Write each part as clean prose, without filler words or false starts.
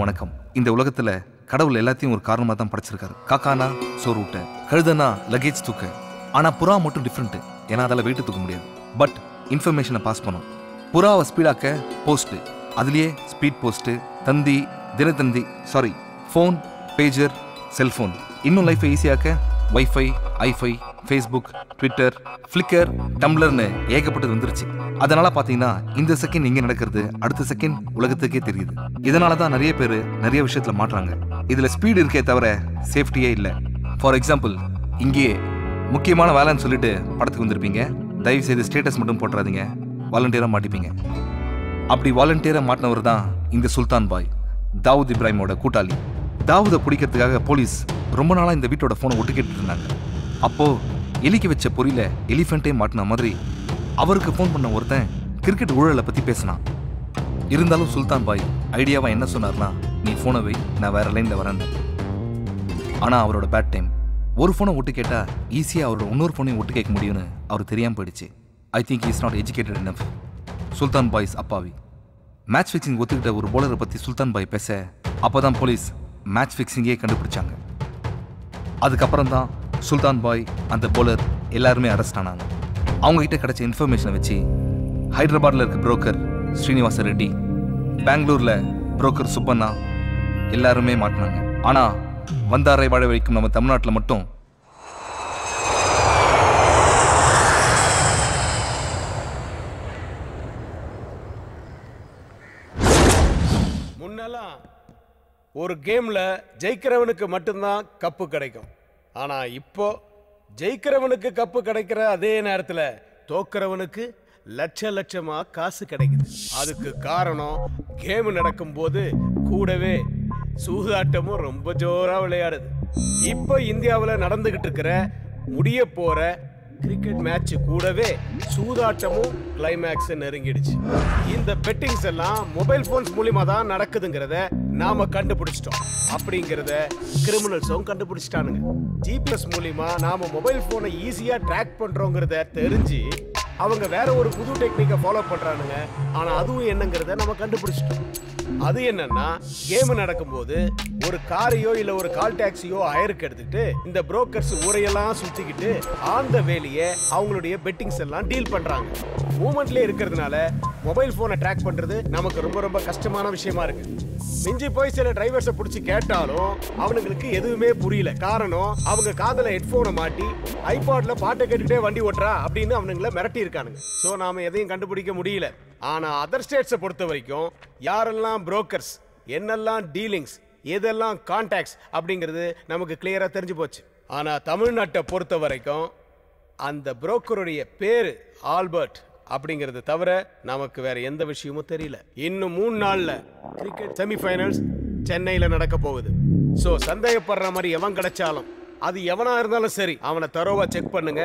எல்லாருக்கும் வணக்கம். இந்த உலகத்துல கடவுள் எல்லாத்தையும் ஒரு காரணமா தான் படைச்சிருக்காரு. காக்கானா சோறு ஊட்ட, கழுதனா லக்கேஜ் தூக்க. ஆனா புறா மட்டும் டிஃப்ரெண்ட். ஏன்னா அதால வெயிட் தூக்க முடியாது. பட் இன்ஃபர்மேஷனை பாஸ் பண்ணும். புறாவை ஸ்பீடாக்க போஸ்ட், அதுலயே ஸ்பீட் போஸ்ட், தந்தி, தினத்தந்தி, சாரி ஃபோன், பேஜர், செல்போன். இன்னும் லைஃபை ஈஸியாக்க வைஃபை, ஐஃபை, ஃபேஸ்புக், ட்விட்டர், ஃப்ளிக்கர், டம்ளர்னு ஏகப்பட்டது வந்துருச்சு. அதனால பாத்தீங்கன்னா இந்த செகண்ட் இங்க நடக்கிறது அடுத்த செகண்ட் உலகத்துக்கே தெரியுது. இதனால தான் நிறைய பேர் நிறைய விஷயத்துல மாட்டுறாங்க. இதுல ஸ்பீடு இருக்கே தவிர சேஃப்டியே இல்லை. ஃபார் எக்ஸாம்பிள், இங்கேயே முக்கியமான வேலைன்னு சொல்லிட்டு படத்துக்கு வந்திருப்பீங்க. தயவு செய்து ஸ்டேட்டஸ் மட்டும் போட்டுறாதீங்க, வாலண்டியரா மாட்டிப்பீங்க. அப்படி வாலண்டியரா மாட்டினவர் தான் இந்த சுல்தான் பாய், தாவூத் இப்ராஹிமோட கூட்டாளி. தாவூதை பிடிக்கிறதுக்காக போலீஸ் ரொம்ப நாளா இந்த வீட்டோட போனை ஒட்டு கேட்டுட்டு இருந்தாங்க. அப்போ எலிக்கு வச்ச பொறியில எலிஃபென்ட்டே மாட்டின மாதிரி அவருக்கு ஃபோன் பண்ண ஒருத்தன் கிரிக்கெட் ஊழலை பத்தி பேசினான். இருந்தாலும் சுல்தான் பாய் ஐடியாவா என்ன சொன்னார்னா, நீ போனை வை, நான் வேற லைன்ல வரேன். ஆனா அவரோட பேட் டைம். ஒரு போனை ஒட்டு கேட்டா ஈஸியா அவரோட இன்னொரு போனையும் ஒட்டு கேட்க முடியும்னு அவர் தெரியாம போயிடுச்சு. I think is not educated enough. Sultan boys அப்பாவி. மேட்ச் ஃபிக்சிங் ஒத்துக்கிட்ட ஒரு போலரை பத்தி சுல்தான் பாய் பேச அப்பதான் போலீஸ் மேட்ச் ஃபிக்சிங்கே கண்டுபிடிச்சாங்க. அதுக்கப்புறம் தான் சுல்தான் பாய், அந்த போலர் எல்லாருமே அரெஸ்ட் ஆனாங்க. அவங்க கிட்ட கிடைச்ச இன்ஃபர்மேஷனை வச்சு ஹைதராபாத்ல இருக்க புரோக்கர் ஸ்ரீனிவாச ரெட்டி, பெங்களூர்ல புரோக்கர் சுப்பண்ணா எல்லாருமே மாட்டினாங்க. ஆனா வந்தாரை வாழ வைக்கும் நம்ம தமிழ்நாட்டில் மட்டும் முன்னெல்லாம் ஒரு கேம்ல ஜெயிக்கிறவனுக்கு மட்டும்தான் கப்பு கிடைக்கும். ஆனா இப்போ ஜெயிக்கிறவனுக்கு கப்பு கிடைக்கிற அதே நேரத்துல தோக்கிறவனுக்கு லட்ச லட்சமா காசு கிடைக்குது. அதுக்கு காரணம் கேம் நடக்கும் போது கூடவே சூதாட்டமும் ரொம்ப ஜோரா விளையாடுது. இப்போ இந்தியாவில் நடந்துகிட்டு இருக்கிற முடிய போற கிரிக்கெட் மேட்ச் கூடவே சூதாட்டமும் கிளைமேக்ஸ் நெருங்கிடுச்சு. இந்த பெட்டிங்ஸ் எல்லாம் மொபைல் போன்ஸ் மூலமா தான் நடக்குதுங்கிறத நாம கண்டுபிடிச்சிட்டோம். அப்படிங்கிறத கிரிமினல்ஸும் கண்டுபிடிச்சிட்டானுங்க. ஜிபிஎஸ் மூலமா நாம மொபைல் போனை ஈஸியா ட்ராக் பண்றோங்கிறத தெரிஞ்சு அவங்க வேற ஒரு புது டெக்னிக்கை ஃபாலோ பண்றானுங்க. ஆனா அதுவும் என்னங்கிறத நம்ம கண்டுபிடிச்சிட்டோம். அது என்னன்னா, கேம் நடக்கும்போது ஒரு காரையோ இல்ல ஒரு கால் டாக்ஸியோ ஹயருக்கு எடுத்துட்டு இந்த புரோக்கர்ஸ் ஊரையெல்லாம் சுத்திக்கிட்டு ஆன் த வேலையே அவங்களுடைய பெட்டிங்ஸ் எல்லாம் டீல் பண்றாங்க. மூமெண்ட்ல இருக்கிறதுனால மொபைல் போனை ட்ராக் பண்றது நமக்கு ரொம்ப ரொம்ப கஷ்டமான விஷயமா இருக்கு. மிஞ்சி போய் சில டிரைவர்ஸை பிடிச்சி கேட்டாலும் அவனுங்களுக்கு எதுவுமே புரியல. காரணம், அவங்க காதல ஹெட்போனை மாட்டி ஐபாட்ல பாட்டை கேட்டுட்டே வண்டி ஓட்டுறா அப்படின்னு அவனுங்களை மிரட்டி இருக்கானுங்க. ஸோ நாம எதையும் கண்டுபிடிக்க முடியல. ஆனா அதர் ஸ்டேட்ஸை பொறுத்த வரைக்கும் யாரெல்லாம் புரோக்கர்ஸ், என்னெல்லாம் டீலிங்ஸ், எதெல்லாம் கான்டாக்ட்ஸ் அப்படிங்கிறது நமக்கு கிளியரா தெரிஞ்சு போச்சு. ஆனா தமிழ்நாட்டை பொறுத்த வரைக்கும் அந்த புரோக்கருடைய பேரு ஆல்பர்ட் அப்படிங்கிறது தவிர நமக்கு வேற எந்த விஷயமும் தெரியல. இன்னும் 3 நாள்ல கிரிக்கெட் செமிஃபைனல்ஸ் சென்னையில நடக்க போகுது. சோ சந்தேகப்படுற மாதிரி எவன் கிடைச்சாலும், அது எவனா இருந்தாலும் சரி, அவனை தரோவா செக் பண்ணுங்க.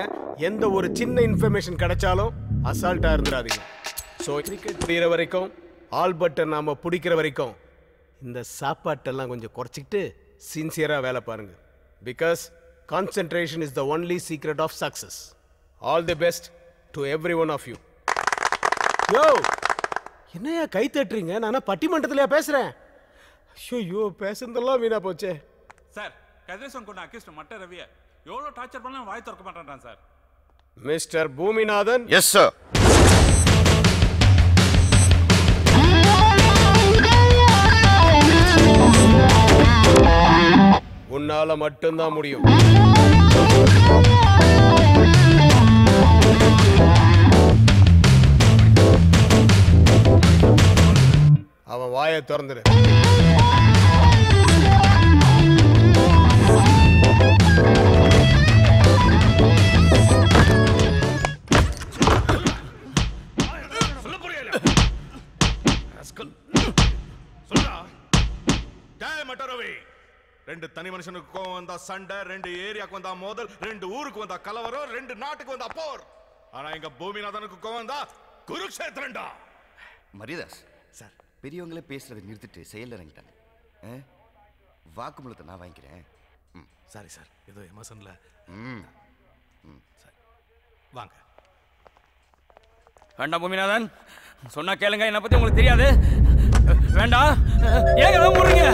எந்த ஒரு சின்ன இன்ஃபர்மேஷன் கிடைச்சாலும் அசால்ட்டா இருந்துடாதீங்க. ஸோ கிரிக்கெட் புரியிற வரைக்கும், ஆல்பர்ட்டை நாம பிடிக்கிற வரைக்கும் இந்த சாப்பாட்டெல்லாம் கொஞ்சம் குறைச்சிக்கிட்டு சின்சியரா வேலை பாருங்க. Because concentration is the only secret of success. All the best to every one of you. யோ, என்னையா கை தட்டுறீங்க? நானா பட்டிமன்றத்திலயா பேசுறேன்? ஐயோ, பேசுறதெல்லாம் வீணா போச்சே. சார், கதிரேசன் கொண்ட அக்யூஸ்ட் மட்ட ரவிய எவ்வளவு டார்ச்சர் பண்ணாலும் வாய் திறக்க மாட்டான் sir. Mister Boominathan. Yes sir. உன்னால மட்டும்தான் முடியும். அவன் வாயை திறந்துரு. ரெண்டு தனி மனுஷனுக்கு வந்தா சண்டை, 2 ஏரியாக்கு வந்தா மோதல், 2 ஊருக்கு வந்தா கலவரம், 2 நாட்டுக்கு வந்தா போர். ஆனா எங்க பூமிநாதனுக்கு வந்தா குருக்ஷேத்திரண்டா. மரியதாஸ் சார், பெரியவங்களே பேசுறதை நிறுத்திட்டு செயல் இறங்கிட்டாங்க. வாக்குமூலத்தை நான் வாங்கிக்கிறேன். சாரி சார், ஏதோ எமோஷன்ல. சரி வாங்க. வேண்டாம் பூமிநாதன், சொன்னா கேளுங்க, என்னை பத்தி உங்களுக்கு தெரியாது. வேண்டாம், ஏங்க தான் போடுறீங்க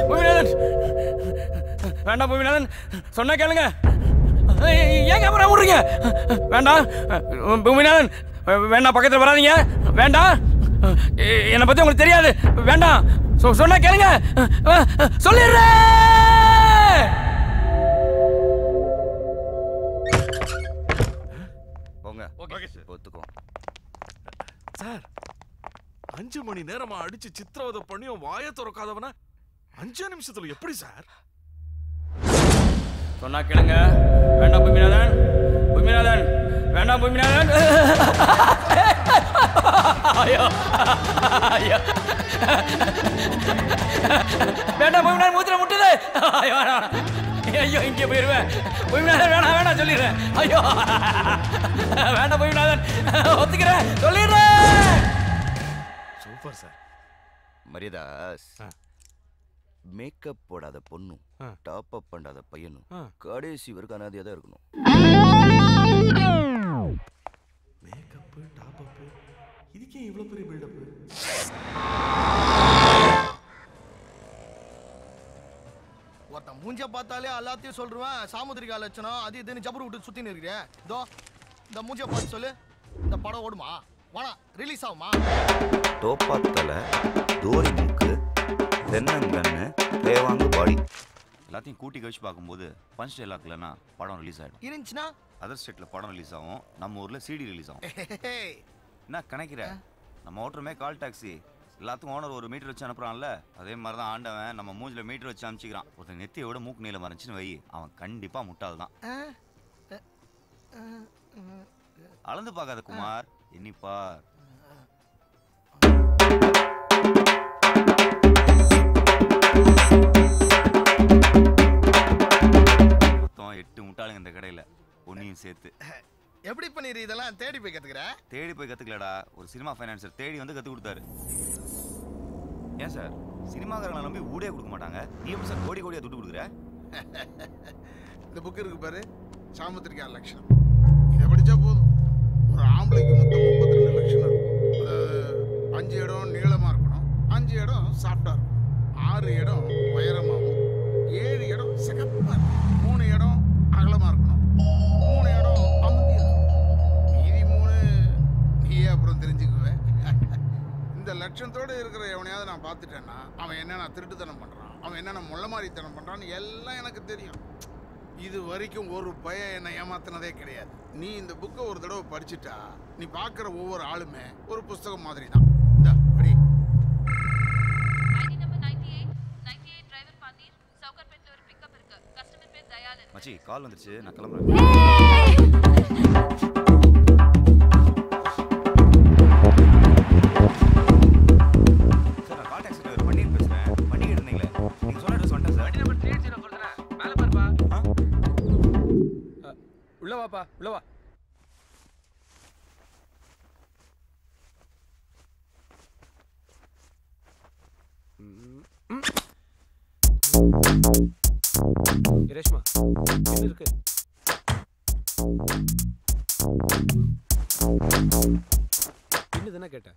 பூமிநாதன்? வேண்டாம் பூமிநாதன், சொன்னா கேளுங்க, ஏங்க அப்புறம் விடுறீங்க? வேண்டாம் பூமிநாதன், வேண்டாம், பக்கத்தில் வராதீங்க. வேண்டாம், என்னை பத்தி உங்களுக்கு தெரியாது. வேண்டாம், சொன்னா கேளுங்க, சொல்லிடுறேன். ஒத்துக்கோ சார். 5 மணி நேரமா அடிச்சு சித்திரவதை பண்ணியும் வாயை திறக்காதவன 5 நிமிஷத்துல எப்படி சார்? சொன்னா கேளுங்க. வேண்டாம் பூமிநாதன், பூமிநாதன், வேண்டாம் பூமிநாதன். ஐயோ ஐயோ, வேண்டாம் பூமிநாதன், மூத்திர முட்டுது. ஐயோ ஐயோ, இங்கே போயிருவேன். பூமிநாதன் வேணாம், வேணாம் சொல்லிடுறேன். ஐயோ வேண்டாம் பூமிநாதன், ஒத்துக்கிறேன், சொல்லிடுறேன். Super sir. மரியதாஸ், மேக்கப் போடாத பொண்ணும் டாப் அப் பண்ணாத பையனும் கடைசி வரைக்கும் அனாதையா தான் இருக்கணும். மேக்கப், டாப் அப், இதுக்கே இவ்வளவு பெரிய பில்டப்? ஒருத்தன் மூஞ்ச பார்த்தாலே எல்லாத்தையும் சொல்றேன். சாமுத்திரிகா லட்சணம் அது இதுன்னு ஜபரு விட்டு சுத்தின்னு இருக்கிறேன். இதோ இந்த மூஞ்ச பார்த்து சொல்லு, இந்த படம் ஓடுமா? வாடா, ரிலீஸ் ஆகுமா? தோப்பாத்தல, தோரி மூக்கு, தென்னங்கண்ணு, தேவாங்கு பாடி எல்லாத்தையும் கூட்டி கழிச்சு பார்க்கும்போது பஞ்ச் டைலாக் இல்லைன்னா படம் ரிலீஸ் ஆகிடும். இருந்துச்சுன்னா அதர் ஸ்டேட்டில் படம் ரிலீஸ் ஆகும், நம்ம ஊரில் சிடி ரிலீஸ் ஆகும். என்ன கணக்கிற? நம்ம ஓட்டுறமே கால் டாக்ஸி, எல்லாத்துக்கும் ஓனர் ஒரு மீட்டர் வச்சு அனுப்புறான்ல, அதே மாதிரி தான் ஆண்டவன் நம்ம மூஞ்சில மீட்டர் வச்சு அனுப்பிச்சிக்கிறான். ஒருத்தன் நெத்தியோட மூக்கு நீளம் மறைச்சுன்னு வை, அவன் கண்டிப்பா முட்டாள் தான். அளந்து பார்க்காத குமார், எண்ணிப்பார். மொத்தம் 8 முட்டாளுங்க இந்த கடையில, பொன்னியும் சேர்த்து. எப்படி பண்ணிரு இதெல்லாம்? தேடி போய் கத்துக்கிற? தேடி போய் கத்துக்கலடா, ஒரு சினிமா ஃபைனான்சர் தேடி வந்து கத்து கொடுத்தாரு. ஏன் சார், சினிமாக்காரங்களை நம்பி ஊடே கொடுக்க மாட்டாங்க, நீ எப்படி சார் கோடி கோடியா துட்டு கொடுக்குற? இந்த புக் இருக்கு பாரு, சாமுத்திரிகா லட்சணம். இதை படிச்சா போதும், ஒரு ஆம்பளைக்கு மொத்தம் 32 லட்சணம் இருக்கும். அதாவது 5 இடம் நீளமா இருக்கணும், 5 இடம் சாஃப்டா இருக்கும், 6 இடம் உயரமாகவும், 7 இடம் சிகப்பா இருக்கும், 3 இடம் அகலமா இருக்கணும், 3 இடம் அமுதி இருக்கும், மீதி 3 நீயே அப்புறம் தெரிஞ்சுக்குவேன். இந்த லட்சணத்தோடு இருக்கிற எவனையாவது நான் பார்த்துட்டேன்னா அவன் என்னென்ன திருட்டுத்தனம் பண்ணுறான், அவன் என்னென்ன முள்ளமாரித்தனம் பண்ணுறான்னு எல்லாம் எனக்கு தெரியும். இது வரைக்கும் ஒரு பையன் என்னை ஏமாத்தினதே கிடையாது. நீ இந்த புக்கை ஒரு தடவை படிச்சுட்டா நீ பார்க்குற ஒவ்வொரு ஆளுமே ஒரு புஸ்தகம் மாதிரி தான். இந்த படி. மச்சி கால் வந்துருச்சு, நான் கிளம்புறேன். உள்ள வாப்பா, உள்ள வா. ரேஷ்மா, என்ன இருக்கு? என்னதுன்னா கேட்டேன்.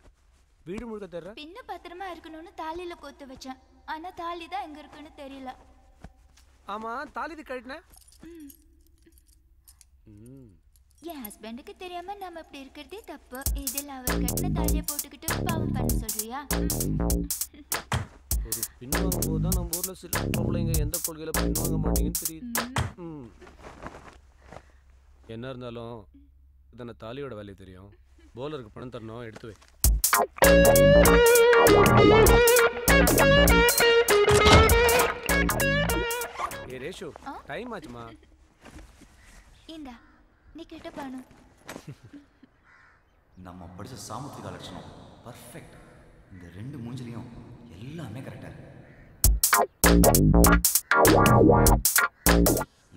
வீடு முழுக்க தேடுற? பின்ன பத்திரமா இருக்கணும்னு தாலியில கோத்து வச்சேன். ஆனா தாலி தான் எங்க இருக்குன்னு தெரியல. ஆமா, தாலி கழட்டின? என் ஹஸ்பண்டுக்கு தெரியாம நம்ம இப்படி இருக்கிறதே தப்பு. இதில் அவர் கட்டின தாலியை போட்டுக்கிட்டு பாவம் பண்ண சொல்றியா? ஒரு பின் வாங்கும் போது தான் நம்ம ஊர்ல சில பொம்பளைங்க எந்த கொள்கையில பின் வாங்க மாட்டீங்கன்னு தெரியுது. என்ன இருந்தாலும் இதான தாலியோட வேலை தெரியும். போலருக்கு பணம் தரணும், எடுத்து வை. ஏ ரேஷு, டைம் ஆச்சுமா. இந்தா நீ கிட்ட பானு. நம்ம படிச்ச சாமுத்திரிகா லட்சணம் பர்ஃபெக்ட். இந்த 2 மூஞ்சிலையும் எல்லாமே கரெக்டா இருக்கு.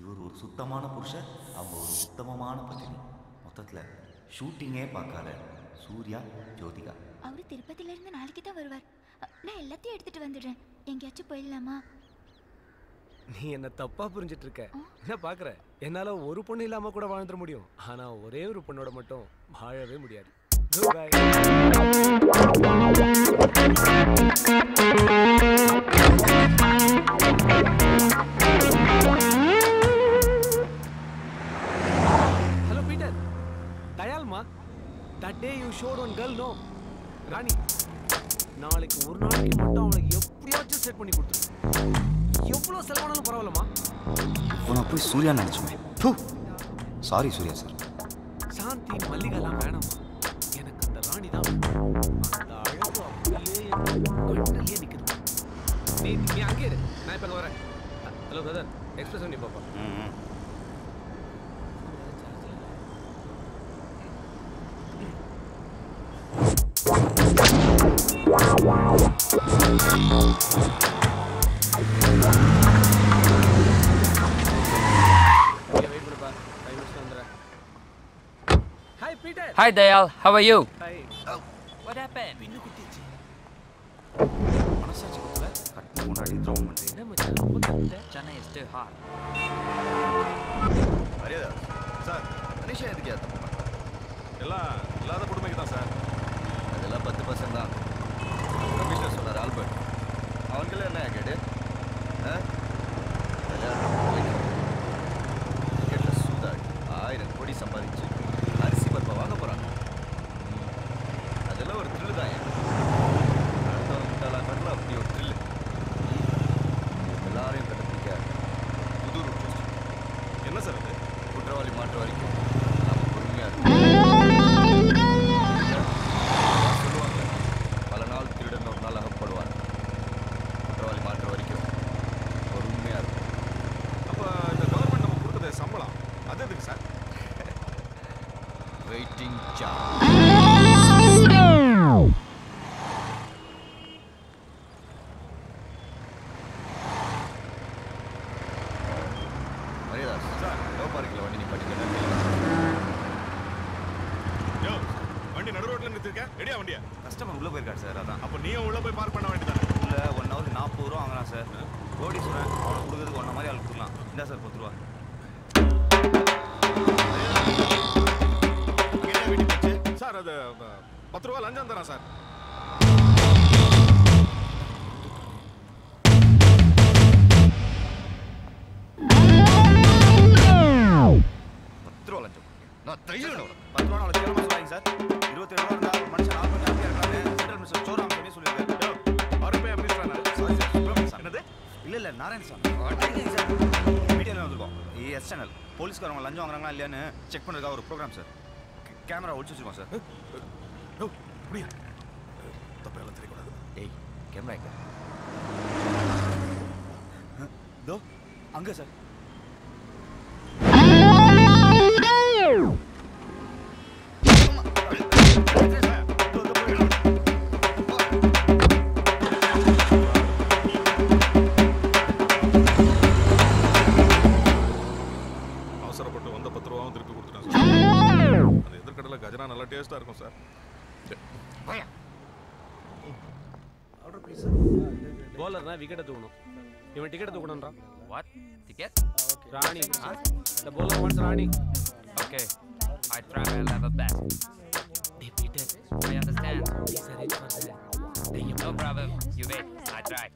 இவர் ஒரு சுத்தமான புருஷன், அவங்க ஒரு சுத்தமமான பத்தினி. மொத்தத்துல ஷூட்டிங்கே பார்க்காத சூர்யா ஜோதிகா. அவரு திருப்பதில இருந்து நாளைக்கு தான் வருவார். நான் எல்லாத்தையும் எடுத்துட்டு வந்துடுறேன். எங்கேயாச்சும் போயிடலாமா? நீ என்ன தப்பா புரிஞ்சிட்டு இருக்க. என்ன பாக்குற? என்னால ஒரு பொண்ணு இல்லாம கூட வாழ்ந்துட முடியும், ஆனா ஒரே ஒரு பொண்ணோட மட்டும் வாழவே முடியாது. Hello, Peter. Dayal ma, that day you showed one girl, no? Rani. நாளைக்கு ஒரு நாளைக்கு மட்டும் அவனுக்கு எப்படியாச்சும் செட் பண்ணி கொடுத்துரு. எவ்வளவு செலவானாலும் பரவாயில்லமா. நான் போய் சூர்யா நினைச்சுமே. Sorry Surya sir. சாந்தி மல்லிகாலாம் வேணாமா. எனக்கு அந்த ராணி தான். அந்த அழகு அப்படியே கண்ணிலே நிக்குது. நீ அங்கே இரு. நான் இப்ப வரேன். ஹலோ பிரதர், எக்ஸ்பிரஸ் பண்ணி பாப்பா. Hi Peter. Hi Dayal, how are you? Hi. Oh, what happened? பின்னு குட்டிச்சு. மனசாட்சி கொடுக்கல. கட் முன்னாடி த்ரோன் பண்ணி. என்ன மச்சான் ரொம்ப கஷ்ட. Chennai is too hot. மரியாதை சார். மனிஷா எதுக்கு ஏத்த எல்லாம் இல்லாத குடும்பக்கு தான் சார். அதெல்லாம் 10% தான். கமிஷனர் சொன்னார் ஆல்பர்ட். அவங்களே என்ன கேடு? டிக்கெட்ல சூதாடி 1000 கோடி சம்பாதிச்சு அரிசி பருப்பை வாங்க போறாங்க. அதெல்லாம் ஒரு த்ரில் தான். அடுத்தவங்க முட்டாளாக பண்ணல அப்படி ஒரு த்ரில். எல்லாரையும் கண்டுபிடிக்க புது ரூட். என்ன சார் அது? குற்றவாளி மாற்ற வரைக்கும் நாம பொறுமையா இருக்கோம். சொல்லுவாங்க பல நாள் திருடன் ஒரு நாள் அகப்படுவார். குற்றவாளி மாற்ற வரைக்கும் பொறுமையா இருக்கும். அப்போ இந்த கவர்மெண்ட் நம்ம கொடுக்குற சம்பளம் அது எதுக்கு சார்? Waiting charge. மரியாதை சார், லோ பார்க்கில் வண்டி நீ படிக்க. யோ, வண்டி நடு ரோட்ல நிறுத்திருக்க. ரெடியா வண்டியா? கஸ்டமர் உள்ள போயிருக்காரு சார். அதான். அப்போ நீயும் உள்ள போய் பார்க் பண்ண வேண்டியதானே? உள்ள 1 ஹவருக்கு 40 ரூபா வாங்கலாம் சார். கோடி சொல்றேன், அவனுக்கு கொடுக்குறதுக்கு ஒன்ன மாதிரி ஆள் கொடுக்கலாம். இந்த சார் 10 ரூபா. சார் அது 10 ரூபா லஞ்சம் தரேன் சார். நான் தைரியணும். 10 ரூபா நாளைக்கு கேளமா சொல்றாங்க சார். 27 ரூபா இருந்தா மனுஷன் ஆல்பர்ட் அப்படியே இருக்கானே. சென்ட்ரல் மினிஸ்டர் சோராம் சொல்லி சொல்லிருக்காரு. அவர் போய் minister sorry sir. Subramaniam sir. என்னது? இல்ல நாராயணசாமி. மீடியால வந்திருக்கோம். ES channel. போலீஸ்காரங்க லஞ்சம் வாங்குறாங்களா இல்லையான்னு செக் பண்றதுக்காக ஒரு ப்ரோக்ராம் சார். கேமரா ஒளிச்சு வச்சிருக்கோம் சார். ஓ, அப்படியா? தப்பெல்லாம் தெரியக்கூடாது. ஏய், கேமரா எங்க? தோ அங்க சார். அவசரப்பட்டு வந்த 10 ரூபாவும் திருப்பி கொடுத்துட்டேன் சார். அந்த எதிர்கடலை கஜனா நல்லா டேஸ்டா இருக்கும் சார். bowler wicket தூக்கணும். இவன் டிக்கெட் தூக்கணும்ன்றான். What? Ticket? Rani. The bowler wants Rani. Okay. I try my level best. Hey Peter, I understand. Please arrange for that. No problem. You wait. I try.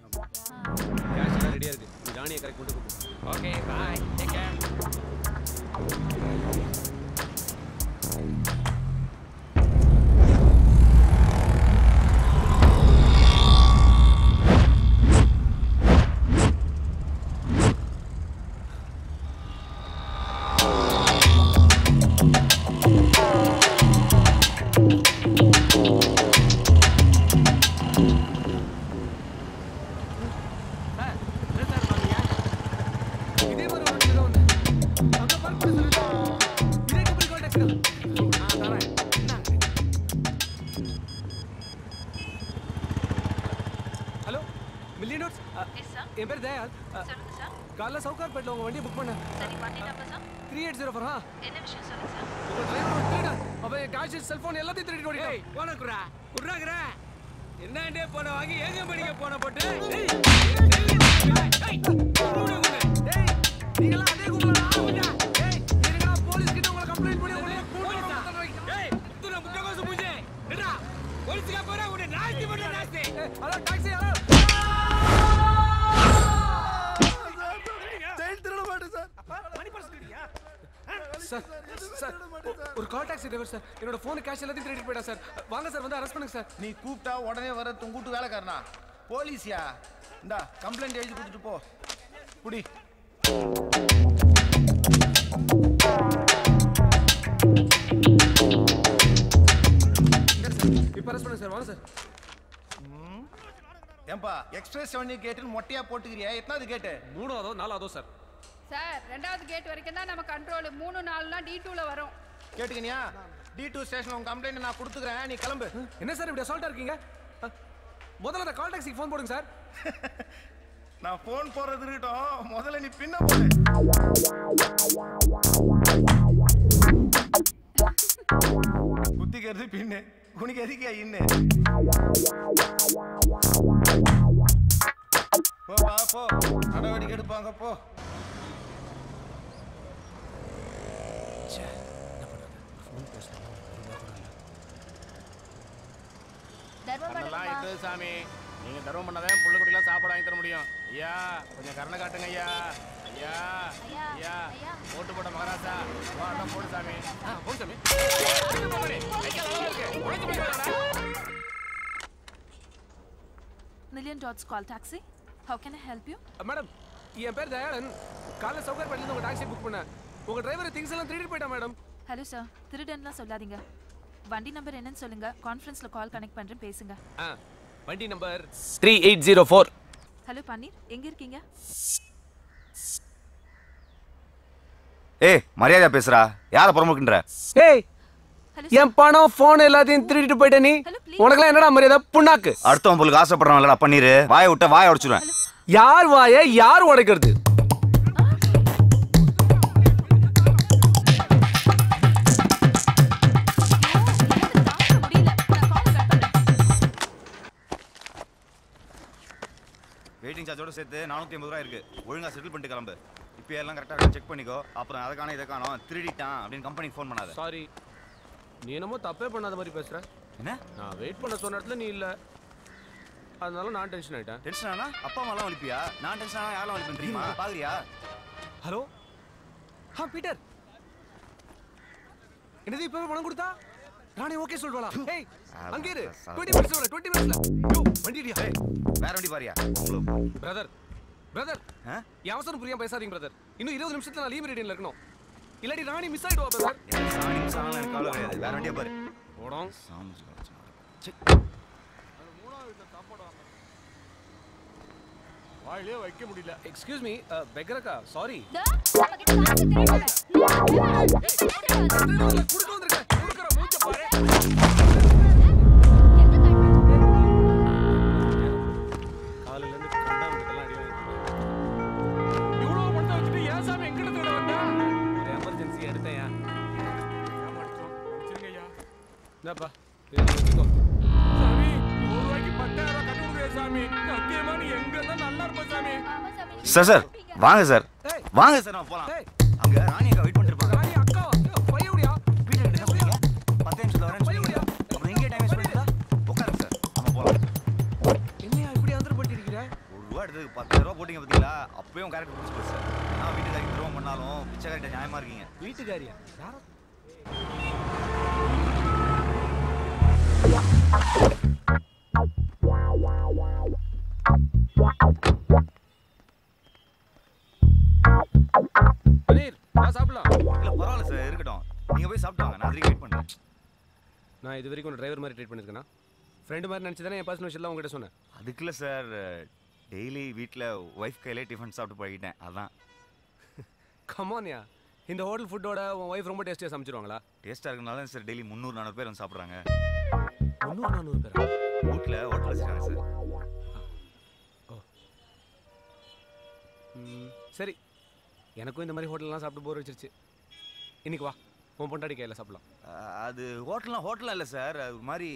Cash எல்லாம் ரெடியா இருக்கு. நீ ராணியை correct கொண்டு போ. Okay, bye. Take care. Hello millionaires என் பேர் தயால் சொல்லுங்க சார். காலைல சவுகார்பேட்ல உங்க வண்டியை புக் பண்ணேன். சரி வண்டி நம்பர் சார். 3804. என்ன விஷயம் சொல்லுங்க சார். உங்க டிரைவர் திருடன். அவன் கேஷ் செல்போன் எல்லாத்தையும் திருடி ஓடிட்டான். ஏய் போன குறா குறாங்கற என்னண்டே போன வாங்கி ஏங்க படிக்க போன போட்டு ஏய் டேய் நீங்களா அதே கும்பலா ஆவுங்க. டேய் நீங்களா போலீஸ் கிட்ட உங்களை கம்ப்ளைன்ட் பண்ணி உங்களை கூட்டி வர ஏய் துன முட்டை கோசு பூஜை ஹலோ டாக்ஸி ஹலோ செயின் திருட மாட்டேன் சார். மணி பர்ஸ் திருடியா சார் சார் ஒரு கால் டாக்ஸி டிரைவர் சார் என்னோட ஃபோன் கேஷ் எல்லாத்தையும் திருடிட்டு போயிட்டா சார் வாங்க சார் வந்து அரெஸ்ட் பண்ணுங்க சார் நீ கூப்பிட்டா உடனே வர துங்கூட்டு வேலைக்காரனா போலீஸியா இந்தா கம்ப்ளைண்ட் எழுதி கொடுத்துட்டு போ புடி இப்போ அரெஸ்ட் பண்ணுங்க சார் வாங்க சார் ஏன்பா எக்ஸ்பிரஸ் 7 கேட்டுன்னு மொட்டையா போட்டுக்கிறியா எத்தனாவது கேட்டு 3ஆவதோ 4ஆவதோ சார் சார் 2வது கேட் வரைக்கும் தான் நம்ம கண்ட்ரோல் 3 4னா D2ல வரும் கேட்டுக்கினியா D2 ஸ்டேஷன் உங்க கம்ப்ளைண்ட் நான் கொடுத்துக்கிறேன் நீ கிளம்பு என்ன சார் இப்படி அசால்ட்டா இருக்கீங்க முதல்ல அந்த கால் டாக்ஸிக்கு ஃபோன் போடுங்க சார் நான் ஃபோன் போறது இருக்கட்டும் முதல்ல நீ பின்ன போடு குத்திக்கிறது பின்னு உனக்கு எதுக்கே இன்னு போ வா போ நடவடிக்கை எடுப்பாங்க போ தர்மபுரம் இது சாமி நீங்க தர்மம் பண்ணாதான் புள்ள குட்டிலாம் சாப்பாடு வாங்கி தர முடியும் ஐயா கொஞ்சம் கருணை காட்டுங்க ஐயா ஐயா ஐயா போட்டு போட்ட மகாராஜா வா அதான் போடு சாமி போடு சாமி Million Dots Call Taxi. How can I help you? Madam என் பேர் தயாளன் காலைல சௌகர்பட்டிலேருந்து உங்க டாக்ஸி புக் பண்ணேன் உங்க டிரைவர் திங்ஸ் எல்லாம் திருடிட்டு போயிட்டா மேடம் ஹலோ சார் திருடன்லாம் சொல்லாதீங்க வண்டி நம்பர் என்னன்னு சொல்லுங்க கான்ஃபரன்ஸ்ல கால் கனெக்ட் பண்றேன் பேசுங்க வண்டி நம்பர் 3804 ஹலோ பன்னீர் எங்க இருக்கீங்க ஏய் மரியாதையா பேசுறா யாரை புறமுக்குன்ற ஏய் என் பணம் போன் எல்லாத்தையும் திருடிட்டு போயிட்ட நீ உனக்குலாம் என்னடா மரியாதை புண்ணாக்கு அடுத்தவன் பொருளுக்கு ஆசைப்படுறவன் இல்லடா பண்ணிரு வாயை விட்ட வாயை உடைச்சிடுவேன் யார் வாயை யார் உடைக்கிறது வெயிட்டிங் சார்ஜோட சேர்த்து 450 ரூபா இருக்கு ஒழுங்கா செட்டில் பண்ணிட்டு கிளம்பு இப்போ எல்லாம் கரெக்டாக செக் பண்ணிக்கோ அப்புறம் அதை காணோம் இதை காணோம் திருடிட்டான் அப்படின்னு கம்பெனிக்கு ஃபோன் பண்ணாத சாரி நீ என்னமோ தப்பே பண்ணாத மாதிரி பேசுற என்ன நான் வெயிட் பண்ண சொன்ன இடத்துல நீ இல்ல அதனால நான் டென்ஷன் ஆயிட்டேன் டென்ஷன் ஆனா அப்பா அம்மாலாம் வலிப்பியா நான் டென்ஷன் ஆனா யாரெல்லாம் வலிப்பேன் தெரியுமா பாக்குறியா ஹலோ பீட்டர் என்னது இப்பவே பணம் கொடுத்தா நானே ஓகே சொல்றேன் ஏய் அங்க இரு 20 மினிட்ஸ்ல யோ வண்டிடியா வேற வண்டி பாரியா பிரதர் அவசரம் புரியாம பேசாதீங்க பிரதர் இன்னும் 20 நிமிஷத்துல நான் லீவ் ரீடிங்ல இருக்கணும் இல்லடி ராணி மிஸ் ஆயிடுவா பிரதர் ராணி மிஸ் ஆனா எனக்கு கவலை கிடையாது வேற வண்டியா பாரு ஓடம் வாயிலே வைக்க முடியல எக்ஸ்கியூஸ் மீ பெக்கரக்கா சாரி காலையில இருந்து கண்டாமட்டெல்லாம் அடி வாங்கி இவ்வளவு பணத்தை வச்சுட்டு ஏன் சாமி எங்கிட்ட தேட வந்தா ஒரு எமர்ஜென்சி எடுத்தேன் சரிங்கய்யா என்னப்பா சாமி 100 ரூபாய்க்கு 10,000 கட்டி கொடுங்க சாமி சத்தியமா நீ எங்க இருந்தா நல்லா இருப்ப சாமி சார் வாங்க சார் நம்ம போலாம் அங்க ராணி அக்கா வெயிட் பண்ணிட்டு இருப்பாங்க ராணி அக்கா பையவுடியா வீட்டுல என்ன சொல்றீங்க 10 நிமிஷத்துல வரேன்னு சொல்றீங்க அப்புறம் எங்க டைம் வேஸ்ட் பண்ணிட்டா உட்காருங்க சார் நம்ம போலாம் என்னையா இப்படி ஆந்திரப்பட்டு இருக்கிற ₹1 எடுத்து 10,000 ரூபாய் போட்டீங்க பாத்தீங்களா அப்பயும் கரெக்ட் பிடிச்சி போச்சு சார் நான் வீட்டுக்காரி துரோகம் பண்ணாலும் பிச்சைக்காரிட்ட நியாயமா இருக்கீங்க வீட்டுக்காரியா யாரோ பனீர் நான் சாப்பிடலாம் இல்ல பரவாயில்ல சார் இருக்கட்டும் நீங்க போய் சாப்பிட்டு வாங்க நான் அதுக்கு வெயிட் பண்றேன் நான் இது வரைக்கும் ஒரு டிரைவர் மாதிரி ட்ரீட் பண்ணிருக்கேனா ஃப்ரெண்டு மாதிரி நினச்சி தானே என் பர்சனல் விஷயம் உங்ககிட்ட சொன்னேன் அதுக்கு இல்லை சார் டெய்லி வீட்டில் ஒய்ஃப் கையிலே டிஃபன் சாப்பிட்டு பழகிட்டேன் அதான் கமான்யா இந்த ஹோட்டல் ஃபுட்டோட உன் ஒய்ஃப் ரொம்ப டேஸ்டியாக சமைச்சிருவாங்களா டேஸ்ட்டாக இருக்கனால தான் சார் டெய்லி 300-400 பேர் வந்து சாப்பிட்றாங்க 300-400 பேரா வீட்டில் ஹோட்டல் வச்சுருக்காங்க சார் சரி எனக்கும் இந்த மாதிரி ஹோட்டல்லாம் சாப்பிட்டு போர் வச்சிருச்சு இன்னைக்கு வா உன் பொண்டாடி கையில் சாப்பிடலாம் அது ஹோட்டலாம் இல்லை சார் அது ஒரு மாதிரி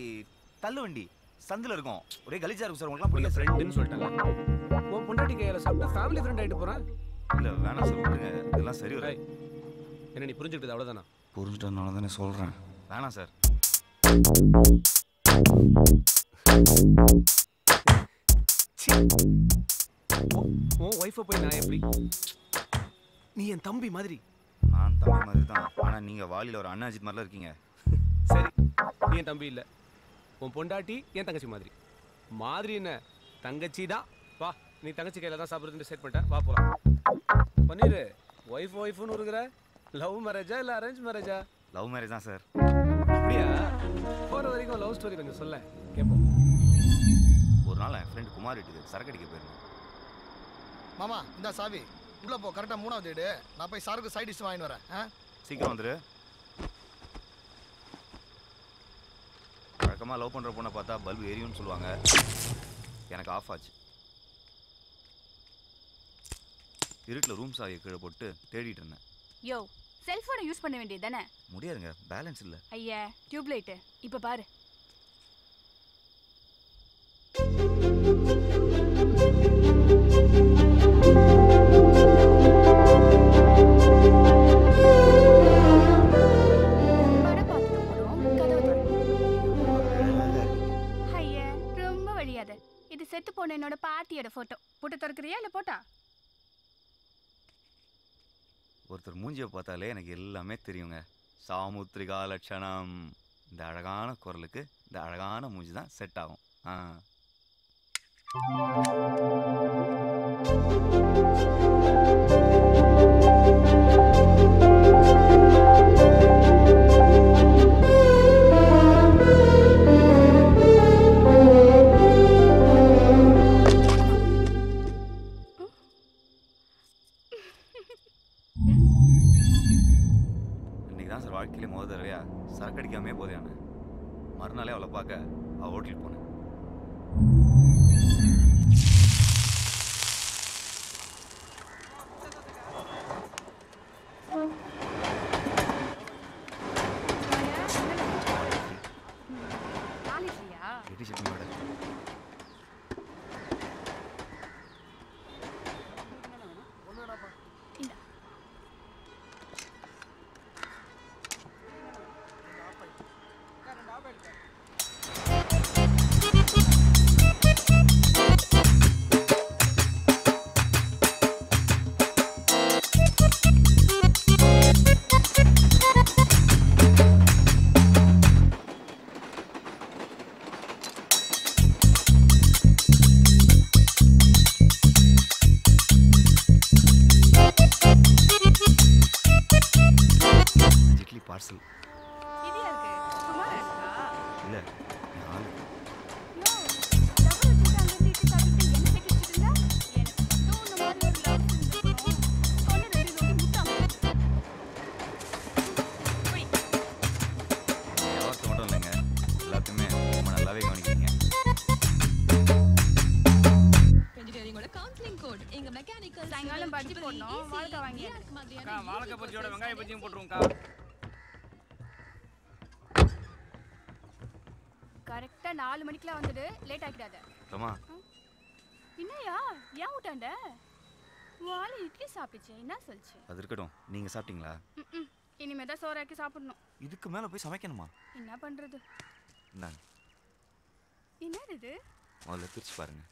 தள்ளு வண்டி சந்தில் இருக்கும் ஒரே கலிஜா இருக்கும் சார் உங்களுக்குலாம் பிடிக்கும் ஃப்ரெண்டுன்னு சொல்லிட்டேன் உன் பொண்டாட்டி கையில் சாப்பிட்டு ஃபேமிலி ஃப்ரெண்ட் ஆகிட்டு போகிறேன் இல்லை வேணாம் சார் விட்டுருங்க இதெல்லாம் சரி வரும் என்ன நீ புரிஞ்சுக்கிட்டது அவ்வளோதானா புரிஞ்சுட்டதுனால தானே சொல்கிறேன் வேணாம் சார் உன் ஒய்ஃபை போய் நான் எப்படி? நீ என் தம்பி மாதிரி. நான் தம்பி மாதிரி தான். ஆனா நீங்க வாலில ஒரு அண்ணாஜித் மாதிரிலாம் இருக்கீங்க. சரி, நீ என் தம்பி இல்ல. உன் பொண்டாட்டி என் தங்கச்சி மாதிரி. மாதிரி என்ன? தங்கச்சி தான். வா, நீ தங்கச்சி கையில தான் சாப்பிடுறதுன்னு செட் பண்ணிட்ட. வா போலாம். பண்ணிரு. ஒய்ஃப்னு இருக்கிற. லவ் மேரேஜா இல்ல அரேஞ்ச் மேரேஜா? லவ் மேரேஜ் தான் சார். அப்படியா? போற வரைக்கும் லவ் ஸ்டோரி கொஞ்சம் சொல்ல கேட்போம். ஒரு நாள் என் ஃப்ரெண்ட் குமார் வீட்டுக்கு சரக்கு அடிக்க போயிருந்தேன். மாமா இந்த சாவி உள்ள போ. கரெக்டா 3வது வீடு. நான் போய் சாருக்கு சைட் டிஷ் வாங்கிட்டு வரேன். சீக்கிரம் வந்துரு. வழக்கமாக லவ் பண்ணுற பொண்ணை பார்த்தா பல்பு எரியும்னு சொல்லுவாங்க. எனக்கு ஆஃப் ஆச்சு. இருட்டில் ரூம் சாவியை கீழே போட்டு தேடிட்டு இருந்தேன். யோ, செல்போனை யூஸ் பண்ண வேண்டியது தானே? முடியாதுங்க, பேலன்ஸ் இல்லை. ஐயா, டியூப்லைட்டு இப்போ பாரு. ஐயா, ரொம்ப வழியாத. இது செத்து போன என்னோட பாட்டியோட போட்டோ. போட்டு திறக்கிறியா இல்ல போட்டா? ஒருத்தர் மூஞ்சியை பார்த்தாலே எனக்கு எல்லாமே தெரியுங்க. சாமுத்திரிகா லட்சணம். இந்த அழகான குரலுக்கு இந்த அழகான மூஞ்சி தான் செட் ஆகும். இன்னைக்கு தான் சார் வாழ்க்கையிலே முதல் தடவையா சரக்கு அடிக்காமே போதையான. மறுநாளே அவளை பார்க்க அவள் ஹோட்டலுக்கு போனேன். எட்டி சட்னி மேடம். பார்சல் இல்ல நான் மட்டும் இல்லைங்க, எல்லாத்தையுமே ரொம்ப நல்லாவே கவனிக்கிறீங்க. சாயங்காலம் பஜ்ஜி போடணும். வாழைக்காய் வாங்கி வாழைக்காய் பஜ்ஜியோட வெங்காய பஜ்ஜியும் போட்டுருவோம்க்கா. கரெக்டா 4 மணிக்குலாம் வந்துடு. லேட் ஆகிடாத. அம்மா என்னையா ஏன் விட்டாண்ட? வாழை இட்லி சாப்பிடுச்சு. என்ன சொல்லுச்சு? அது இருக்கட்டும், நீங்க சாப்பிட்டீங்களா? இனிமே தான் சோறாக்கி சாப்பிடணும். இதுக்கு மேல போய் சமைக்கணுமா? என்ன பண்றது? இந்தாங்க. என்னது இது? முதல்ல பிரிச்சு பாருங்க.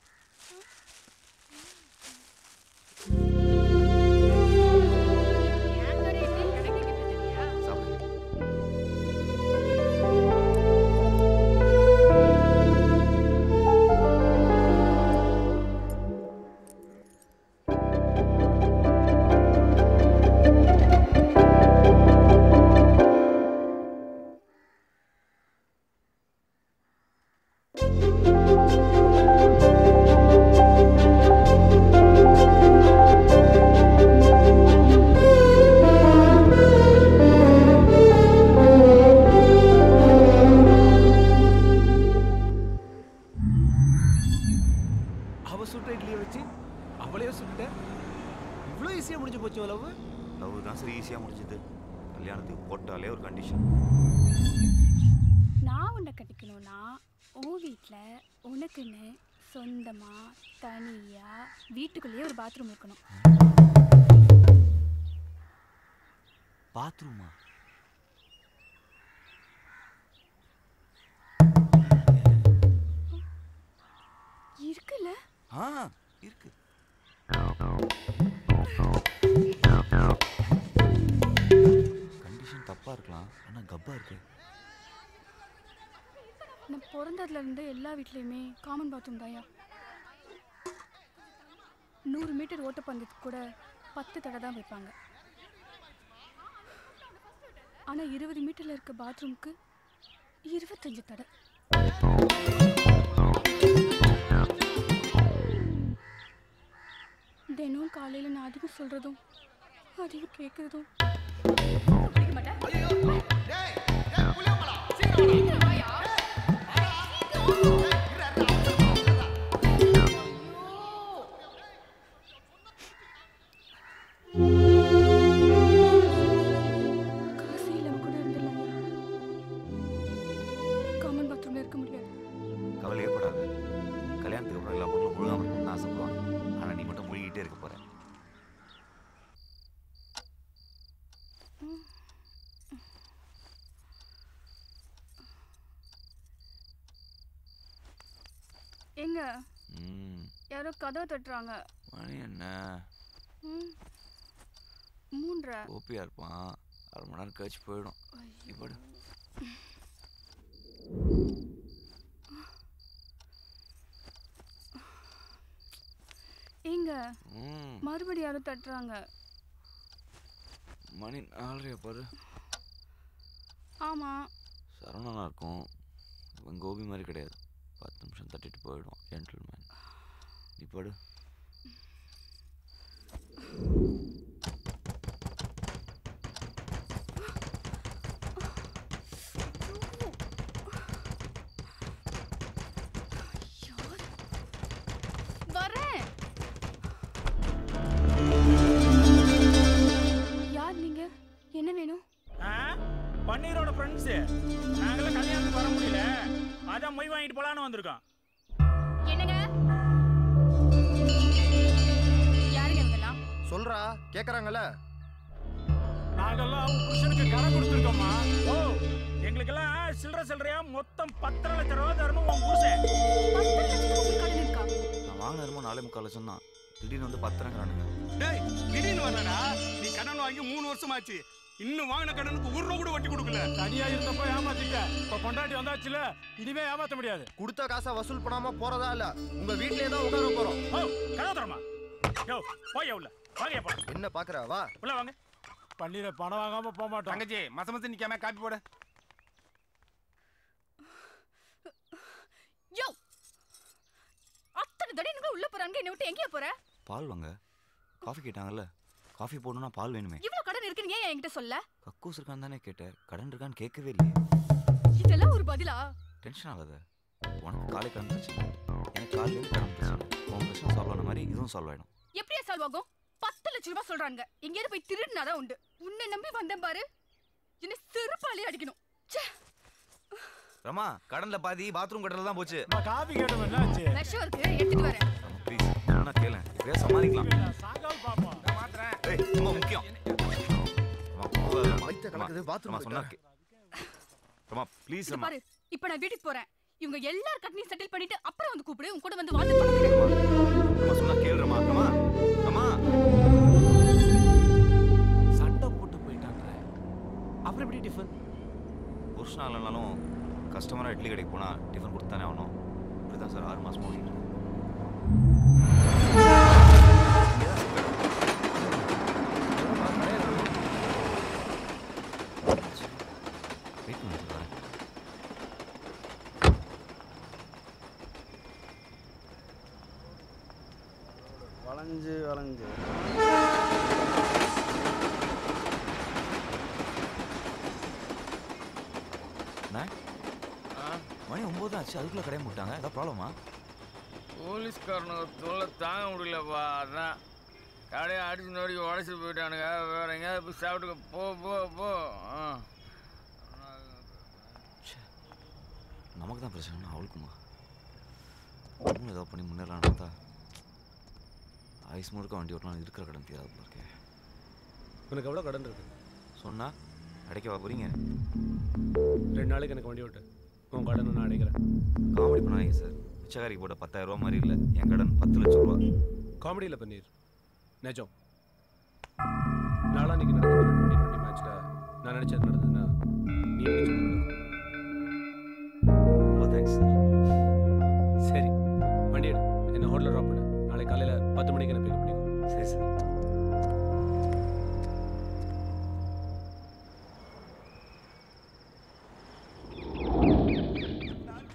போட்டாலே ஒரு கண்டிஷன். நான் உன்னை கட்டிக்கணும்னா உன் வீட்டில் உனக்குன்னு சொந்தமா தனியா வீட்டுக்குள்ளேயே ஒரு பாத்ரூம் இருக்கணும். பாத்ரூமா? இருக்குல்ல? இருக்கு. கண்டிஷன் தப்பா இருக்கலாம், ஆனா கப்பா இருக்கு. நான் பிறந்ததுல இருந்து எல்லா வீட்லயுமே காமன் பாத்ரூம் தாயா. 100 மீட்டர் ஓட்டப்பந்தயத்துக்கு கூட 10 தடை தான் வைப்பாங்க. ஆனா 20 மீட்டர்ல இருக்க பாத்ரூமுக்கு 25 தடை. தினம் காலையில நான் அதிகம் சொல்றதும் அதிகம் கேட்கறதும் எங்க யாரோ கதவை தட்டுறாங்க. மணி என்ன? 3:30. ஓபியா இருப்பான், 1/2 மணி நேரம் கழிச்சு போயிடும். இப்படி எங்க மறுபடியும் யாரோ தட்டுறாங்க. மணி 4:30 பாரு. ஆமா சரவணனா இருக்கும். இவன் கோபி மாதிரி கிடையாது, 10 நிமிஷம் தட்டிட்டு போயிடும். ஜென்டில்மேன். நீ படு. வரேன். யார் நீங்க? என்ன வேணும்? பன்னீரோட ஃப்ரெண்ட்ஸ். நாங்களாம் கல்யாணத்துக்கு வர முடியல, அதான் மொய் வாங்கிட்டு போலான்னு வந்திருக்கோம். என்னங்க? யாருங்க இவங்கெல்லாம்? சொல்றா, கேக்குறாங்கல்ல. நாங்கெல்லாம் உன் புருஷனுக்கு கடன் கொடுத்துருக்கோம்மா. ஓ, எங்களுக்கெல்லாம் சில்லறையா மொத்தம் 10 லட்சம் ரூபா தரணும் உன் புருஷன். 10 லட்சம் ரூபாய் கடன் இருக்கா? நான் வாங்கின 4.25 லட்சம் தான். திடீர்னு வந்து 10 டேய், திடீர்னு வரடா. நீ கடன் வாங்கி 3 வருஷமாச்சு. இன்னும் வாங்கின கடனுக்கு 1 ரூபா கூட வட்டி கொடுக்கல. தனியா இருந்தப்போ ஏமாத்திட்ட, இப்ப பொண்டாட்டி வந்தாச்சுல, இனிமே ஏமாத்த முடியாது. கொடுத்த காசை வசூல் பண்ணாம போறதா இல்ல, உங்க வீட்லயே தான் உட்கார போறோம். ஓ, கதவு தரமா? யோ, போய் உள்ள. வாங்க போலாம். என்ன பாக்குற? வா உள்ள வாங்க. பன்னீர பணம் வாங்காம போக மாட்டோம். தங்கச்சி, மசமச நிக்காம காப்பி போடு. யோ, அத்தனை தடவை நீங்க உள்ள போறாங்க, என்ன விட்டு எங்கேயா போற? பால் வாங்க. காஃபி கேட்டாங்கல்ல, காஃபி போடணும்னா பால் வேணுமே. இவ்வளவு கடன் இருக்குன்னு ஏன் என்கிட்ட சொல்ல? கக்கூஸ் இருக்கான்னு தானே கேட்டேன், கடன் இருக்கான்னு கேட்கவே இல்லையே. இதெல்லாம் ஒரு பதிலா? டென்ஷன் ஆகாத. உனக்கு காலை கடன் பிரச்சனை, எனக்கு காலையில் கடன் பிரச்சனை. உன் பிரச்சனை சால்வ் ஆன மாதிரி இதுவும் சால்வ் ஆகிடும். எப்படியா சால்வ் ஆகும்? 10 லட்சம் ரூபாய் சொல்றாங்க. எங்கேயாவது போய் திருடினாதான் உண்டு. உன்னை நம்பி வந்தேன் பாரு, என்ன செருப்பாலே அடிக்கணும். ரமா, கடன்ல பாதி பாத்ரூம் கட்டல தான் போச்சு. காபி கேட்டோம், என்னாச்சு? விஷம் இருக்கு, எடுத்துட்டு வரேன். ப்ளீஸ் என்ன கேளு, இப்பவே சமாளிக்கலாம். சாகால் பாப்போம். நான் மாத்துறேன். ஏய், ரொம்ப முக்கியம். வைத்த கலக்குது, பாத்ரூம் சொன்னா ரமா ப்ளீஸ் ரமா. பாரு, இப்போ நான் வீட்டுக்கு போறேன். இவங்க எல்லார் கட்டனையும் செட்டில் பண்ணிட்டு அப்புறம் வந்து கூப்பிடு. உன் கூட வந்து வாது பண்ணுறேன். ரமா சொன்னா கேளு ரமா. ரமா ரமா சண்டை போட்டு போயிட்டாங்க. அப்புறம் எப்படி டிஃபன்? புருஷனா இல்லைனாலும் கஸ்டமராக இட்லி கடைக்கு போனால் டிஃபன் கொடுத்தானே ஆகணும். இப்படி தான் சார் 6 மாதம் ஓடிட்டு. வெயிட் பண்ணி வரேன். வளைஞ்சு வளைஞ்சு மணி 9 ஆச்சு, அதுக்குள்ள கடையை போட்டாங்க. ஏதாவது ப்ராப்ளமா? போலீஸ்காரனுக்கு தொல்லை தாங்க முடியலப்பா, அதான் கடையை அடிச்சு நோடி உடச்சிட்டு போயிட்டானுங்க. வேற எங்கேயாவது போய் சாப்பிட்டுக்க. போ போ போ. நமக்கு தான் பிரச்சனை, அவளுக்குமா? ஒன்றும் ஏதாவது பண்ணி முன்னேறலான்னு பார்த்தா ஐஸ் முழுக்க வண்டி ஓட்டலாம், இருக்கிற கடன் தீராது இருக்கேன். உனக்கு எவ்வளோ கடன் இருக்கு? சொன்னா அடைக்கவா போறீங்க? 2 நாளைக்கு எனக்கு வண்டி ஓட்டு, உன் கடனை நான் அடைக்கிறேன். காமெடி பண்ணாதீங்க சார், பிச்சைக்காரிக்கு போட்ட 10,000 ரூபா மாதிரி இல்லை, என் கடன் 10 லட்சம் ரூபா. காமெடியில் பன்னீர் நிஜம். நாளான்னைக்கு நடக்கிற 2020 மேட்ச்ல நான் நினைச்சது நடந்ததுன்னா நீ நினைச்சது நடக்கும். ரொம்ப தேங்க்ஸ் சார். சரி வண்டி எடு, என்ன ஹோட்டலில் ட்ராப் பண்ணு. நாளை காலையில் 10 மணிக்கு என்ன பிக்கப் பண்ணிக்கோ. சரி சார்.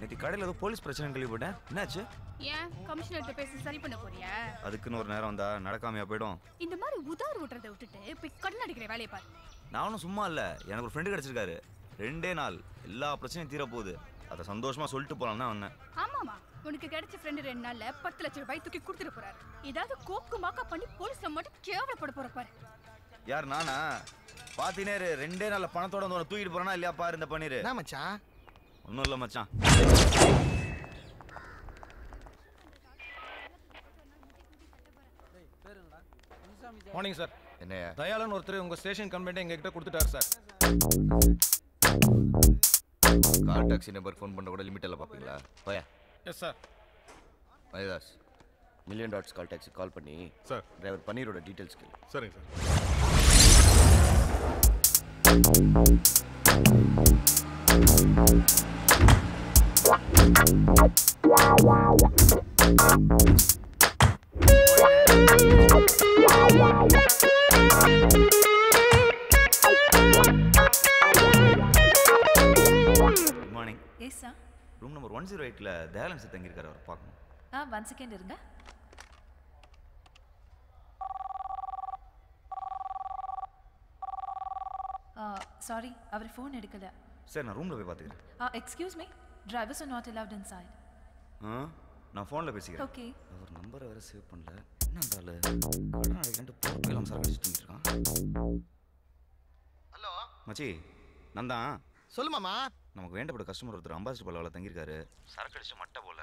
நேற்று கடையில் ஏதோ போலீஸ் பிரச்சனை கேள்விப்பட்டேன், என்னாச்சு? ஏன் கமிஷனர்கிட்ட பேசி சரி பண்ண போறியா? அதுக்குன்னு ஒரு நேரம் வந்தா நடக்காமையா போயிடும்? இந்த மாதிரி உதார் விட்டுறதை விட்டுட்டு போய் கடன் அடிக்கிற வேலையை பாரு. நான் ஒன்றும் சும்மா இல்லை, எனக்கு ஒரு ஃப்ரெண்டு கிடச்சிருக்காரு. 2 நாள் எல்லா பிரச்சனையும் தீர போகுது, அதை சந்தோஷமா சொல்லிட்டு போலாம் தான் வந்தேன். ஆமாமா, உனக்கு கிடைச்ச ஃப்ரெண்டு 2 நாள்ல 10 லட்சம் ரூபாய் தூக்கி கொடுத்துட்டு போறாரு. ஏதாவது கோக்கு மாக்கா பண்ணி போலீஸ்ல மட்டும் கேவலப்பட போற பாரு. யார் நானா? பாத்தினேரு 2 நாள்ல பணத்தோட வந்து உன்னை தூக்கிட்டு போறானா இல்லையா பாரு இந்த பன்னீர். என்ன மச்சான்? ஒன்றும் இல்லை மச்சான். Morning sir. என்னையா? தயாளன் ஒருத்தர் உங்க ஸ்டேஷன் கம்ப்ளைண்ட் எங்ககிட்ட கொடுத்துட்டாரு sir. Call taxi number phone பண்ண கூட லிமிட் எல்லாம் பார்ப்பீங்களா? போயா. Yes sir. Mayadas, million dots call taxi call பண்ணி சார் டிரைவர் பன்னீரோட டீட்டெயில்ஸ் கேளு. சரிங்க good morning. Yes sir. Room number 108ல தயாளன் சார் தங்கியிருக்காரு, அவர் பார்க்கணும். 1 செகண்ட் இருங்க. சாரி, அவர் ஃபோன் எடுக்கல. சார் நான் ரூமில் போய் பார்த்துக்கிறேன். Excuse me, drivers are not allowed inside. நான் ஃபோனில் பேசிக்கிறேன். ஓகே. அவர் நம்பரை வேறு சேவ் பண்ணல. என்ன இருந்தாலும் கடன் அடைக்கிட்டு போட்டு இல்லாமல் சார் அடிச்சுட்டு இருக்கான். ஹலோ மச்சி, நான் தான். சொல்லு மாமா. நமக்கு வேண்டப்பட்ட கஸ்டமர் ஒருத்தர் அம்பாசிடர் பல்லாவில் தங்கியிருக்காரு. சரக்கு அடிச்சு மட்டை போல.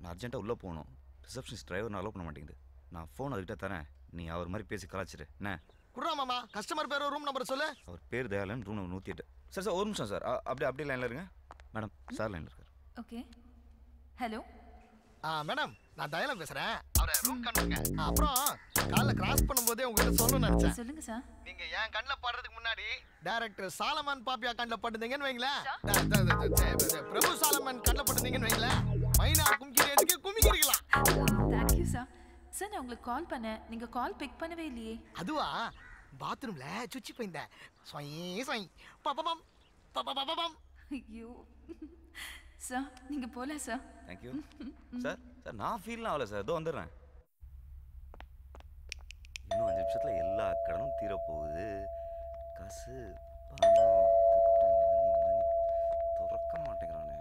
நான் அர்ஜென்ட்டாக உள்ளே போகணும். ரிசப்ஷனிஸ்ட் டிரைவர் அலோவ் பண்ண மாட்டேங்குது. நான் ஃபோன் அதுக்கிட்ட தரேன், நீ அவர் மாதிரி பேசி கலாச்சிரு. என்ன குடுறா மாமா, கஸ்டமர் பேர் ரூம் நம்பர் சொல்லு. அவர் பேர் தயாளன், ரூம் நம்பர் 108. சார் ஒரு நிமிஷம் சார், அப்படியே லைனில் இருங்க. மேடம் சார் லைனில் இருக்கார். ஓகே. ஹலோ. மேடம், நான் தயாளன் பேசுறேன். அவரை ரூம் காணுங்க. அப்புறம் காலைல கிராஸ் பண்ணும்போதே உங்ககிட்ட சொல்லணும்னு நினைச்சேன். சொல்லுங்க சார். நீங்க என் கண்ணில் படுறதுக்கு முன்னாடி டைரக்டர் சாலமன் பாப்பியா கண்ணில் பட்டுந்தீங்கன்னு வைங்களேன். பிரபு சாலமன் கண்ணில் பட்டுந்தீங்கன்னு வைங்களேன். மைனா கும்கிரேஜுக்கு குமிக்கிறீங்களா? Thank you sir. சார் நான் உங்களுக்கு கால் பண்ணேன், நீங்க கால் பிக் பண்ணவே இல்லையே. அதுவா, பாத்ரூம்ல சுச்சி போயிருந்தேன். சொய் சொய் பபபம் பபபபம். ஐயோ சார், நீங்க போல சார். Thank you sir. சார் நான் ஃபீல்லாம் ஆகல சார், இதோ வந்துடுறேன். இன்னும் 5 நிமிஷத்தில் எல்லா கடனும் தீரப்போகுது. காசு பணம் மணி திறக்க மாட்டேங்கிறானே.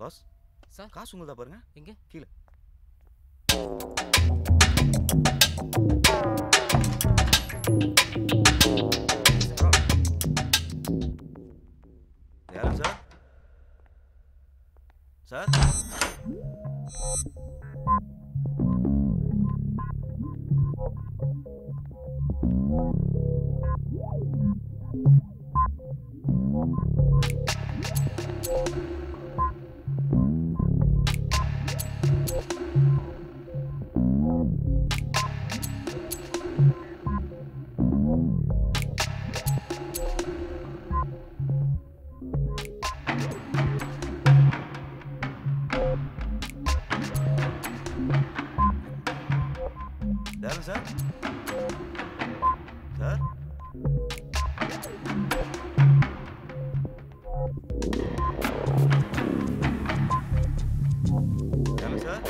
பாஸ் சார், காசு உங்களுதா பாருங்க. எங்க? கீழே. யாரு சார்? சார் யாரு சார்? சார் யாரு சார்?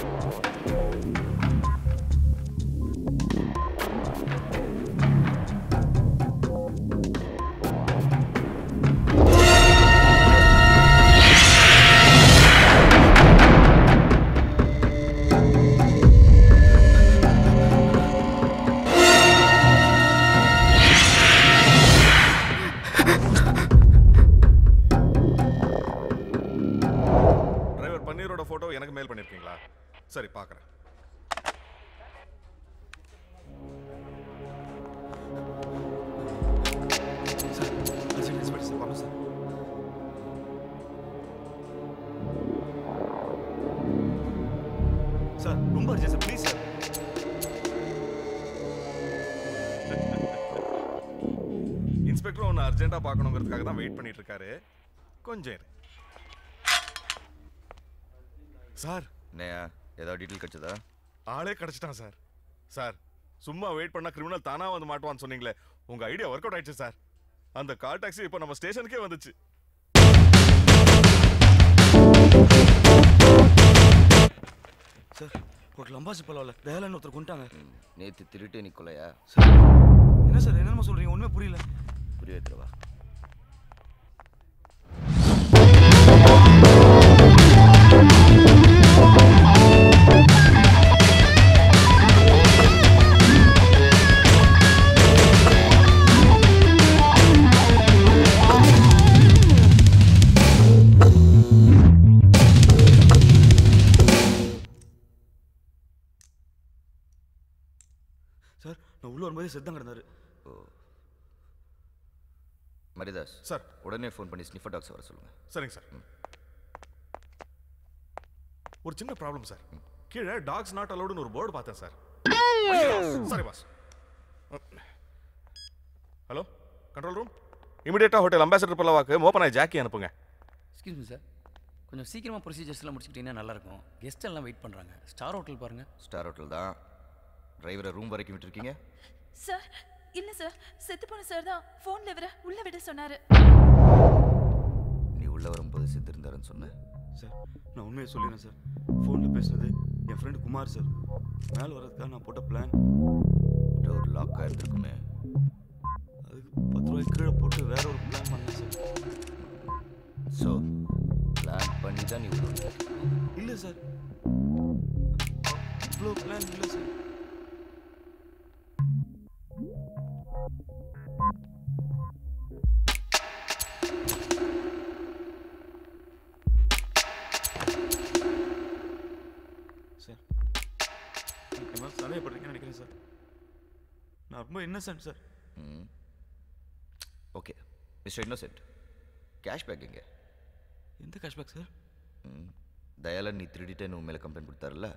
டிரைவர் பன்னீரோட போட்டோ எனக்கு மெயில் பண்ணிருக்கீங்களா? சரி பார்க்குறேன். ரொம்ப urgent sir please sir. Inspector ஒன்று அர்ஜென்ட்டாக பார்க்கணுங்கிறதுக்காக தான் வெயிட் பண்ணிட்டு இருக்காரு. கொஞ்சம் இரு. சார் ஏதாவது டீட்டெயில் கிடைச்சதா? ஆளே கிடைச்சிட்டான் சார். சார் சும்மா வெயிட் பண்ணா கிரிமினல் தானா வந்து மாட்டுவான்னு சொன்னீங்களே, உங்க ஐடியா ஒர்க் அவுட் ஆயிடுச்சு சார். அந்த கால் டாக்ஸி இப்போ நம்ம ஸ்டேஷனுக்கே வந்துச்சு. சார் ஒரு லம்பாசி பரவாயில்ல தயாலன்னு ஒருத்தர் கொண்டாங்க. நேற்று திருட்டு நிக்கொலையா? சார் என்ன சார் என்னமா சொல்றீங்க? ஒண்ணுமே புரியல. புரிய வைக்கிறவா? சார் நான் உள்ள வரும்போது செத்தான் கிடந்தாரு. மரிதாஸ் சார் உடனே ஃபோன் பண்ணி ஸ்னிஃபர் டாக்ஸ் வர சொல்லுங்க. சரிங்க சார். ஒரு சின்ன ப்ராப்ளம் சார். கீழே டாக்ஸ் நாட் அலௌடுன்னு ஒரு போர்டு பார்த்தேன் sir. Sorry boss. Hello control room, இமிடியேட்டா ஹோட்டல் அம்பாசிடர் பல்லவாக்கு மோப்பனாய் ஜாக்கி அனுப்புங்க. எக்ஸ்கியூஸ் மீ சார், கொஞ்சம் சீக்கிரமாக ப்ரொசீஜர்ஸ்லாம் முடிச்சுக்கிட்டீங்கன்னா நல்லாயிருக்கும். கெஸ்ட் எல்லாம் வெயிட் பண்ணுறாங்க. ஸ்டார் ஹோட்டல் பாருங்கள். ஸ்டார் ஹோட்டல் தான். டிரைவரை ரூம் வரைக்கும் விட்டுருக்கீங்க? சார் இல்ல சார், செத்து போன சார் தான் ஃபோன்ல இவரை உள்ள விட சொன்னாரு. நீ உள்ள வரும்போது செத்து இருந்தாருன்னு சொன்னேன். சார் நான் உண்மையை சொல்லிடுறேன் சார். ஃபோனில் பேசுனது என் ஃப்ரெண்டு குமார் சார். மேலே வர்றதுக்காக நான் போட்ட பிளான் டோர் லாக் ஆகிருக்குமே. அதுக்கு 10 ரூபாய் கீழே போட்டு வேற ஒரு பிளான் பண்ணேன் சார். ஸோ பிளான் பண்ணி தான் நீ உள்ள? இல்லை சார், இவ்வளோ பிளான் இல்லை சார். சார் என்ன சந்தேகப்படுறீங்கன்னு நினைக்கிறேன் சார். நான் ரொம்ப Innocent sir. Okay mister innocent, cashback எங்கே? எந்த கேஷ்பேக் சார்? தயாலன் நீ திருடிட்டேன்னு உன் மேலே கம்ப்ளைண்ட் கொடுத்தாருல்ல,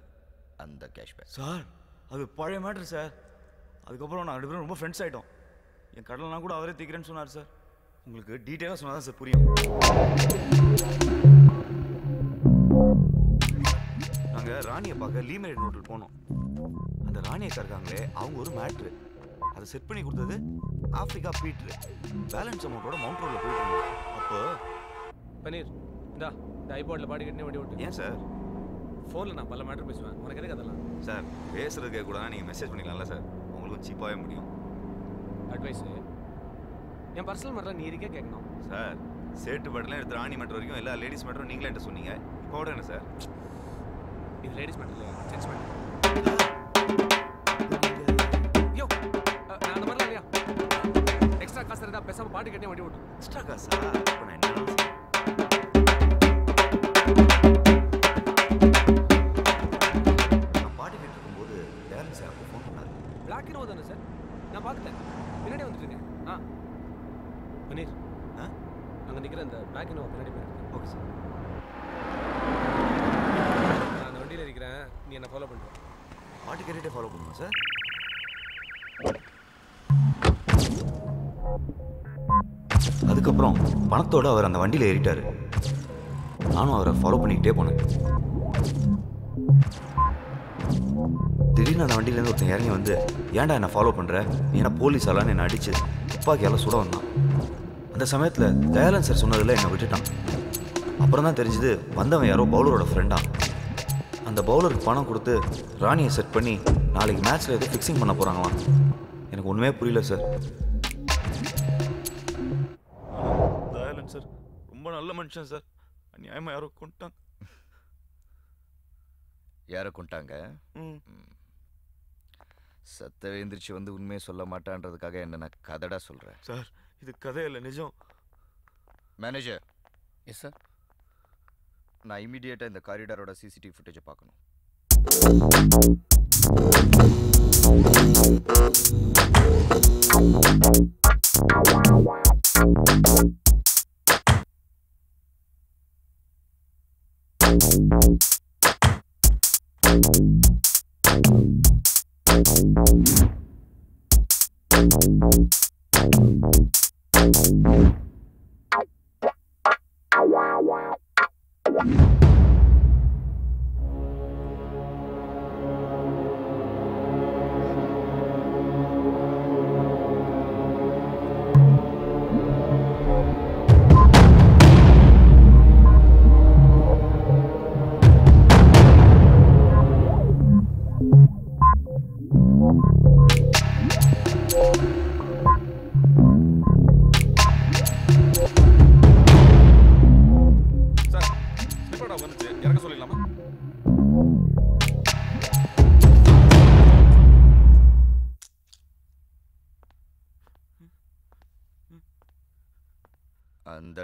அந்த கேஷ்பேக். சார் அது பழைய மேட்ரு சார். அதுக்கப்புறம் நான் 2 பேரும் ரொம்ப ஃப்ரெண்ட்ஸ் ஆகிட்டோம். என் கடலாம் கூட அவரே தீக்கிறேன்னு சொன்னார் சார். உங்களுக்கு டீட்டெயிலாக சொன்னால் தான் சார் புரியும். நாங்கள் ராணியை பார்க்க லீமரேட் ஹோட்டல் போனோம். அந்த ராணியக்கா இருக்காங்களே, அவங்க ஒரு மேட்ரு அதை செட் பண்ணி கொடுத்தது ஆஃப்ரிக்கா பீட்ரு. பேலன்ஸ் அமௌண்ட்டோட மவுண்ட் ரோடில் போயிட்டு இருந்தோம். அப்போ பன்னீர் இந்தா இந்த ஐபோர்டில் பாடி கட்டினே வண்டி ஓட்டு. ஏன் சார்? ஃபோனில் நான் பல மேட்டர் பேசுவேன், உனக்கு எதுக்கு அதெல்லாம்? சார் பேசுறதுக்கே கூட நீங்கள் மெசேஜ் பண்ணிக்கலாம்ல சார், உங்களுக்கு சீப்பாகவே முடியும். அட்வைஸு என் பர்சனல் மேட்டரில் நீ இருக்கே கேட்கணும் சார். சேட்டு பட்டில் எடுத்து ராணி மேட்டர் வரைக்கும் எல்லா லேடிஸ் மேட்டரும் நீங்களே என்கிட்ட சொன்னீங்க. இப்போ என்ன சார்? இது லேடிஸ் மேட்டர் இல்லையா, ஜென்ஸ் மேட்டர். யோ நான் அந்த மாதிரிலாம் இல்லையா? எக்ஸ்ட்ரா காசு இருந்தால் பேசாமல் பாட்டு கட்டினே வண்டி ஓட்டு. எக்ஸ்ட்ரா காசா? இப்போ நான் என்ன பாட்டு கேட்டு இருக்கும்போது டேரன் சார் ஃபோன் பண்ணாரு. பிளாக் இனோ தானே சார்? நான் பார்த்துட்டேன், பின்னாடி வந்துட்டுருக்கேன். பன்னீர் அங்கே நிற்கிற அந்த பிளாக் இனோ பின்னாடி போயிருக்கேன். Okay sir. நான் அந்த வண்டியில் இருக்கிறேன், நீ என்னை ஃபாலோ பண்ணுற. பாட்டு கேட்டுகிட்டே ஃபாலோ பண்ணுவோம் சார். அதுக்கப்புறம் பணத்தோடு அவர் அந்த வண்டியில் ஏறிட்டார். நானும் அவரை ஃபாலோ பண்ணிக்கிட்டே போனேன். திடீர்னு அந்த வண்டியிலேருந்து ஒருத்தன் இறங்கி வந்து, ஏன்டா என்னை ஃபாலோ பண்ணுற, நீ என்ன போலீஸாலான்னு என்னை அடித்து துப்பாக்கியால் சுட வந்தான். அந்த சமயத்தில் தயாலன் சார் சொன்னதில் என்னை விட்டுட்டான். அப்புறம் தான் தெரிஞ்சுது வந்தவன் யாரோ பவுலரோட ஃப்ரெண்டா. அந்த பவுலருக்கு பணம் கொடுத்து ராணியை செட் பண்ணி நாளைக்கு மேட்ச்சில் எதுவும் ஃபிக்ஸிங் பண்ண போகிறாங்களாம். எனக்கு ஒன்றுமே புரியல சார். தயாலன் சார் ரொம்ப நல்ல மனுஷன் சார். அநியாயமாக யாரோ கொண்டாங்க. யாரை கொண்டாங்க? சத்தவே எந்திரிச்சு வந்து உண்மையை சொல்ல மாட்டான்றதுக்காக என்ன நான் கதடா சொல்கிறேன் சார். இது கதை இல்லை, நிஜம். மேனேஜர். Yes sir. நான் இமீடியட்டாக இந்த காரிடாரோட சிசிடிவி ஃபுட்டேஜை பார்க்கணும். அந்த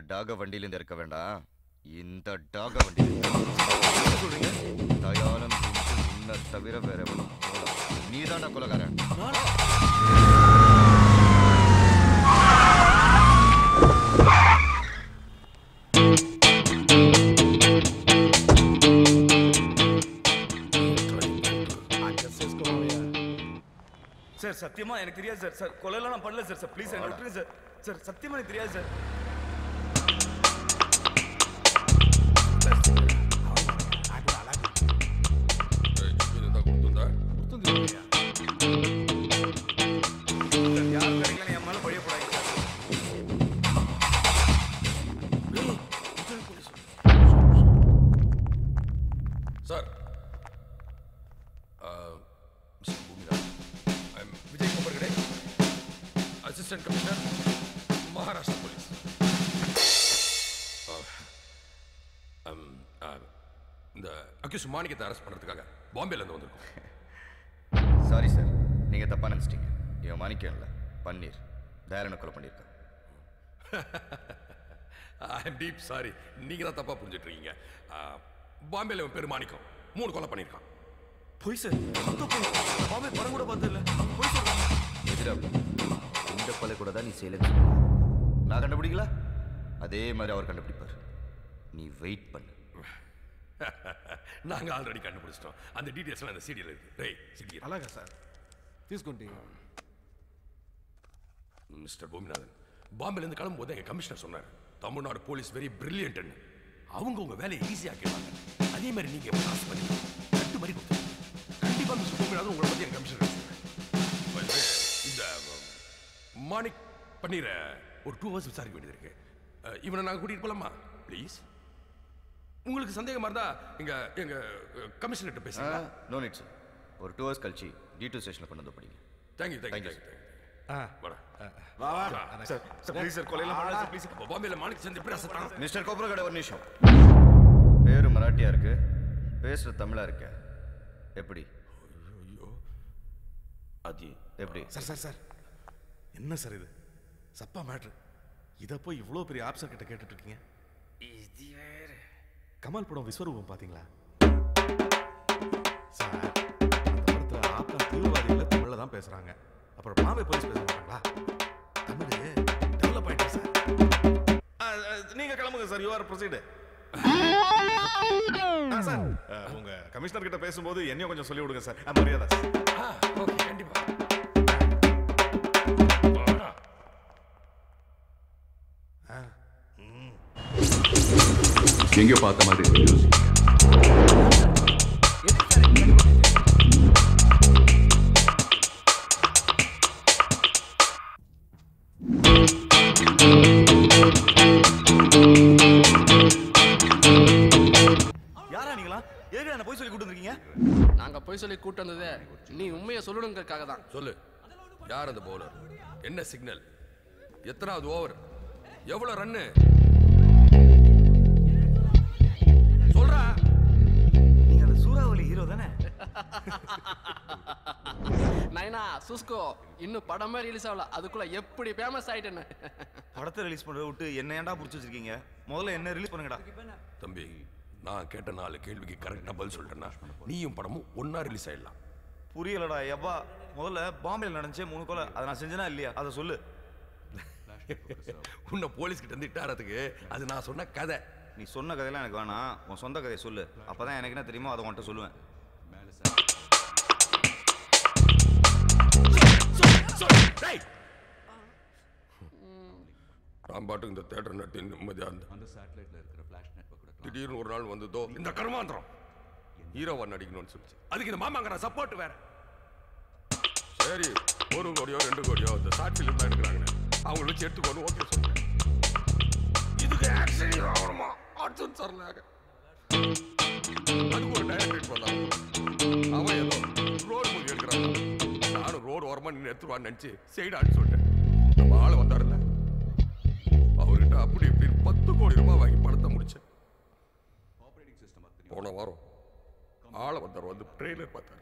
டாக வண்டியிலேருந்து இறக்க வேண்டாம், இந்த டாக வண்டியில சொல்றீங்க. தயாளன் உன்னை தவிர வேற எவனும் நீதான கொலைகாரன். சார் சத்தியமா எனக்கு தெரியாது சார். சார் கொலையெல்லாம் நான் பண்ணல சார். சார் ப்ளீஸ் என்ன விட்டுருங்க சார். சார் சத்தியமா எனக்கு தெரியாது sir. Sir Vijay Kumarkhade, assistant commissioner, Maharashtra police. இந்த அக்யூஸ் மாணிக்கத்தை அரெஸ்ட் பண்ணுறதுக்காக பாம்பேலேருந்து வந்திருக்கோம். சாரி சார், நீங்கள் தப்பாக நினச்சிட்டீங்க. இவன் மாணிக்கம் இல்லை, பன்னீர். தயாரனை கொலை பண்ணியிருக்கான். ஐ எம் டீப் சாரி, நீங்கள் தான் தப்பாக புரிஞ்சுட்டு இருக்கீங்க. பாம்பேல இவன் பேர் மாணிக்கம் 3 கொலை பண்ணியிருக்கான். போய் சார், பாம்பே படம் கூட பார்த்ததில்ல. போய் சொல்றாங்க. எதிரா இந்த கொலை கூட தான் நீ செய்யலன்னு நான் கண்டுபிடிக்கல, அதே மாதிரி அவர் கண்டுபிடிப்பார். நீ வெயிட் பண்ணு. நாங்க ஆல்ரெடி கண்டுபிடிச்சிட்டோம். அந்த டீடைல்ஸ்லாம் அந்த சீடியில் இருக்கு. Right, CD. అలాగా సార్, తీసుకోండి. மிஸ்டர் பூமிநாதன், பாம்பேலேருந்து கிளம்பும்போது எங்கள் கமிஷனர் சொன்னார், தமிழ்நாடு போலீஸ் வெரி பிரில்லியன்ட்னு. அவங்க உங்கள் வேலையை ஈஸியாக கேட்பாங்க. அதே மாதிரி நீங்கள் பாஸ் பண்ணி கட்டு மாதிரி கொடுத்து கண்டிப்பாக மிஸ்டர் பூமிநாதன் உங்களை பற்றி என் கமிஷனர் இந்த மாணிக் பன்னீர ஒரு 2 hours விசாரிக்க வேண்டியது இருக்கு. இவனை நாங்கள் கூட்டிகிட்டு போகலாமா ப்ளீஸ்? உங்களுக்கு சந்தேகமாக இருந்தால் எங்க கமிஷனர்கிட்ட பேசுங்க. No need sir. ஒரு 2 hours கழிச்சு D2 ஸ்டேஷனில் கொண்டு வந்து படிங்க. Thank you thank you. மிஸ்டர் கோப்ரகட, ஒரு நிமிஷம். பேரு மராட்டியா இருக்கு, பேசுற தமிழா இருக்க. எப்படி அது எப்படி? சார் என்ன சார் இது? சப்பா மேட்ரு. இதை போய் இவ்வளோ பெரிய ஆப்சர் கிட்ட கேட்டுட்டு இருக்கீங்க. கமல் படம் விஸ்வரூபம் பார்த்தீங்களா சார்? அந்த படத்தில் ஆப்கன் தீவிரவாதிகளை தமிழில் தான் பேசுகிறாங்க. அப்புறம் பாம்பே போலீஸ் பேச மாட்டாங்களா? தமிழ் டெவலப் ஆயிட்டு சார். நீங்கள் கிளம்புங்க sir. You are proceed. Sir உங்கள் கமிஷனர் கிட்ட பேசும்போது என்னையும் கொஞ்சம் சொல்லி விடுங்க சார். மரியாதை. ஓகே, கண்டிப்பாக. எங்கேயோ பார்த்த மாதிரி யாரா நீங்களா? எதுக்கு என்ன போய் சொல்லி கூட்டு வந்திருக்கீங்க? நாங்க போய் சொல்லி கூட்டு வந்ததே நீ உண்மையை சொல்லணுங்கிறதுக்காக தான். சொல்லு, யார் அந்த பவுலர்? என்ன சிக்னல்? எத்தனாவது ஓவர்? எவ்வளவு ரன்னு? சொல்றா. நீங்க அந்த சூறாவளி ஹீரோ தானே? நைனா சுஸ்கோ இன்னும் படமே ரிலீஸ் ஆகல, அதுக்குள்ள எப்படி ஃபேமஸ் ஆயிட்டேன்னு. படத்தை ரிலீஸ் பண்றத விட்டு என்ன ஏன்டா புடிச்சு வச்சிருக்கீங்க? முதல்ல என்ன ரிலீஸ் பண்ணுங்கடா. தம்பி, நான் கேட்ட 4 கேள்விக்கு கரெக்டா பதில் சொல்லிட்டேன்னா நீயும் படமும் ஒன்னா ரிலீஸ் ஆயிடலாம். புரியலடா எப்பா. முதல்ல பாம்பேல நடந்துச்சே 3 கொலை, அதை நான் செஞ்சேனா இல்லையா அதை சொல்லு. உன்னை போலீஸ் கிட்ட இருந்து இட்டாரத்துக்கு அது நான் சொன்ன கதை. நீ சொன்ன கதையெல்லாம் எனக்கு வேணாம், உன் சொந்த கதையை சொல்லு. அப்பதான் எனக்கு என்ன தெரியுமோ அதை உன்கிட்ட சொல்லுவேன். நான் பாட்டுக்கு இந்த தேட்டர் நடத்தி நிம்மதியாக இருந்தேன். அந்த சேட்டலைட்ல இருக்கிற ஃபிளாஷ் நெட்வொர்க்கோட திடீர்னு ஒரு நாள் வந்ததோ இந்த கர்மாந்திரம் ஹீரோவா நடிக்கணும்னு சொல்லிச்சு. அதுக்கு இந்த மாமாங்கிற சப்போர்ட் வேற. சரி 1 கோடியோ 2 கோடியோ இந்த ஷார்ட் ஃபிலிம் தான் எடுக்கிறாங்க, அவங்கள வச்சு எடுத்துக்கோன்னு ஓகே சொன்னேன். இதுக்கு ஆக்ஷன் ஹீரோ ஆகணுமா அர்ஜுன் சர்லாக. அதுக்கு ஒரு டைரக்டர் பண்ணாங்க. அவன் ஏதோ ரோடு மூவி எடுக்கிறாங்க. நானும் ரோடு ஓரமாக நின்று எடுத்துருவான்னு நினச்சி செய்டான்னு சொல்லிட்டேன். நம்ம ஆள் வந்தாருல்ல, அவர்கிட்ட அப்படி இப்படி 10 கோடி ரூபாய் வாங்கி படத்தை முடிச்சேன். போன வாரம் ஆளை வந்தார், வந்து ட்ரெய்லர் பார்த்தார்.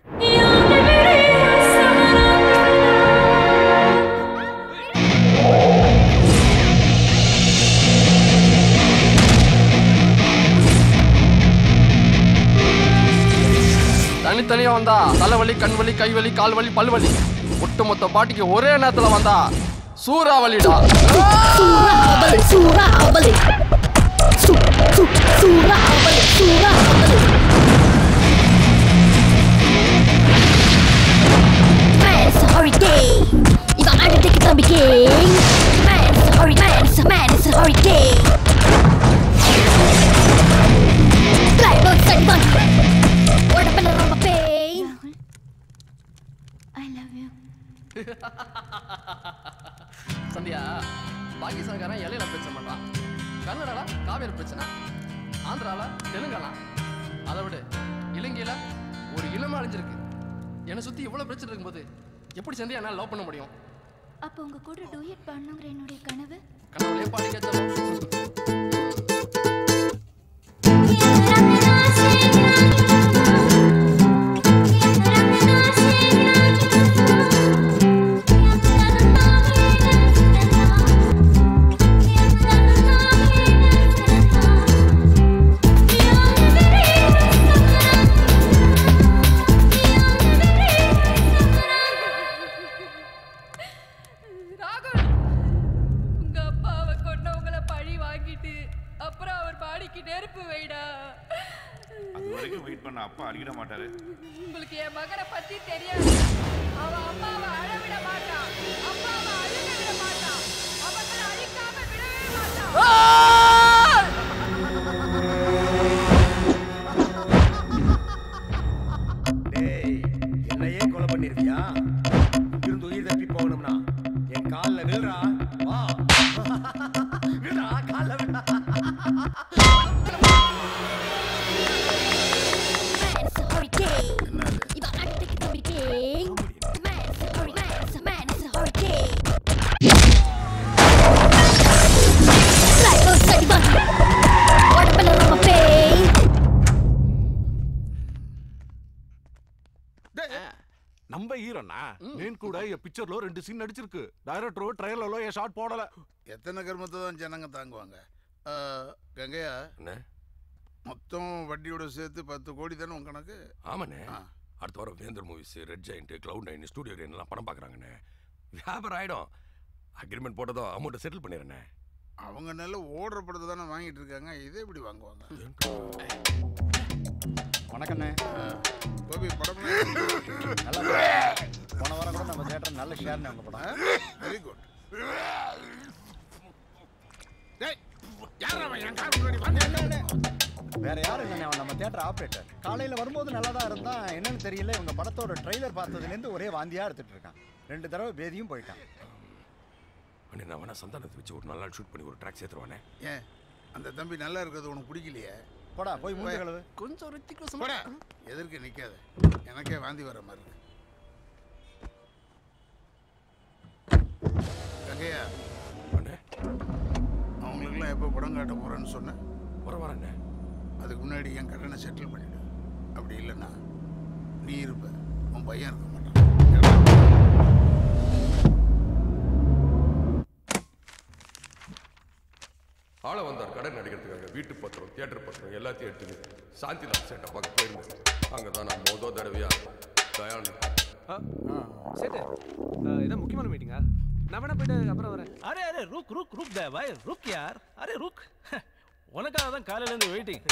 தனித்தனியா வந்தா தலைவலி, கண்வலி, கைவலி, கால்வலி, பல்வலி. ஒட்டுமொத்த பாட்டிக்கு ஒரே நேரத்துல வந்தா சூறாவளிடா. சூறாவளி சூறாவளி சூறாவளி சூறாவளி. Man's a hurricane. You got to take it on the king. Man's a hurricane. Man's a hurricane. Drive outside one. What up in the rubber pain? I love you. Sandhya, பாகிஸ்தான்காரன் இலையில பிரச்சனை பண்றான், கன்னடால காவேரி பிரச்சனை, ஆந்திரால தெலுங்கானா, அதை விட இலங்கையில ஒரு இனமா அழிஞ்சிருக்கு. என்னை சுத்தி இவ்வளவு பிரச்சனை இருக்கும்போது எப்படி சந்தியா என்னால் லவ் பண்ண முடியும்? அப்போ உங்க கூட டூயட் பாடணுங்கிற என்னுடைய கனவு கனவுலயே பாடி கேட்டோம். அப்பா அடிக்கிட மாட்டாரு. உங்களுக்கு என் மகனை பத்தி தெரியாது. அவன் அம்மாவை அழவிட மாட்டான், அப்பாவை அழுக விட மாட்டான், அவங்களை அழிக்காம விடவே மாட்டான். டேய், என்னையே கொலை பண்ணிருக்கியா? இருந்து உயிர் தப்பி போகணும்னா என் காலில் விழுறா. வா விழா, காலில் விழா. நம்ம ஹீரோனா నేను కూడా ఈ పిక్చర్ లో 2 సీన్ నడిచిருக்கு. డైరెక్టర్ ట్రైలర్ లో ఏ షాట్ போடல. எத்தனை கர்மத்தை தான் ஜனங்க தாங்குவாங்க? கங்கையா மொத்தம் வட்டியோட சேர்த்து 10 கோடி தானே உங்க கணக்கு? ஆமாண்ணே. அடுத்த வாரம் வேந்தர் movies, red giant, cloud 9, studio எல்லாம் படம் பார்க்குறாங்கண்ணே. வியாபாரம் ஆகிடும். அக்ரிமெண்ட் போட்டதும் அமௌண்ட்டை செட்டில் பண்ணிடுறேண்ணே. அவங்க நல்ல ஓடுற படத்தை தானே வாங்கிட்டு இருக்காங்க, இதே எப்படி வாங்குவாங்க? வணக்கண்ணே. கோபி படம் நல்லா போன வாரம் கூட நம்ம தேட்டர் நல்ல ஷேர்னே உங்க படம். Very good. வேற யாரும் இல்லைண்ணே, அவன் நம்ம தேட்டர் ஆப்ரேட்டர். காலையில் வரும்போது நல்லா தான் இருந்தான். என்னன்னு தெரியல, இவங்க படத்தோட ட்ரெய்லர் பார்த்ததுலேருந்து ஒரே வாந்தியாக எடுத்துட்டு இருக்கான். 2 தடவை பேதியும் போயிட்டான். அண்ணே, நான் வேணா சந்தானத்தை வச்சு ஒரு நாள் ஷூட் பண்ணி ஒரு ட்ராக் சேர்த்துருவானே. ஏன் அந்த தம்பி நல்லா இருக்கிறது உனக்கு பிடிக்கலையே? போடா போய் மூஞ்சி கழுவு. கொஞ்சம் ரித்திக் போடா, எதற்கு நிற்காத, எனக்கே வாந்தி வர மாதிரி இருக்கு. கங்கையா, அவங்களுக்குலாம் எப்போ படம் காட்ட போகிறேன்னு சொன்னேன்? வரேண்ணே. அதுக்கு முன்னாடி என் கடனை செட்டில் பண்ணிடு. அப்படி இல்லைன்னா நீ இருப்ப, உன் பையன் இருக்க மாட்டான். ஆளை வந்தார் கடன் நடிக்கிறதுக்காக. வீட்டு பத்திரம், தியேட்டர் பத்திரம் எல்லாத்தையும் எடுத்துக்கிட்டு சாந்திலால் சேட்டை பார்க்க போயிருந்தேன். அங்கே தான் நான் மொதல் தடவையாக தயான். சேட்டு, இதான் முக்கியமான மீட்டிங்கா? நான் வேணா போயிட்டு அப்புறம் வரேன். அரே அரே रुक रुक रुक दे भाई, रुक यार. अरे रुक, உனக்காக தான் காலையில இருந்து வெயிட்டிங்.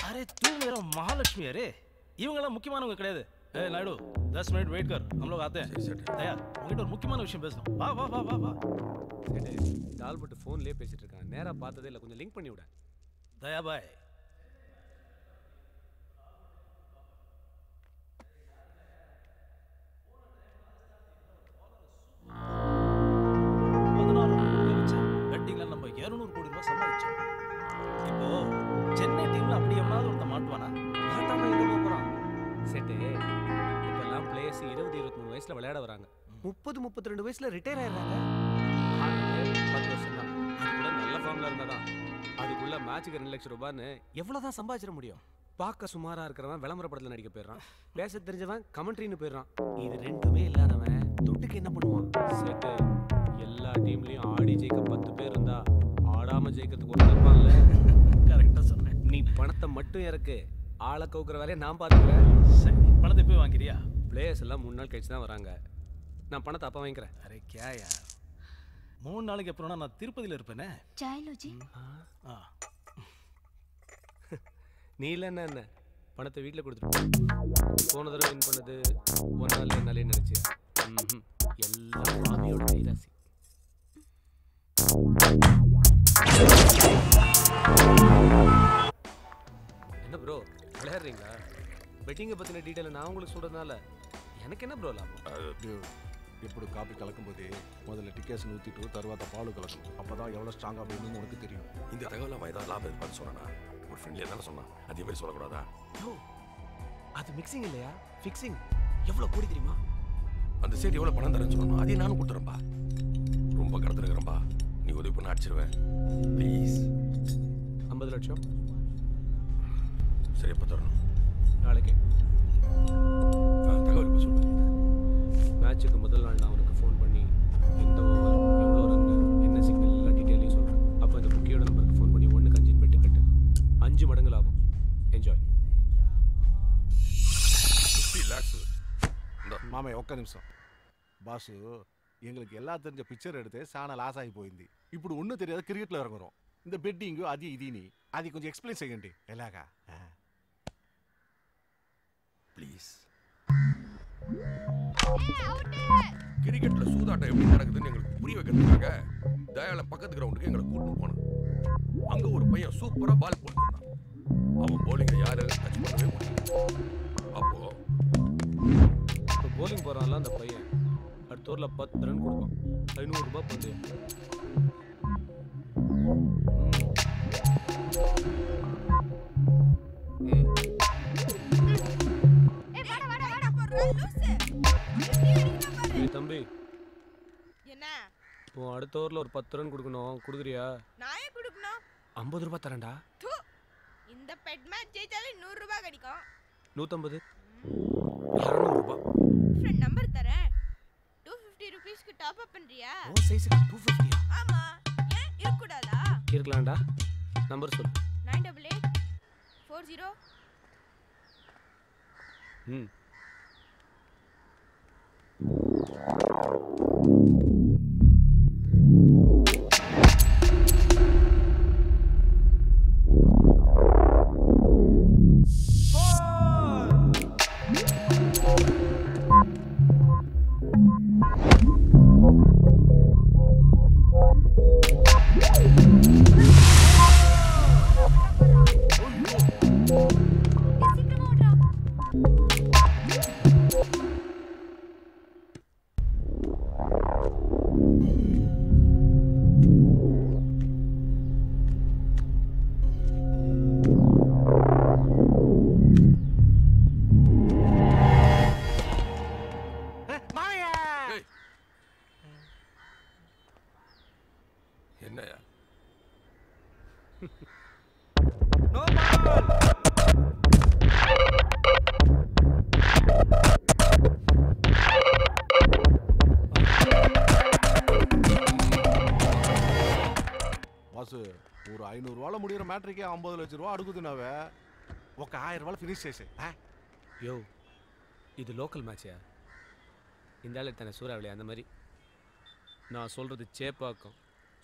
அரே தூ மேரா மகாலட்சுமி. அரே இவங்கெல்லாம் முக்கியமானவங்க கிடையாது. ए नायडू 10 मिनट वेट कर, हम लोग आते हैं। दया உங்ககிட்ட ஒரு முக்கியமான விஷயம் பேசணும். வா வா வா வா வா. சரி இந்த ஆல்பர்ட் ஃபோன்லயே பேசிட்டு இருக்கான். நேரா பார்த்ததே இல்ல, கொஞ்சம் லிங்க் பண்ணி விட. दया பாய். பெட்டிங்ல நம்ம 200 கோடி ரூபாய் சம்பாதிச்சோம். இப்போ சென்னை டீம்ல அப்படி எவனாவது ஒருத்த மாட்டுவானா? மாட்டாம எங்க போறான்? செட்டு இப்பெல்லாம் பிளேயர்ஸ் 20-23 வயசுல விளையாட வராங்க. 30-32 வயசுல ரிட்டையர் ஆயிடுறாங்க. 10 வருஷம் தான். அது கூட நல்ல ஃபார்ம்ல இருந்தாதான். அதுக்குள்ள மேட்சுக்கு 2 லட்சம் ரூபான்னு எவ்வளவுதான் சம்பாதிச்சிட முடியும்? பார்க்க சுமாரா இருக்கிறவன் விளம்பர படத்துல நடிக்க போயிடுறான். பேச தெரிஞ்சவன் கமெண்ட்ரின்னு போயிடுறான். இது ரெண்டுமே இல்லாதவன் துட்டுக்கு என்ன பண்ணுவான்? செட்டு எல்லா டீம்லயும் ஆடி ஜெயிக்க 10 பேர் இருந்தா ஆடாம ஜெயிக்கிறதுக்கு ஒரு இருப்பான்ல. கரெக்டா சொன்னேன். நீ பணத்தை மட்டும் இறக்கு, ஆளை கவுக்குற வேலையை நான் பார்த்துக்கிறேன். சரி, பணத்தை போய் வாங்கிறியா? பிளேயர்ஸ் எல்லாம் 3 நாள் கழிச்சு தான் வராங்க. நான் பணத்தை அப்பா வாங்கிக்கிறேன். அரே கியா யார், 3 நாளைக்கு அப்புறம் நான் திருப்பதியில் இருப்பேனே. சாயலோஜி நீ இல்லை என்ன பணத்தை வீட்டில் கொடுத்துட்டு போன தடவை வின் பண்ணது 1 நாள் 2 நாளே நினைச்சியா? எல்லாம் மாமியோட கைராசி. என்ன ப்ரோ விளையாடுறீங்களா? பெட்டிங்கை பற்றின டீட்டெயில் நான் உங்களுக்கு சொல்கிறதுனால எனக்கு என்ன ப்ரோ லாபம்? ఎప్పుడు కాఫీ కలకపోతే మొదలు టికెట్స్ ஊற்றிட்டு తర్వాత பால் கலக்கணும். அப்போ தான் எவ்வளோ ஸ்ட்ராங்காக போயிடணும்னு உனக்கு தெரியும். இந்த தகவலை அவன் ஏதாவது லாபம் எதிர்பார்த்து சொன்னானா? ஒரு ஃப்ரெண்ட்லியாக தானே சொன்னான். அதே மாதிரி சொல்லக்கூடாதா? அது மிக்சிங் இல்லையா, ஃபிக்ஸிங். எவ்வளோ கோடி தெரியுமா? அந்த சைடு எவ்வளோ பணம் தரேன்னு சொல்லணும். அதையும் நானும் கொடுத்துறேன்பா. ரொம்ப கடத்துறேன்பா. நீ உதவி பண்ண அடிச்சிருவேன் ப்ளீஸ். 50 லட்சம். சரி, எப்போ தரணும்? நாளைக்கு. தகவல் இப்போ சொல்லுவேன். மேட்சுக்கு முதல் நாள் நான் உனக்கு ஃபோன் பண்ணி எந்த ஓவர், எவ்வளோ ரன், என்ன சிக்னல் எல்லா டீட்டெயிலையும் சொல்கிறேன். அப்போ இந்த புக்கியோட நம்பருக்கு ஃபோன் பண்ணி 1க்கு 5 பெட்டு கட்டு. 5 மடங்கு லாபம். என்ஜாய். 50 lakhs. మామయ్య ఒక్క నిమిషం. బాసు எங்களுக்கு எல்லாம் தெரிஞ்ச பிக்சர் எடுத்து சாண లాస్ అయిపోయింది. ఇప్పుడు ஒன்றும் தெரியாத கிரிக்கெட்டில் இறங்குறோம். இந்த பெட்டிங்கு அது இதுன்னு அது கொஞ்சம் எக்ஸ்பிளைன் செய்யண்டி எல்லாகா ப்ளீஸ். கிரிக்கெட்ல சூதாட்டம் எப்படி நடக்குதுன்னு எங்களுக்கு புரிய வைக்கிறதுக்காக தயாளன் பக்கத்து கிரவுண்டுக்கு எங்களை கூட்டிட்டு போனான். அங்க ஒரு பையன் சூப்பரா பால் போட்டுருந்தான். அவன் போலிங்கை யாரு டச் பண்ணவே முடியல. அப்போ போலிங் போகிறான்ல அந்த பையன் அடுத்த ஓவரில் 10 ரன் கொடுப்பான். 500 ரூபாய் பந்தயம். தம்பி என்ன இப்போ அடுத்த ஓவரில் ஒரு 10 ரன் கொடுக்கணும். கொடுக்குறியா? நான் ஏன் கொடுக்கணும்? 50 ரூபாய் தரேன்டா. இந்த பெட் மேட்ச் ஜெயிச்சாலே 100 ரூபாய் கிடைக்கும். 150 200 ரூபாய். ஃப்ரெண்ட் நம்பர் தரேன். 250 ரூபீஸ்க்கு டாப் அப் பண்றியா? ஓ சைஸ்க்கு 250. ஆமா, ஏன் இருக்க கூடாதா? இருக்கலாம்டா. நம்பர் சொல்லு. 988 40 என்னையா? బాసు ஒரு 500 ரூபால முடிகிற மேட்ரிக்கே 50 லட்சம் ரூபா அడుగుతున్నావే. ఒక 1000 ரூபால ஃபினிஷ் చేసే. யோ இது லோக்கல் மேட்சியா? இந்த ஆள் தானே சூறாவளி அந்த மாதிரி. நான் சொல்றது சேப்பாக்கம்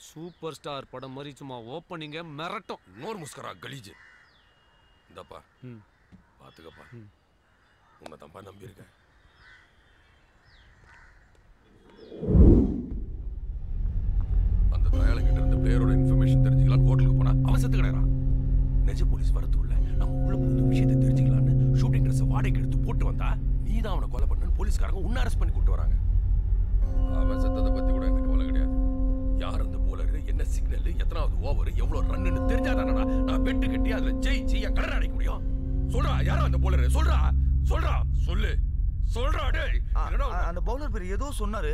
சூப்பர் ஸ்டார் படம் மாதிரி சும்மா ஓப்பனிங்க மிரட்டும். நோர் முஸ்கரா கலீஜ். இந்தப்பா பார்த்துக்கப்பா. உன்னை தம்பா நம்பியிருக்கேன். அந்த தயாளங்கிட்ட இருந்த பிளேயரோட இன்ஃபர்மேஷன் தெரிஞ்சுக்கலாம் ஹோட்டலுக்கு போனா அவன் செத்து கிடறான். நிஜ போலீஸ் வரத்துக்குள்ள நம்ம உள்ள புகுந்த விஷயத்தை தெரிஞ்சுக்கலான்னு ஷூட்டிங் ட்ரெஸ் வாடகைக்கு எடுத்து போட்டு வந்தா நீ தான் அவனை கொலை பண்ணு போலீஸ்காரங்க உன்னை அரெஸ்ட் பண்ணி கூட்டு வராங்க. அவன் செத்ததை பத்தி கூட எனக்கு கவலை கிடையாது. யார் அந்த போலரு, என்ன சிக்னல், எத்தனாவது ஓவர், எவ்வளவு ரன்னு தெரிஞ்சாதானடா நான் பெட்டு கட்டி அதுல ஜெயிச்சு என் கடனை அடைக்க முடியும். சொல்றா யாரா அந்த போலரு, சொல்றா சொல்றா சொல்லு சொல்றா. டேய் அந்த பவுலர் பேர் ஏதோ சொன்னாரு.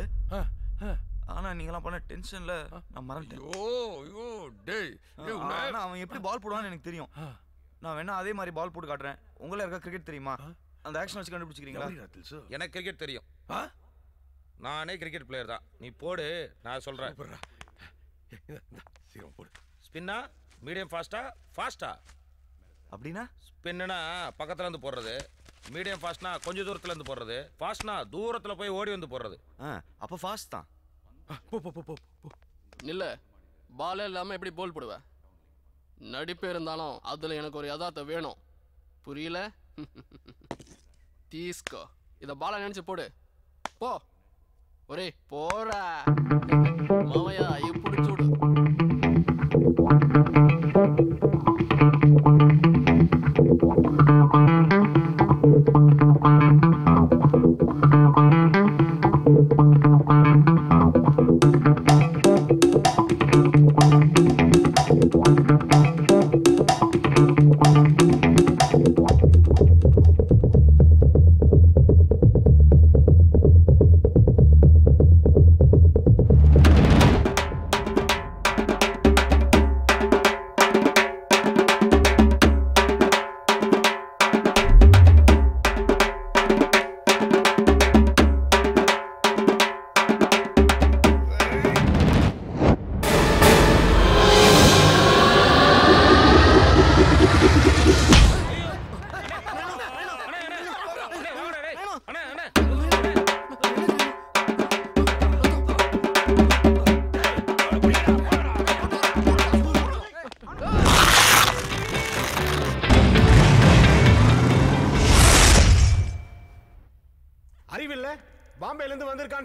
ஆனா நீங்கலாம் பண்ண டென்ஷன்ல நான் மறந்துட்டேன். டேய் ஆனா அவன் எப்படி பால் போடுவான்னு எனக்கு தெரியும். நான் வேணா அதே மாதிரி பால் போட்டு காட்டுறேன். உங்களே இருக்க கிரிக்கெட் தெரியுமா? அந்த ஆக்ஷன் வச்சு கண்டுபிடிச்சிக்கிறீங்களா? எனக்கு கிரிக்கெட் தெரியும். நானே கிரிக்கெட் பிளேயர் தான். நீ போடு, நான் சொல்றேன். ஸ்பின்னா மீடியம் ஃபாஸ்டா ஃபாஸ்டா அப்படின்னா? ஸ்பின்னா பக்கத்துல இருந்து போடுறது, மீடியம் ஃபாஸ்ட்னா கொஞ்சம் தூரத்துல இருந்து போடுறது, ஃபாஸ்ட்னா தூரத்துல போய் ஓடி வந்து போடுறது. அப்ப ஃபாஸ்ட் தான். இல்ல பாலே இல்லாம எப்படி போல் போடுவேன்? நடிப்பே இருந்தாலும் அதுல எனக்கு ஒரு யதார்த்தம் வேணும். புரியல? தீஸ்கோ இத பால நினைச்சு போடு. போ ஒரே போடா மாமையா இப்படி சூடு.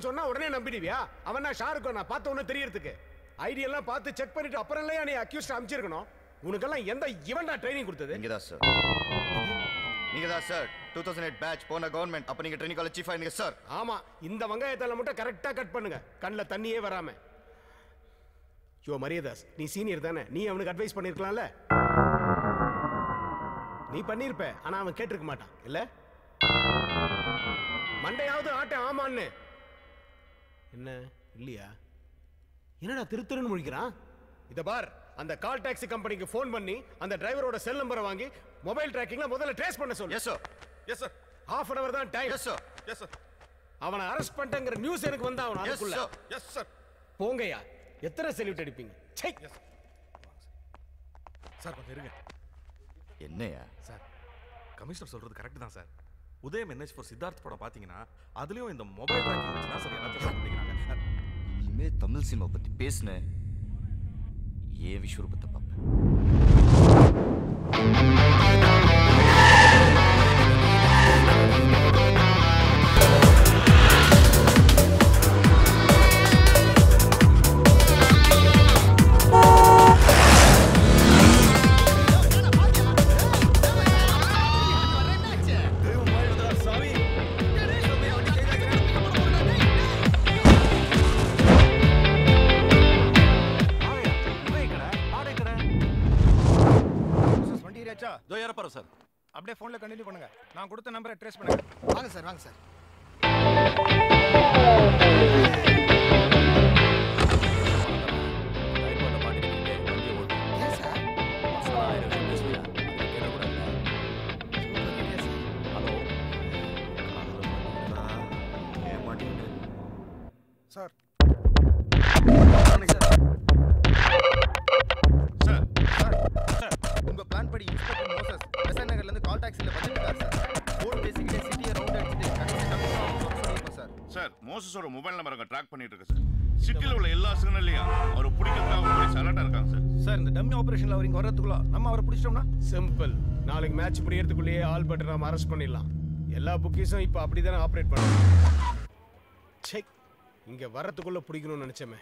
சொன்னா உடனே நம்பிடுவியா? அவன் நான் ஷாருக் நான் பார்த்த உடனே தெரியறதுக்கு ஐடியெல்லாம் பார்த்து செக் பண்ணிட்டு அப்புறம் இல்லையா நீ அக்யூஸ்ட் அனுப்பிச்சிருக்கணும். உனக்கெல்லாம் எந்த இவன்டா ட்ரைனிங் கொடுத்தது? நீங்க தான் சார். நீங்க தான் சார் 2008 பேட்ச் போன கவர்மெண்ட். அப்ப நீங்க ட்ரைனிங் காலேஜ் சீஃப் ஆனீங்க சார். ஆமா, இந்த வெங்காயத்தால மட்டும் கரெக்டா கட் பண்ணுங்க, கண்ணில் தண்ணியே வராம. யோ மரியதாஸ், நீ சீனியர் தானே, நீ அவனுக்கு அட்வைஸ் பண்ணிருக்கலாம்ல? நீ பண்ணிருப்ப, ஆனா அவன் கேட்டிருக்க மாட்டான் இல்ல? மண்டையாவது ஆட்ட ஆமான்னு. என்ன இல்லையா? என்னடா திருத்துருன்னு முழிக்கிறான்? இத பார், அந்த கால் டாக்ஸி கம்பெனிக்கு ஃபோன் பண்ணி அந்த டிரைவரோட செல் நம்பரை வாங்கி மொபைல் ட்ராக்கிங்ல முதல்ல ட்ரேஸ் பண்ண சொல்லு. Yes sir. Yes sir. half an hour தான் time. Yes sir. Yes sir. அவனை அரெஸ்ட் பண்ணிட்டேங்கற நியூஸ் எனக்கு வந்தா அவன் அதுக்குள்ள. Yes sir. போங்கயா, எத்தனை செல்யூட் அடிப்பீங்க? சை. சார் கொஞ்சம் இருங்க. என்னையா சார், கமிஷனர் சொல்றது கரெக்ட் தான் சார். உதயம் NH4 சித்தார்த் படம் பாத்தீங்கன்னா அதுலயும் இந்த மொபைல் ட்ராக்கிங் வச்சு தான் சார் எல்லாத்தையும் பண்ணிக்கிறாங்க. இனிமே தமிழ் சினிமா பத்தி பேசுனேன் ஏன் விஸ்வரூபத்தை பார்ப்பேன். சார் அப்படியே ஃபோன்ல கண்டினியூ பண்ணுங்க. நான் கொடுத்த நம்பரை ட்ரேஸ் பண்ணுங்க. வாங்க சார், வாங்க சார். சார் உங்க பிளான் படி இன்ஸ்பெக்டர் மோசஸ் பெசன் நகர்ல இருந்து கால் டாக்ஸில வந்துட்டார் சார். போர்ட் பேசிக்கிட்டே சிட்டியை ரவுண்ட் அடிச்சிட்டு கடைசி டவுன் சார். சார் மோசஸோட மொபைல் நம்பரை ட்ராக் பண்ணிட்டு இருக்கு சார். சிட்டில உள்ள எல்லா சிக்னல்லையும் அவர் பிடிக்கிறதுக்காக போலீஸ் அலர்ட்டா இருக்காங்க சார். சார் இந்த டம்மி ஆபரேஷன்ல அவர் இங்க வர்றதுக்குள்ள நம்ம அவரை பிடிச்சிட்டோம்னா சிம்பிள். நாளைக்கு மேட்ச் முடியறதுக்குள்ளேயே ஆல் பட் நாம அரெஸ்ட் பண்ணிடலாம். எல்லா புக்கீஸும் இப்போ அப்படி தானே ஆப்ரேட் பண்ணுறோம். செக் இங்கே வரத்துக்குள்ளே பிடிக்கணும்னு நினச்சோமே,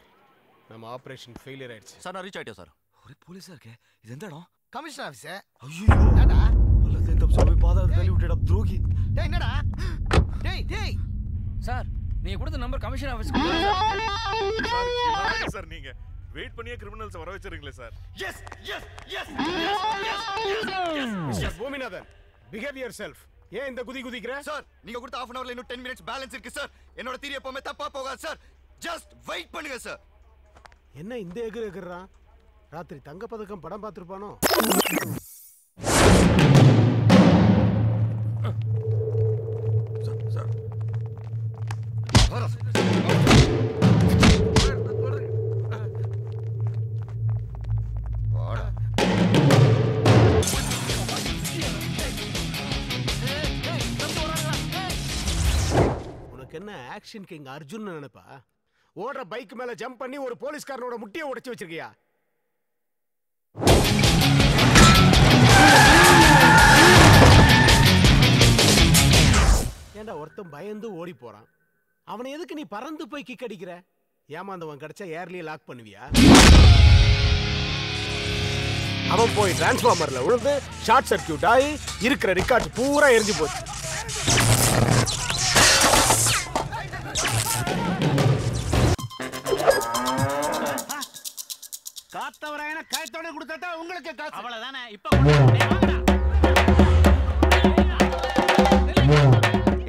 நம்ம ஆப்ரேஷன் ஃபெயிலியர் ஆயிடுச்சு. சார் நான் ரீச் ஆகிட்டேன் சார். ஒரே போலீஸாக இருக்கே, இது எந்த இடம்? கமிஷனர் ஆஃபீஸே. ஐயோ ஏடா பல்லது இந்த சொல்லி பாதாள தள்ளி விட்டுடா துரோகி. டேய் என்னடா டேய் சார் நீங்க கொடுத்த நம்பர் கமிஷன் ஆபீஸ் சார். நீங்க வெயிட் பண்ணியே கிரிமினல்ஸ் வர வச்சிருக்கீங்களே sir. Yes yes yes mister Boominathan, behave yourself. ஏன் இந்த குதிக்கிற? சார் நீங்க கொடுத்த half an hourல இன்னும் 10 minutes பேலன்ஸ் இருக்கு சார். என்னோட தியரி எப்பவுமே தப்பா போகாது சார். ஜஸ்ட் வெயிட் பண்ணுங்க சார். என்ன இந்த எகுறான்? ராத்திரி தங்க பதக்கம் படம் பார்த்துருப்பானோ? சார் உனக்கு என்ன ஆக்ஷன் கிங் அர்ஜுன் நினைப்பா? ஓடுற பைக் மேல ஜம்ப் பண்ணி ஒரு போலீஸ்காரனோட முட்டியை உடைச்சு வச்சிருக்கியா? ஏண்டா ஒருத்தன் பயந்து ஓடி போறான், அவனை எதுக்கு நீ பறந்து போய் கிக் அடிக்கிற? ஏமாந்தவன் கிடைச்சா ஏர்லயே லாக் பண்ணுவியா? அவன் போய் டிரான்ஸ்ஃபார்மர்ல விழுந்து ஷார்ட் சர்க்கியூட் ஆகி இருக்கிற ரெக்கார்ட் பூரா எரிஞ்சு போச்சு. காத்தவராயன கயத்தோட கொடுத்தா உங்களுக்கு காசு அவ்வளவுதானே. இப்ப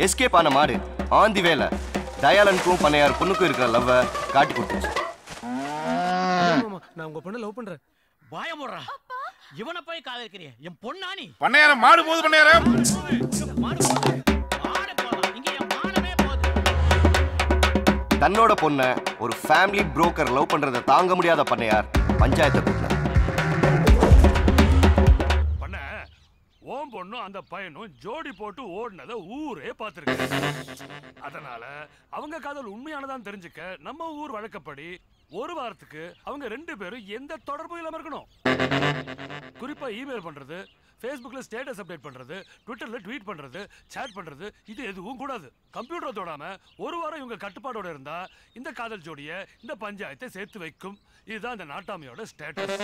எஸ்கேப் ஆன மாடு ஆன் தி வேல தயாளனுக்கும் பண்ணையார் பொண்ணுக்கும் இருக்கிற லவ்வ காட்டி கொடுத்துச்சு. நான் உங்க பொண்ணை லவ் பண்றேன். வாய மூடுறா. இவனை போய் காதலிக்கிறிய என் பொண்ணானி. பண்ணையார மாடு போகுது பண்ணையார. தன்னோட பொண்ண ஒரு ஃபேமிலி புரோக்கர் லவ் பண்றதை தாங்க முடியாத பண்ணையார் பஞ்சாயத்தை கூட்டினார். பண்ண ஓம் பொண்ணும் அந்த பையனும் ஜோடி போட்டு ஓடினதை ஊரே பார்த்துருக்கு. அதனால அவங்க காதல் உண்மையானதான் தெரிஞ்சுக்க நம்ம ஊர் வழக்கப்படி ஒரு வாரத்துக்கு அவங்க 2 பேரும் எந்த தொடர்பும் இல்லாம இருக்கணும். குறிப்பா இமெயில் பண்றது, ஃபேஸ்புக்ல ஸ்டேட்டஸ் அப்டேட் பண்றது, ட்விட்டர்ல ட்வீட் பண்றது, சேட் பண்றது இது எதுவும் கூடாது. கம்ப்யூட்டரை தொடாம ஒரு வாரம் இவங்க கட்டுப்பாடோட இருந்தா இந்த காதல் ஜோடியை இந்த பஞ்சாயத்தை சேர்த்து வைக்கும். இதுதான் இந்த நாட்டாமையோட ஸ்டேட்டஸ்.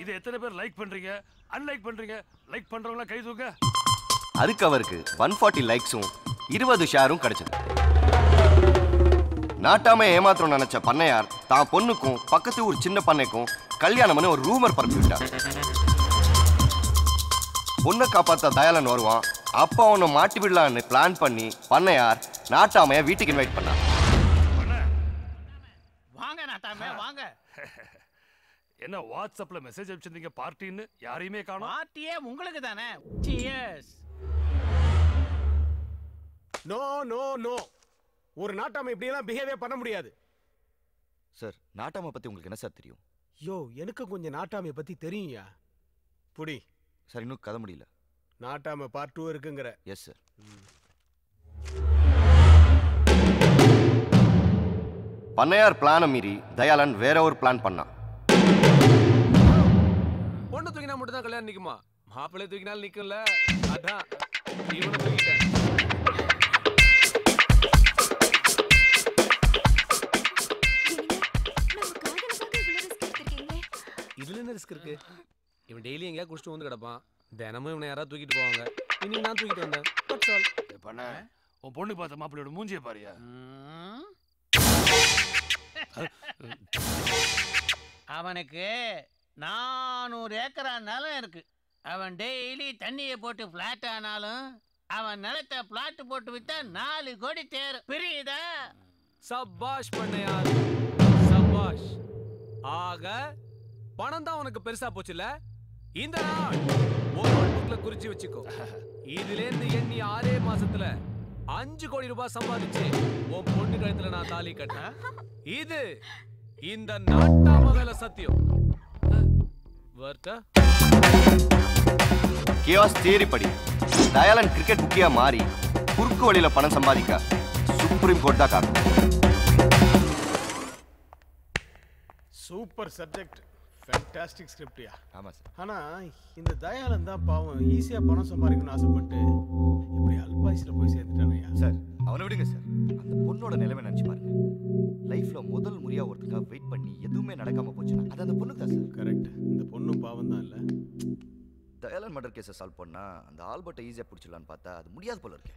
இது எத்தனை பேர் லைக் பண்றீங்க, அன்லைக் பண்றீங்க? லைக் பண்றவங்கள கை தூக்க. அதுக்கு அவருக்கு 140 லைக்ஸும் 20 ஷேரும் கிடைச்சது. நாட்டாம ஏமாத்திரம் நினைச்ச பண்ணையார் தான் பொண்ணுக்கும் பக்கத்து ஊர் சின்ன பண்ணைக்கும் கல்யாணம்னு ஒரு ரூமர் பரப்பி விட்டார். பொண்ணை காப்பாத்த தயாளன் வருவான். அப்ப அவனை மாட்டி விடலான்னு பிளான் பண்ணி பண்ணையார் நாட்டாமைய வீட்டுக்கு இன்வைட் பண்ணார். வாங்க நாட்டாமே வாங்க. என்ன வாட்ஸ்அப்ல மெசேஜ் அனுப்பிச்சிருந்தீங்க பார்ட்டின்னு? யாரையுமே காணோம். பார்ட்டியே உங்களுக்கு தானே. சியர்ஸ். நோ நோ நோ, ஒரு நாட்டாம இப்படி எல்லாம் பிஹேவியர் பண்ண முடியாது. சார் நாட்டாமை பத்தி உங்களுக்கு என்ன சார் தெரியும்? யோ எனக்கு கொஞ்சம் நாட்டாமைய பத்தி தெரியும்யா. புடி சார் இன்னும் கதை முடியல. நாட்டாம பார்ட் 2 இருக்குங்கிற? Yes sir. பண்ணையார் பிளானை மீறி தயாளன் வேற ஒரு பிளான் பண்ணான். பொண்ணு தூக்கினா மட்டும் தான் கல்யாணம் நிக்குமா? மாப்பிள்ளை தூக்கினாலும் நிக்கும்ல. அதான் இவனை தூக்கிட்டேன். இதுல என்ன ரிஸ்க் இருக்கு? இவன் டெய்லி எங்கேயா குடிச்சிட்டு வந்து கிடப்பான். தினமும் இவனை யாராவது தூக்கிட்டு போவாங்க. இன்னைக்கு நான் தூக்கிட்டு வந்தேன். That's all. பண்ண உன் பொண்ணு பார்த்த மாப்பிள்ளையோட மூஞ்சியை பாரியா. அவனுக்கு 400 ஏக்கரா நிலம் இருக்கு. அவன் டெய்லி தண்ணியை போட்டு பிளாட் ஆனாலும் அவன் நிலத்தை பிளாட் போட்டு வித்தா 4 கோடி தேரும். புரியுதா? சபாஷ் பண்ணையார், சபாஷ். ஆக பணம் தான் உனக்கு பெருசா போச்சுல. இந்த நாள் ஒரு நோட்புக்ல குறிச்சு வச்சுக்கோ. இதுல இருந்து எண்ணி 6 மாசத்துல 5 கோடி ரூபாய் சம்பாதிச்சு உன் பொண்ணு கழுத்துல நான் தாலி கட்டினேன். இது இந்த நாட்டாம வேலை சத்தியம். கியாஸ் தியரி படி தயாளன் கிரிக்கெட் புக்கியா மாறி குறுக்கு வழியில பணம் சம்பாதிக்க சுப்ரீம் கோர்ட் தான் காரணம். Super subject. ஃபேண்டாஸ்டிக் ஸ்கிரிப்ட்யா. ஆமாம் சார். ஆனா இந்த தயாளன் தான் பாவம் ஈஸியா பணம் சம்பாதிக்கணும்னு ஆசைப்பட்டு இப்படி அல்பாயுசில் போய் சேர்ந்துட்டானயா. சார் அவனை விடுங்க சார். அந்த பொண்ணோட நிலைமை நினச்சி பாருங்க. லைஃப்ல முதல் முறையா ஒருத்தருக்காக வெயிட் பண்ணி எதுவுமே நடக்காம போச்சுன்னா அது அந்த பொண்ணுக்கு தான் சார். கரெக்ட். இந்த பொண்ணு பாவம் தான் இல்லை. தயாளன் மர்டர் கேஸை சால்வ் பண்ணா அந்த ஆல்பர்ட்டை ஈஸியாக பிடிச்சிடலான்னு பார்த்தா அது முடியாது போல இருக்கே.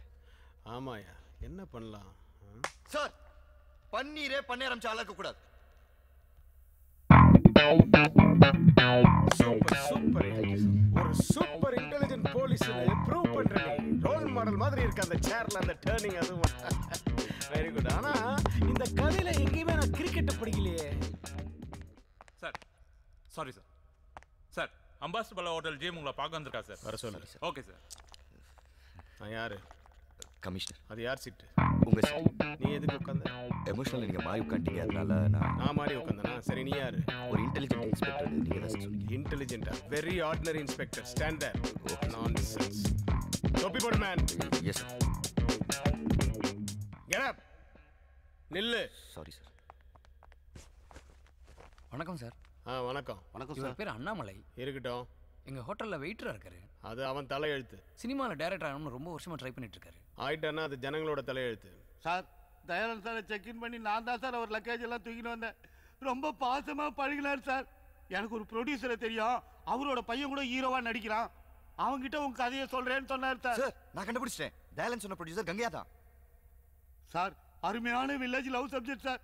ஆமாயா, என்ன பண்ணலாம் சார்? பன்னீரே பண்ணி ஆரம்பிச்ச ஆளா இருக்க கூடாது. Super super. ஒரு சூப்பர் இன்டெலிஜென்ட் போலீஸ் ப்ரூவ் பண்றீங்க. ரோல் மாடல் மாதிரி இருக்கு அந்த சேர்ல அந்த டர்னிங். அதுவும் வெரி குட். ஆனா இந்த கதையில எங்கேயுமே நான் கிரிக்கெட் படிக்கலையே sir. Sorry sir. Sir ambassador hotel gym உங்களை பார்க்க வந்திருக்கா சார். வர சொல்லுங்க. Okay sir. நான் யாரு? கமிஷனர். அது யார் சீட்டு? உங்க சீட். நீ எதுக்கு உட்கார்ந்த? எமோஷனல் நீங்க மாறி உட்காந்துட்டீங்க, அதனால நான் மாறி உட்கார்ந்தனா? சரி, நீ யாரு? ஒரு இன்டெலிஜென்ட் இன்ஸ்பெக்டர். நீங்க தான் சொன்னீங்க. இன்டெலிஜென்ட்டா? Very ordinary inspector. Standard. Nonsense. டோப்பி போடு man. Yes sir. Get up. நில்லு. Sorry sir. வணக்கம் சார். வணக்கம். வணக்கம் சார். பேர் அண்ணாமலை. இருக்கட்டும். எங்க ஹோட்டல்ல வெயிட்டரா இருக்காரு. அது அவன் தலையெழுத்து. சினிமாவில் டைரக்டர் ஆகணும்னு ரொம்ப வருஷமா ட்ரை பண்ணிட்டு இருக்காரு. ஆயிட்டானா அது ஜனங்களோட தலையெழுத்து. சார் தயானந்த் சாரை செக்இன் பண்ணி நான் தான் சார் அவர் லக்கேஜ் எல்லாம் தூக்கின்னு வந்தேன். ரொம்ப பாசமா பழகினார் சார். எனக்கு ஒரு ப்ரொடியூசரை தெரியும், அவரோட பையன் கூட ஹீரோவா நடிக்கிறான். அவங்கிட்ட உங்க கதையை சொல்றேன்னு சொன்னார் சார். சார் நான் கண்டுபிடிச்சிட்டேன். தயாளன் சொன்ன ப்ரொடியூசர் கங்கையா தான். சார் அருமையான வில்லேஜ் லவ் சப்ஜெக்ட் சார்.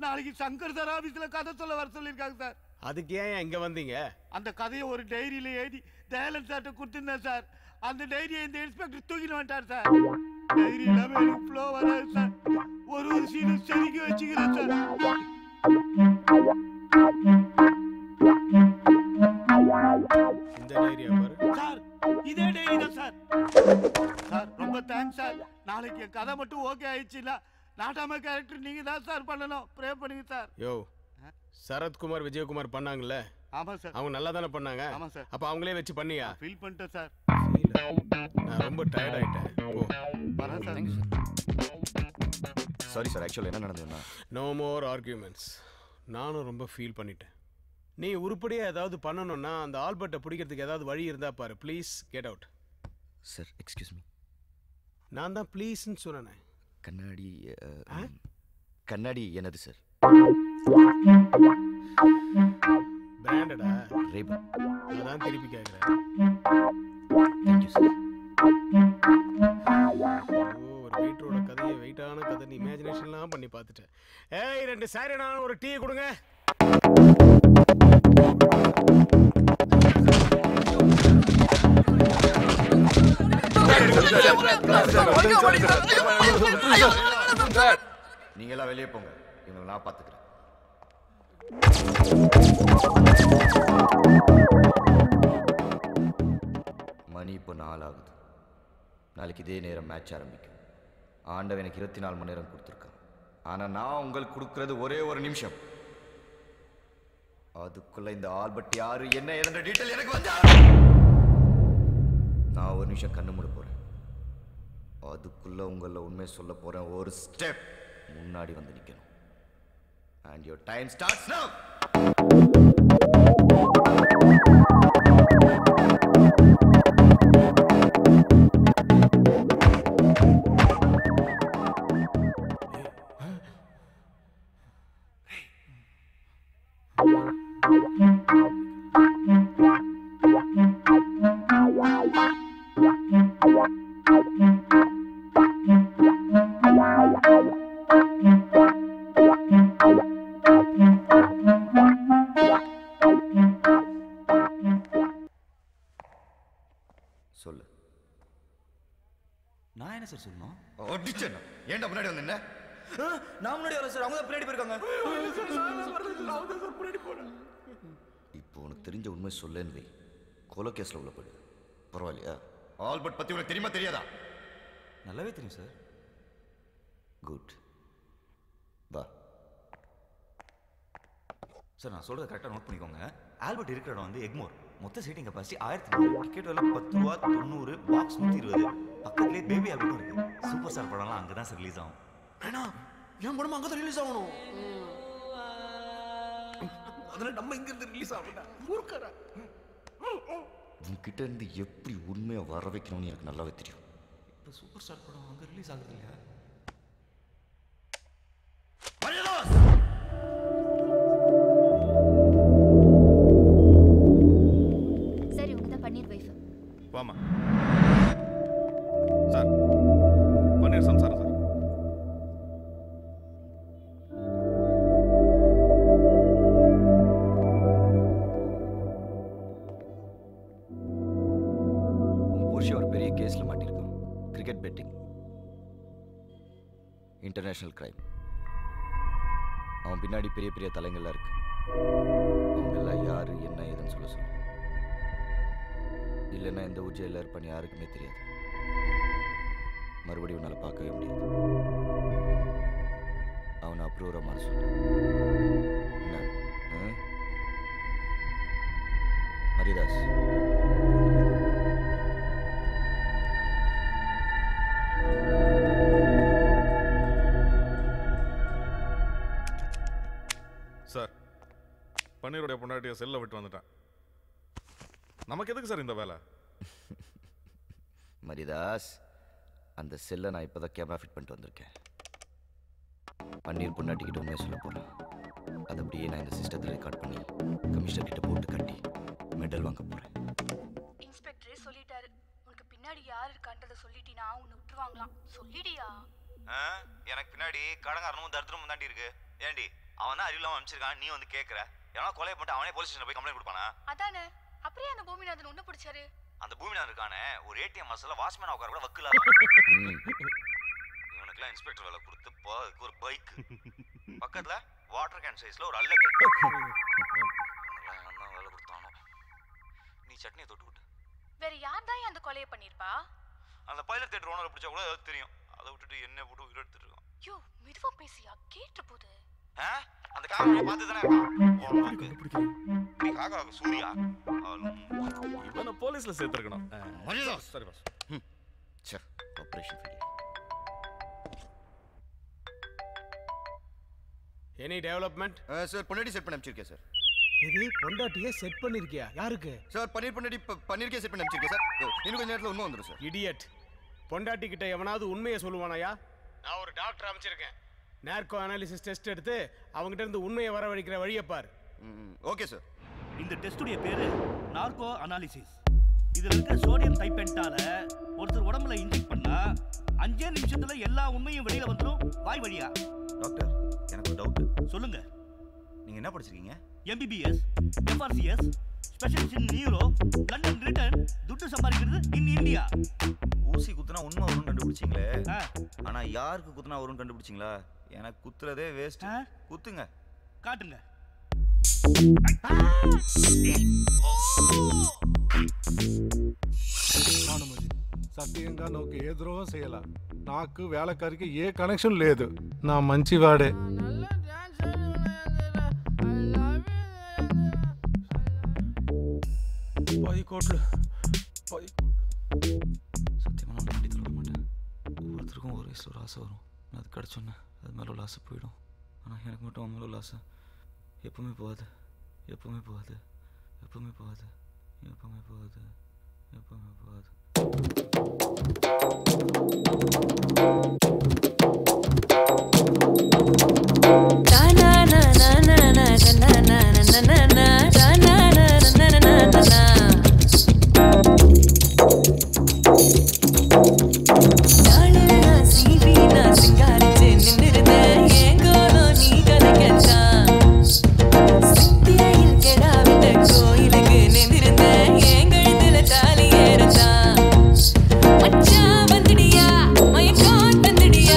நாளைக்கு சங்கர் சார் ஆபீஸ்ல கதை சொல்ல வர சொல்லியிருக்காங்க சார். அதுக்கு ஏன் இங்க வந்தீங்க? அந்த கதையை ஒரு டைரியில எழுதி தயாளன் சார்ட்ட கொடுத்துருந்தேன் சார். அந்த டைரியை இந்த இன்ஸ்பெக்டர் தூக்கிட்டு வந்துட்டார் சார். டைரி இல்லாம எனக்கு ஃப்ளோ வராது சார். ஒரு சீனும் செதுக்கி வச்சுக்கிறேன் சார். இந்த டைரியா பாரு சார். இதே டைரி தான் சார். சார் ரொம்ப தேங்க்ஸ் சார். நாளைக்கு என் கதை மட்டும் ஓகே ஆயிடுச்சுன்னா நாட்டாம கேரக்டர் நீங்க தான் சார் பண்ணணும். ப்ரே பண்ணுங்க சார். யோ, சரத்குமார் விஜயகுமார் பண்ணாங்கல்ல? ஆமா சார். அவங்க நல்லா தானே பண்ணாங்க? ஆமா சார். அப்ப அவங்களே வச்சு பண்ணியா? ஃபீல் பண்ணிட்டேன் சார். நான் ரொம்ப டயர்ட் ஆயிட்டேன். ஓ வரேன் சார். Sorry sir. ஆக்சுவலி என்ன நடந்ததுன்னா நோ மோர் ஆர்கியூமெண்ட்ஸ். நானும் ரொம்ப ஃபீல் பண்ணிட்டேன். நீ உருப்படியா ஏதாவது பண்ணணும்னா அந்த ஆல்பர்ட்டை பிடிக்கிறதுக்கு ஏதாவது வழி இருந்தா பாரு. Please get out. Sir excuse me. நான் தான் ப்ளீஸ்ன்னு சொன்னேன். கண்ணாடி கண்ணாடி என்னது சார்? பிராண்டடா? ரேபன். அதான் திருப்பி கேட்குறேன். Thank you sir. ஒரு வெயிட்டரோட கதையை வெயிட்டான கதை நீ இமேஜினேஷன்லாம் பண்ணி பார்த்துட்டேன். ஏய், 2 சாரி நான் ஒரு டீ கொடுங்க. நீங்க எல்லாம் வெளியே போங்க. இவங்களை நான் பார்த்துக்கிறேன். மணி இப்போ 4 ஆகுது. நாளைக்கு இதே நேரம் மேட்ச் ஆரம்பிக்கும். ஆண்டவன் எனக்கு 24 மணி நேரம் கொடுத்துருக்கான். ஆனால் நான் உங்களுக்கு கொடுக்கறது ஒரே ஒரு நிமிஷம். அதுக்குள்ள இந்த ஆல்பர்ட் யாரு என்ன ஏதோ டீட்டெயில் எனக்கு வந்தா நான் ஒரு நிமிஷம் கண்ணு மூட போறேன். அதுக்குள்ள உங்களை உண்மை சொல்ல போறேன். ஒரு ஸ்டெப் முன்னாடி வந்து நிக்கணும். And your time starts now. சொல்லு. நான் என்ன சார் சொல்லணும்? ஏன்டா முன்னாடி வந்து என்ன? நான் முன்னாடி வரல சார். அவங்க தான் பின்னாடி போயிருக்காங்க. இப்போ உனக்கு தெரிஞ்ச உண்மை சொல்லேன்னு வை. கொலை கேஸ்ல உள்ள போயிடு. பரவாயில்லையா? ஆல்பர்ட் பத்தி உனக்கு தெரியுமா தெரியாதா? நல்லாவே தெரியும் சார். குட். வா. சார் நான் சொல்கிறத கரெக்டாக நோட் பண்ணிக்கோங்க. ஆல்பர்ட் இருக்கிற இடம் வந்து எக்மோர். மொத்த சீட்டிங் கெப்பாசிட்டி 1000. டிக்கெட் விலை 10 ரூபா 90. பாக்ஸ் 120. பக்கத்துலேயே பேபி ஆல்பர்ட்டும் இருக்கு. சூப்பர் ஸ்டார் படம்லாம் அங்கே தான் சார் ரிலீஸ் ஆகும். வேணா என் படம் அங்கே தான் ரிலீஸ் ஆகணும். அதனால நம்ம இங்க இருந்து ரிலீஸ் ஆகட்டா ஊர்க்கறா உன்கிட்ட இருந்து எப்படி உண்மையை வர வைக்கணும்னு எனக்கு நல்லாவே தெரியும். இப்போ சூப்பர் ஸ்டார் படம் அங்க ரிலீஸ் ஆகுது இல்லையா? சரி, உங்க தான் பன்னீர் வைஃப். வாமா சார், பன்னீர் சம்சாரம் சார். ஒரு பெரிய கேஸ்ல மாட்டிருக்கான். Cricket betting, international crime. அவன் பின்னாடி பெரிய பெரிய தலைங்கள்லாம் இருக்கு. அவங்க எல்லாம் யாரு என்ன ஏதுன்னு சொல்ல சொல்லு. இல்லைன்னா எந்த ஊர் ஜெயிலில் இருப்பான்னு யாருக்குமே தெரியாது. மறுபடியும் உன்னால் பார்க்கவே முடியாது. அவனை அப்ரூவராக மாற சொல்லு. என்ன மரியதாஸ்? சார், பன்னீருடைய பொண்டாட்டியை செல்ல விட்டு வந்துட்டான். நமக்கு எதுக்கு சார் இந்த வேலை? மரியதாஸ், அந்த செல்லை நான் இப்போ தான் கேமரா ஃபிட் பண்ணிட்டு வந்திருக்கேன். பன்னீர் பொண்டாட்டிக்கிட்ட உண்மையை சொல்ல போகிறேன். அதை அப்படியே நான் இந்த சிஸ்டத்தில் ரெக்கார்ட் பண்ணி கமிஷனர் கிட்ட போட்டு கட்டி மெடல் வாங்க போகிறேன். இன்ஸ்பெக்டரே சொல்லிட்டாரு. உனக்கு பின்னாடி யார் இருக்கான்றத சொல்லிட்டீனா உன்னை விட்டுருவாங்களாம். சொல்லிடியா? எனக்கு பின்னாடி கடங்காரனும் தர்தனும் தாண்டி இருக்கு. ஏண்டி அவன் தான் அறிவில்லாம அனுப்பிச்சிருக்கான், நீ வந்து கேட்குற? எவனா கொலை பண்ணிட்டு அவனே போலீஸ் ஸ்டேஷன் போய் கம்ப்ளைண்ட் கொடுப்பானா? அதானே. அப்படியே அந்த பூமிநாதன் உன்னை பிடிச்சாரு. அந்த பூமிநாதன் இருக்கானே, ஒரு ஏடிஎம் மசாலா வாட்ச்மேன் உட்கார கூட வக்கில்ல. இவனுக்குலாம் இன்ஸ்பெக்டர் வேலை கொடுத்து அதுக்கு ஒரு பைக் பக்கத்துல வாட்டர் கேன் சைஸ்ல ஒரு அல்ல கை. வேலை கொடுத்தானோ. நீ சட்னியை தொட்டு விட்டு. வேற யார் தான் அந்த கொலையை பண்ணிருப்பா? அந்த பைலட் தியேட்டர் ஓனரை பிடிச்சா கூட அது தெரியும். அதை விட்டுட்டு என்ன போட்டு உயிர் எடுத்துட்டு இருக்கான். யோ, மெதுவா பேசியா, கேட்டு போகுது. அந்த காக்கா பார்த்து தானே இருக்கான். நீ காக்கா சூர்யா இவனை போலீஸ்ல சேர்த்துருக்கணும். சரி பாஸ். சரி, operation failure. Any development? Sir, பொண்டாட்டி செட் பண்ணி அனுப்பிச்சிருக்கேன் சார். இது பொண்டாட்டியே செட் பண்ணிருக்கியா? யாருக்கு? சார், பன்னீர் பொண்டாட்டி பன்னீருக்கே செட் பண்ணி அனுப்பிச்சிருக்கேன் சார். இன்னும் கொஞ்ச நேரத்தில் உண்மை வந்துடும் சார். இடியட். பொண்டாட்டி கிட்ட எவனாவது உண்மையை சொல்லுவானாயா? நான் ஒரு டாக்டர் அமைச்சிருக்கேன். நார்கோ அனாலிசிஸ் டெஸ்ட் எடுத்து அவங்ககிட்ட இருந்து உண்மையை வரவழைக்கிற வழியை பார். Okay sir. இந்த டெஸ்டுடைய பேரு நார்கோ அனாலிசிஸ். இதுல இருக்க சோடியம் டைபென்டால ஒருத்தர் உடம்புல இன்ஜெக்ட் பண்ணா 5 நிமிஷத்துல எல்லா உண்மையும் வெளியில வந்துடும் வாய் வழியா. டாக்டர், எனக்கு ஒரு டவுட். சொல்லுங்க. நீங்க என்ன படிச்சிருக்கீங்க? MBBS, FRCS, specialist in neuro, London return, துட்டு சம்பாதிக்கிறது இன் இந்தியா. ஊசி குத்துனா உண்மை வரும்னு கண்டுபிடிச்சிங்களே, ஆனா யாருக்கு குத்துனா வரும்னு கண்டுபிடிச்சிங்களா? எனக்கு குத்துறதே வேஸ்ட். குத்துங்க, காட்டுங்க. సత్యంగా నాకు ఏ ద్రోహం చేయాల? నాకు వేళకారికి ఏ కనెక్షన్ లేదు. నా మంచివాడే. சத்தியமாக நான் வண்டி தொட மாட்டேன். ஒவ்வொருத்தருக்கும் ஒரு வயசில் ஒரு ஆசை வரும். நான் அது கிடச்சோன்னே அது மேலே உள்ள ஆசை போயிடும். ஆனால் எனக்கு மட்டும் அவன் மேலே உள்ள ஆசை எப்பவுமே போகாது, எப்பவுமே போகாது, எப்பவுமே போகாது, எப்பவுமே போகாது, எப்பவுமே போகாது. மச்சா வந்துடியா மயக்கம் தந்துடியா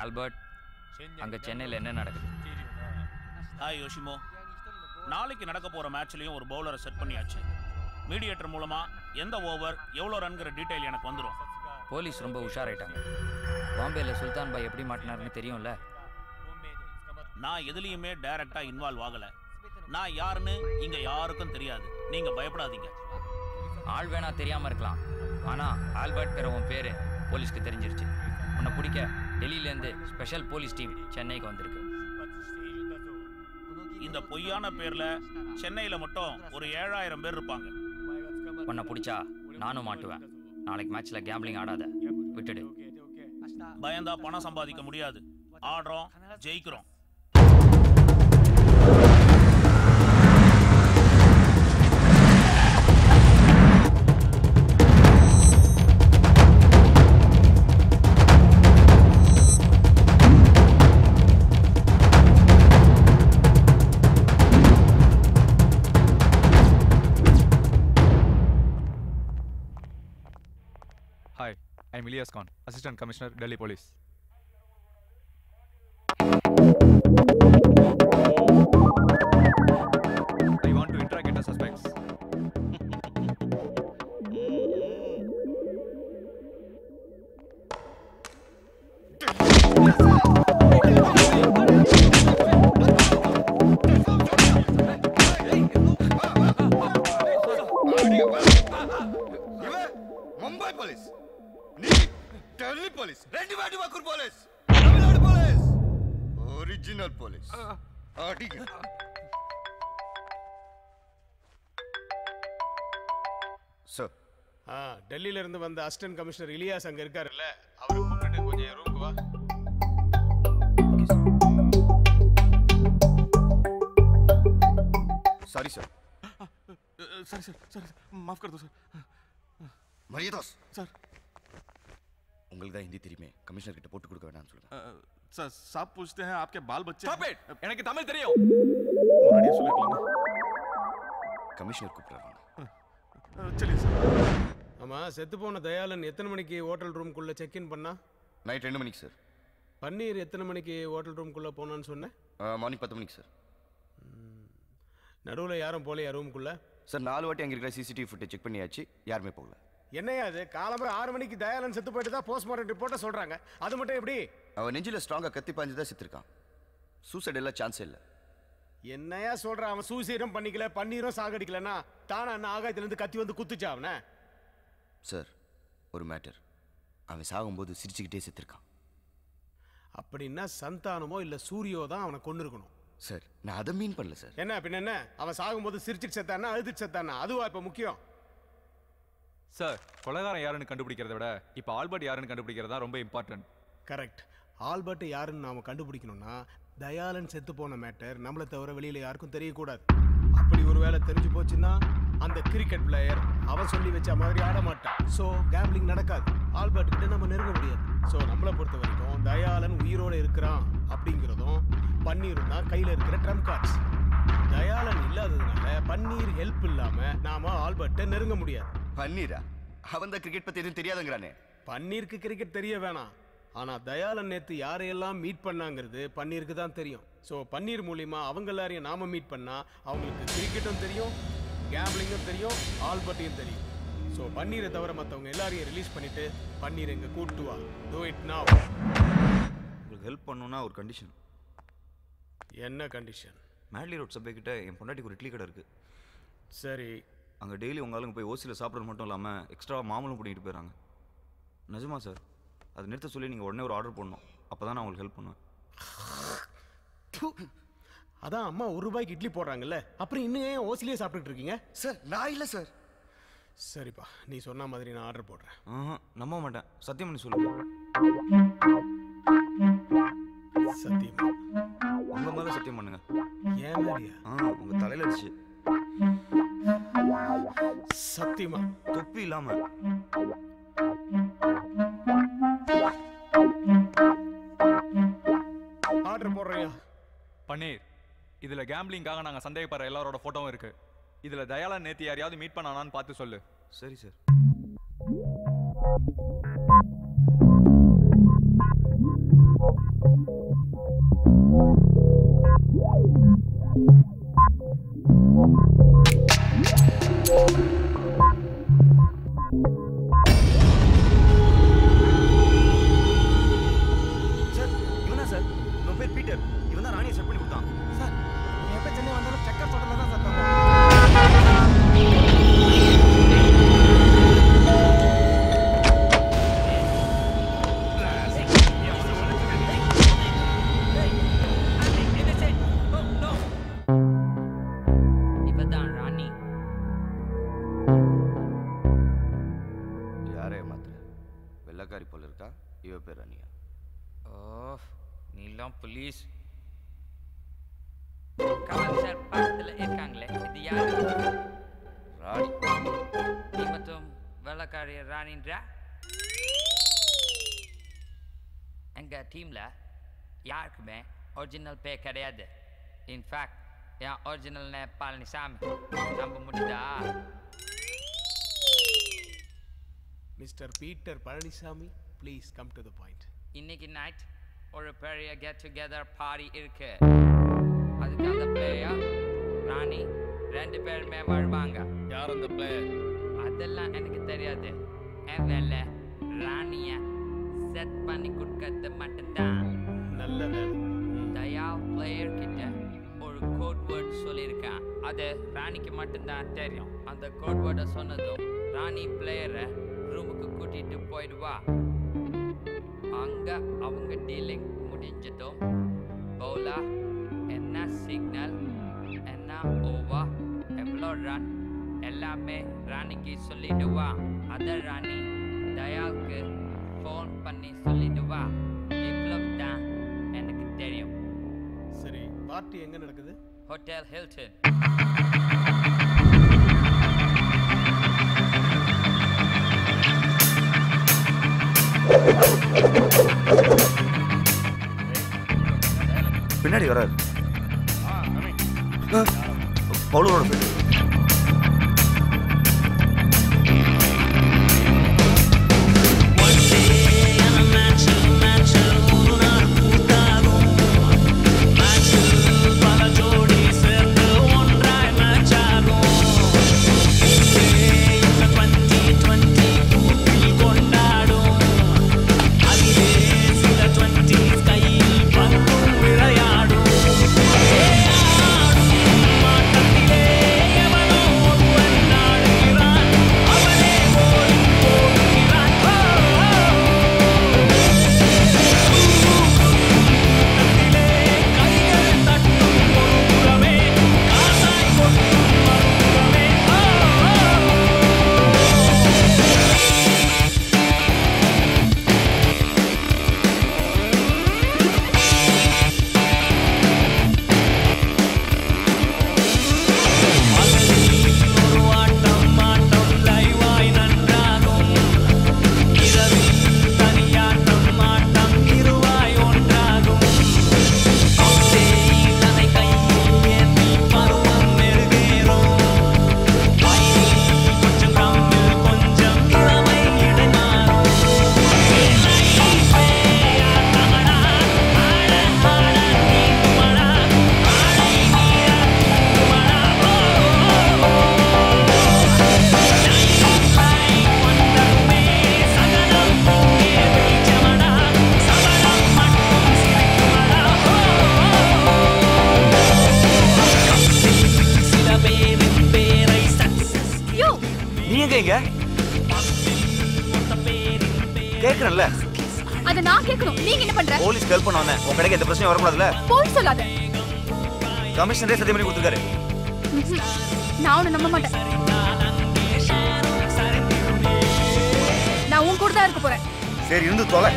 ஆல்பர்ட் அங்கே சென்னையில் என்ன நடக்குது? ஹாய் யோஷிமோ, நாளைக்கு நடக்க போகிற மேட்ச்லேயும் ஒரு பவுலரை செட் பண்ணியாச்சு. மீடியேட்டர் மூலமாக எந்த ஓவர் எவ்வளோ ரன்கிற டீட்டெயில் எனக்கு வந்துடும். போலீஸ் ரொம்ப உஷாராயிட்டாங்க. பாம்பேயில் சுல்தான் பாய் எப்படி மாட்டினாருன்னு தெரியும்ல? நான் எதுலேயுமே டைரக்டாக இன்வால்வ் ஆகலை. நான் யாருன்னு இங்கே யாருக்கும் தெரியாது. நீங்கள் பயப்படாதீங்க. ஆள் வேணா தெரியாமல் இருக்கலாம், ஆனால் ஆல்பர்ட்ங்கிற உன் பேர் போலீஸ்க்கு தெரிஞ்சிருச்சு. உன்னை பிடிக்க டெல்லியிலேருந்து ஸ்பெஷல் போலீஸ் டீம் சென்னைக்கு வந்திருக்கு. இந்த பொய்யான பேரில் சென்னையில் மட்டும் ஒரு 7000 பேர் இருப்பாங்க. உன்னை பிடிச்சா நானும் மாட்டுவேன். நாளைக்கு மேட்ச்சில் கேம்பிளிங் ஆடாத, விட்டுடு. பயந்தா பணம் சம்பாதிக்க முடியாது. ஆடுறோம், ஜெயிக்கிறோம். Hi, I'm Ilyas Khan, Assistant Commissioner, Delhi Police. I want to interrogate the suspects. Mumbai police, Delhi police, రెండు వాటి వక్కురు police, Tamil Nadu police, original police. Sir டெல்லியில இருந்து வந்த அசிஸ்டன்ட் கமிஷனர் இலியாஸ் அங்க இருக்காருல்ல, அவரை கூப்பிட்டு கொஞ்சம் என் ரூமுக்கு வா. Sorry sir. Sir sir sir माफ कर दो सर. மரியாதாஸ் सर உங்களுக்கு தான் ஹிந்தி தெரியுமே, கமிஷனர் கிட்ட போட்டு கொடுக்க வேணாம்னு சொல்லுங்க. सर साहब पूछते हैं आपके बाल बच्चे. Stop it! எனக்கு தமிழ் தெரியும். முன்னாடியே சொல்லிருக்கலாமே. கமிஷனர் கூப்பிடுறாங்க. चलिए सर. ஆமா, செத்து போன தயாளன் எத்தனை மணிக்கு ஹோட்டல் ரூம்குள்ள செக் இன் பண்ணா? நைட் 2 மணிக்கு சார். பன்னீர் எத்தனை மணிக்கு ஹோட்டல் ரூம்குள்ள போனான்னு சொன்னேன்? மார்னிங் 10 மணிக்கு சார். நடுவில் யாரும் போலையா ரூம்குள்ள? சார் 4 வாட்டி அங்கே இருக்கிற சிசிடிவி ஃபுட்டேஜ் செக் பண்ணியாச்சு, யாருமே போகல. என்னையா அது, காலம்பரம் 6 மணிக்கு தயாளன் செத்து போயிட்டு தான் போஸ்ட்மார்ட்டம் ரிப்போர்ட்டை சொல்றாங்க. அது மட்டும் எப்படி? அவன் நெஞ்சில் ஸ்ட்ராங்காக கத்தி பாஞ்சு தான் செத்துருக்கான். சூசைட் எல்லாம் சான்ஸே இல்லை. என்னையா சொல்ற, அவன் சூசைடும் பண்ணிக்கல, பன்னீரும் சாகடிக்கலன்னா தானே அண்ணா ஆகாயத்திலேருந்து கத்தி வந்து குத்துச்சா அவனை? சார் ஒரு மேட்டர், அவன் சாகும்போது சிரிச்சுக்கிட்டே செத்துருக்கான். அப்படின்னா சந்தானமோ இல்லை சூரியோ தான் அவனை கொண்டு இருக்கணும். சார் நான் அதை மீன் பண்ணல சார். என்ன பின்ன என்ன, அவன் சாகும்போது சிரிச்சுட்டு செத்தானா அழுதுட்டு செத்தானா, அதுவா இப்போ முக்கியம்? சார் கொலைகாரன் யாருன்னு கண்டுபிடிக்கிறத விட இப்போ ஆல்பர்ட் யாருன்னு கண்டுபிடிக்கிறது தான் ரொம்ப இம்பார்ட்டன்ட். கரெக்ட். ஆல்பர்ட் யாருன்னு நாம கண்டுபிடிக்கணும்னா தயாளன் செத்து போன மேட்டர் நம்மளை தவிர வெளியில யாருக்கும் தெரியக்கூடாது. அப்படி ஒரு வேளை தெரிஞ்சு போச்சுன்னா அந்த கிரிக்கெட் பிளேயர் அவன் சொல்லி வச்ச மாதிரி ஆட மாட்டான். ஸோ கேம்பிளிங் நடக்காது. ஆல்பர்ட் கிட்ட நம்ம நெருங்க முடியாது. ஸோ நம்மளை பொறுத்த வரைக்கும் தயாளன் உயிரோடு இருக்கிறான் அப்படிங்கிறதும் பன்னீரும் தான் கையில் இருக்கிற ட்ரம்ப் கார்ட்ஸ். தயாளன் இல்லாததுனால பன்னீர் ஹெல்ப் இல்லாம நாம ஆல்பர்ட்டை நெருங்க முடியாது. பன்னீரா? அவன் தான் கிரிக்கெட் பத்தி எதுவும் தெரியாதுங்கிறானே. பன்னீருக்கு கிரிக்கெட் தெரிய வேணாம், ஆனா தயாளன் நேத்து யாரையெல்லாம் மீட் பண்ணாங்கிறது பன்னீருக்கு தான் தெரியும். ஸோ பன்னீர் மூலியமா அவங்க எல்லாரையும் நாம மீட் பண்ணா அவங்களுக்கு கிரிக்கெட்டும் தெரியும், கேம்பிளிங்கும் தெரியும், ஆல்பர்ட்டையும் தெரியும். ஸோ பன்னீரை தவிர மற்றவங்க எல்லாரையும் ரிலீஸ் பண்ணிட்டு பன்னீர் எங்க கூட்டு வா. Do it now. உங்களுக்கு ஹெல்ப் பண்ணணும்னா ஒரு கண்டிஷன். என்ன கண்டிஷன்? மேட்லி ரோட் சப்வே கிட்ட என் பொண்டாட்டிக்கு ஒரு இட்லி கடை இருக்கு. சரி. அங்கே டெய்லி உங்க ஆளுங்க போய் ஓசியில் சாப்பிட்றது மட்டும் இல்லாமல் எக்ஸ்ட்ரா மாமலும் கூட்டிகிட்டு போயிடறாங்க. நிஜமா சார்? அது நிறுத்த சொல்லி நீங்கள் உடனே ஒரு ஆர்டர் பண்ணணும். அப்போ தான் நான் உங்களுக்கு ஹெல்ப் பண்ணுவேன். அதான் அம்மா ₹1 இட்லி போடுறாங்கல்ல, அப்புறம் இன்னும் ஏன் ஓசிலேயே சாப்பிட்டுட்டு இருக்கீங்க? சார் நான் இல்லை சார். சரிப்பா, நீ சொன்ன மாதிரி நான் ஆர்டர் போடுறேன். நம்ப மாட்டேன், சத்தியம் பண்ணி சொல்லுங்க. சத்தியமா? உங்க மேல சத்தியம் பண்ணுங்க. ஏன் மேலையா? உங்க தலையில அடிச்சு. சத்தியமா? தொப்பி இல்லாம. ஆர்டர் போடுறியா? பன்னீர், இதுல கேம்பிளிங்காக நாங்க சந்தேகப்படுற எல்லாரோட போட்டோவும் இருக்கு. இதுல தயாளன் நேத்து யாரையாவது மீட் பண்ணானான்னு பார்த்து சொல்லு. சரி சார். சார் இவனா சார் இவன் பேர் பீட்டர். இவன் தான் ராணியை செட் பண்ணி கொடுத்தான். சார் நீ எப்போ சென்னை வந்தாலும் செக்கர் ஹோட்டலில் தான் சார் தப்போம். இவதான் ராணி. யாரே மாத்திர வெள்ளக்காரி போல இருக்கா. இவ பேர் ராணியா? ஓ நீலாம் ப்ளீஸ். கமல் சார் படத்தில் இருக்காங்களே, இது யாரு? ராணி. நீ மட்டும் வெள்ளக்காரி ராணின்றா? எங்கள் டீமில் யாருக்குமே ஒரிஜினல் பேர் கிடையாது. இன்ஃபேக்ட் என் ஒரிஜினல் நேம் பழனிசாமி. நம்ப முடியுதா? Mister Peter Palaniswami, please come to the point. இன்னைக்கு நைட் ஒரு பெரிய கெட் டுகெதர் பார்ட்டி இருக்கு. அதுக்கு அந்த பிளேயர் ராணி 2 பேருமே வருவாங்க. யார் அந்த பிளேயர்? அதெல்லாம் எனக்கு தெரியாது. என் வேலை ராணியை செட் பண்ணி கொடுக்கறது மட்டும்தான். நல்ல வேலை. தயா பிளேயர் கிட்ட ஒரு கோட் வேர்ட் சொல்லியிருக்கேன். அது ராணிக்கு மட்டும்தான் தெரியும். அந்த கோட் வேர்டை சொன்னதும் ராணி பிளேயரை ரூமுக்கு கூட்டிட்டு போயிடுவா. அங்க அவங்க டீலிங் முடிஞ்சதும் பவுலா என்ன சிக்னல், என்ன ஓவர், எவ்வளோ ரன் எல்லாமே ராணிக்கு சொல்லிடுவா. அத ராணி தயாவுக்கு ஃபோன் பண்ணி சொல்லிடுவா. இவ்வளவு தான் எனக்கு தெரியும். சரி, பார்ட்டி எங்க நடக்குது? Hotel Hilton. பின்னாடி வராது. பவுலரோட ஃப்ரெண்ட். கேக்குறேன்ல. அத நான் கேக்கணும். நீங்க என்ன பண்ற? போலீஸ் ஹெல்ப் பண்ண வந்தேன். உங்க கடைக்கு எந்த பிரச்சனையும் வரக்கூடாதுல. போலீஸ் சொல்லாத. கமிஷனரே சத்தியம் பண்ணி கொடுத்துருக்காரு. நான் உன்னை நம்ப மாட்டேன். நான் உன் கூட தான் இருக்க போறேன். சரி இருந்து தொலை.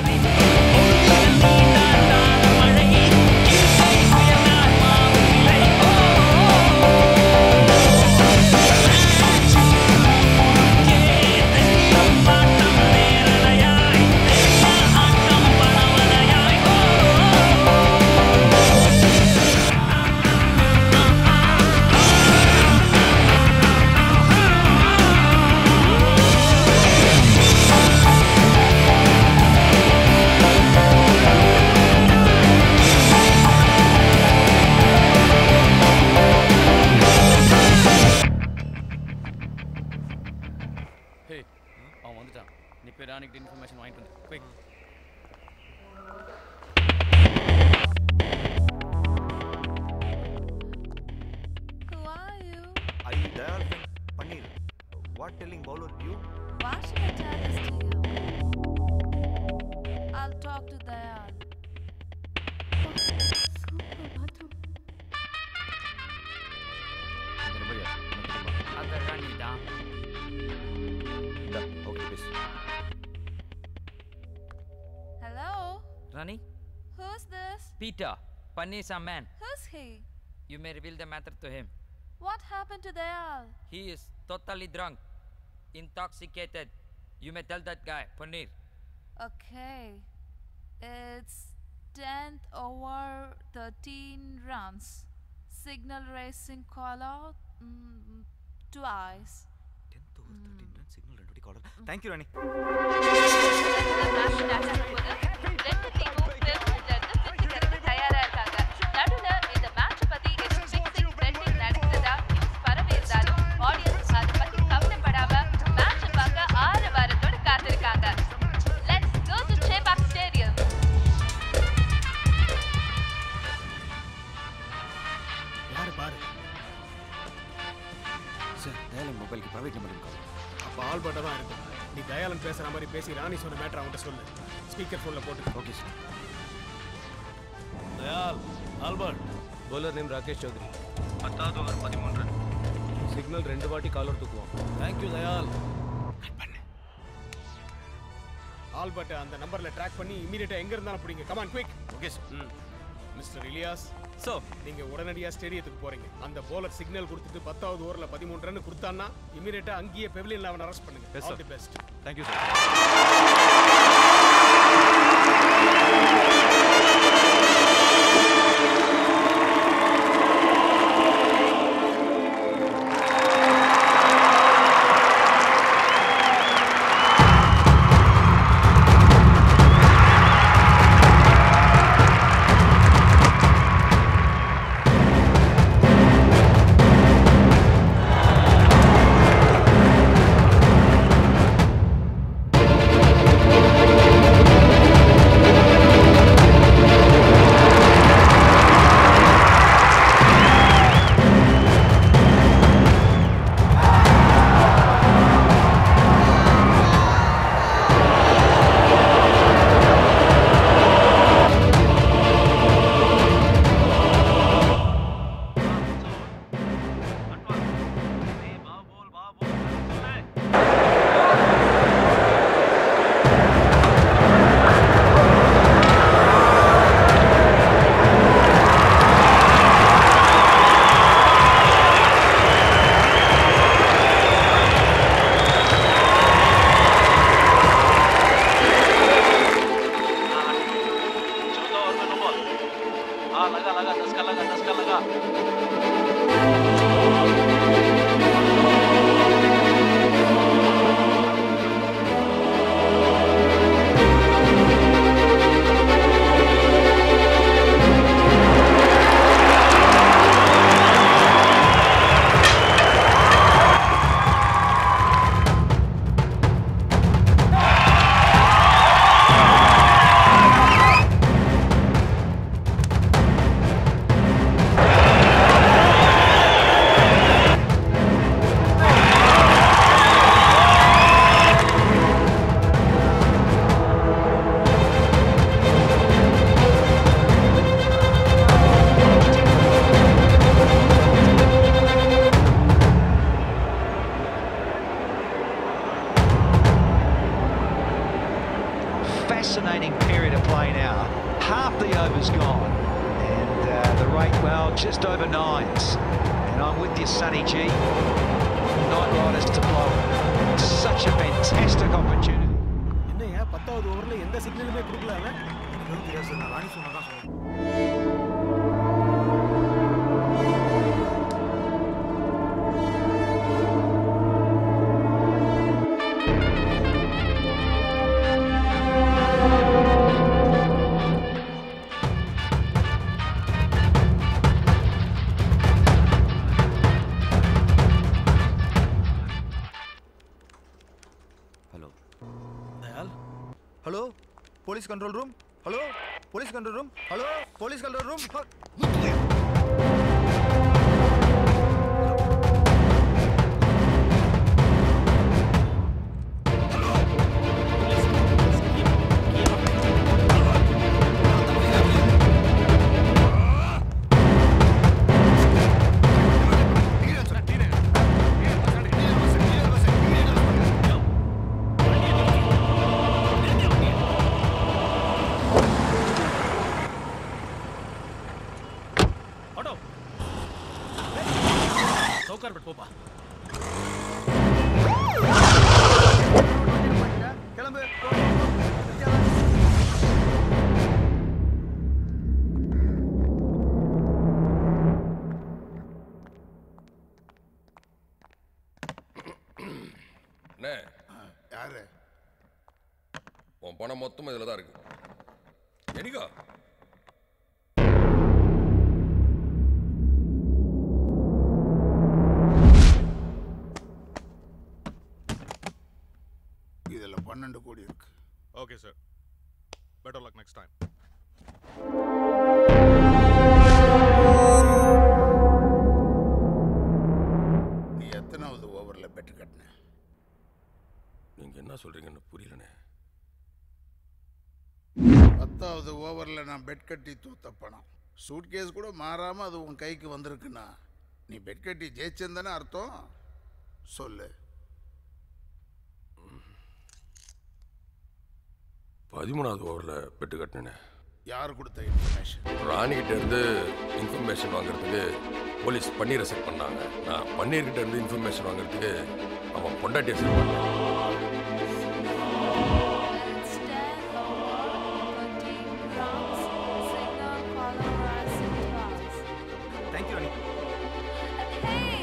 தான். Okay please. Hello? Rani? Who's this? Peter, Paneer's man. Who's he? You may reveal the matter to him. What happened to Dayal? He is totally drunk, intoxicated. You may tell that guy, Paneer. Okay. It's 10th over 13 runs. Signal racing call out twice. 10th over 13 runs, signal ரெண்டு வாட்டி call out. Thank you, Rani. தயாரா இருக்காங்க. நடுவுல இந்த match பத்தி fixing bedding நடக்குதா news பரவியிருந்தாலும் audience அதை பத்தி கவலைப்படாம மேட்ச் பார்க்க ஆரவாரத்தோட காத்திருக்காங்க. Let's go to Chepauk Stadium. யாரு பாரு. சார் தயாளன் மொபைலுக்கு பிரைவேட் நம்பர் இருக்கா? அப்ப ஆல்பர்ட்டா தான் இருக்கும். நீ தயாளன் பேசுற மாதிரி பேசி ராணி சொன்ன மேட்டர் அவன்கிட்ட சொல்லு. ஸ்பீக்கர் ஃபோன்ல போட்டு. Okay sir. Dayal Albert bowler name Rakesh Chaudhary 10th over 13 run signal ரெண்டு வாட்டி காலர் தூக்குவான். Thank you Dayal. ஆல்பர்ட் அந்த நம்பர்ல ட்ராக் பண்ணி இமிடியேட்டா எங்க இருந்தாலும் பிடிங்க. Come on quick. Okay sir. Mister Ilyas sir நீங்க உடனடியா ஸ்டேடியத்துக்கு போறீங்க. அந்த பவுலர் சிக்னல் கொடுத்துட்டு 10வது ஓவர்ல 13 ரன் கொடுத்தான்னா இமிடியேட்டா அங்கேயே பெவிலியன்ல அவனை அரெஸ்ட் பண்ணுங்க. All the best. Thank you sir. Fascinating period of play now. Half the over's gone, and the rate, well, just over 9s. And I'm with you, Sonny G. Night Riders to blow. Such a fantastic opportunity. என்னையா 10வது ஓவர்ல எந்த சிக்னலுமே கொடுக்கல அவன். நான் ராணி சொன்னதான் சொல்றேன். Hello police control room. Hello police control room. Hello police control room. Sowcarpet போப்பா. கிளம்பு. யாரு? உன் பணம் மொத்தம் இதுல தான் இருக்கு. எனிகா இதுல 12 கோடி இருக்கு. Okay sir. Better luck next time. நீ எத்தனாவது ஓவர்ல பெட் கட்டின? நீங்க என்ன சொல்றீங்கன்னு புரியலனே. 10வது ஓவர்ல நான் பெட் கட்டி தூத்த பணம். சூட் கேஸ் கூட மாறாம அது உன் கைக்கு வந்திருக்குன்னா நீ பெட் கட்டி ஜெயிச்சேன்னு அர்த்தம். சொல்லு. 13வது ஓவர்ல பெட்டு கட்டினேன். யார் கொடுத்த இன்ஃபர்மேஷன்? ராணிகிட்ட இருந்து இன்ஃபர்மேஷன் வாங்குறதுக்கு போலீஸ் பன்னீரை செட் பண்ணாங்க. நான் பன்னீர்கிட்ட இருந்து இன்ஃபர்மேஷன் வாங்குறதுக்கு அவன் பொண்டாட்டியை செட் பண்ணான். Thank you, Rani. Hey,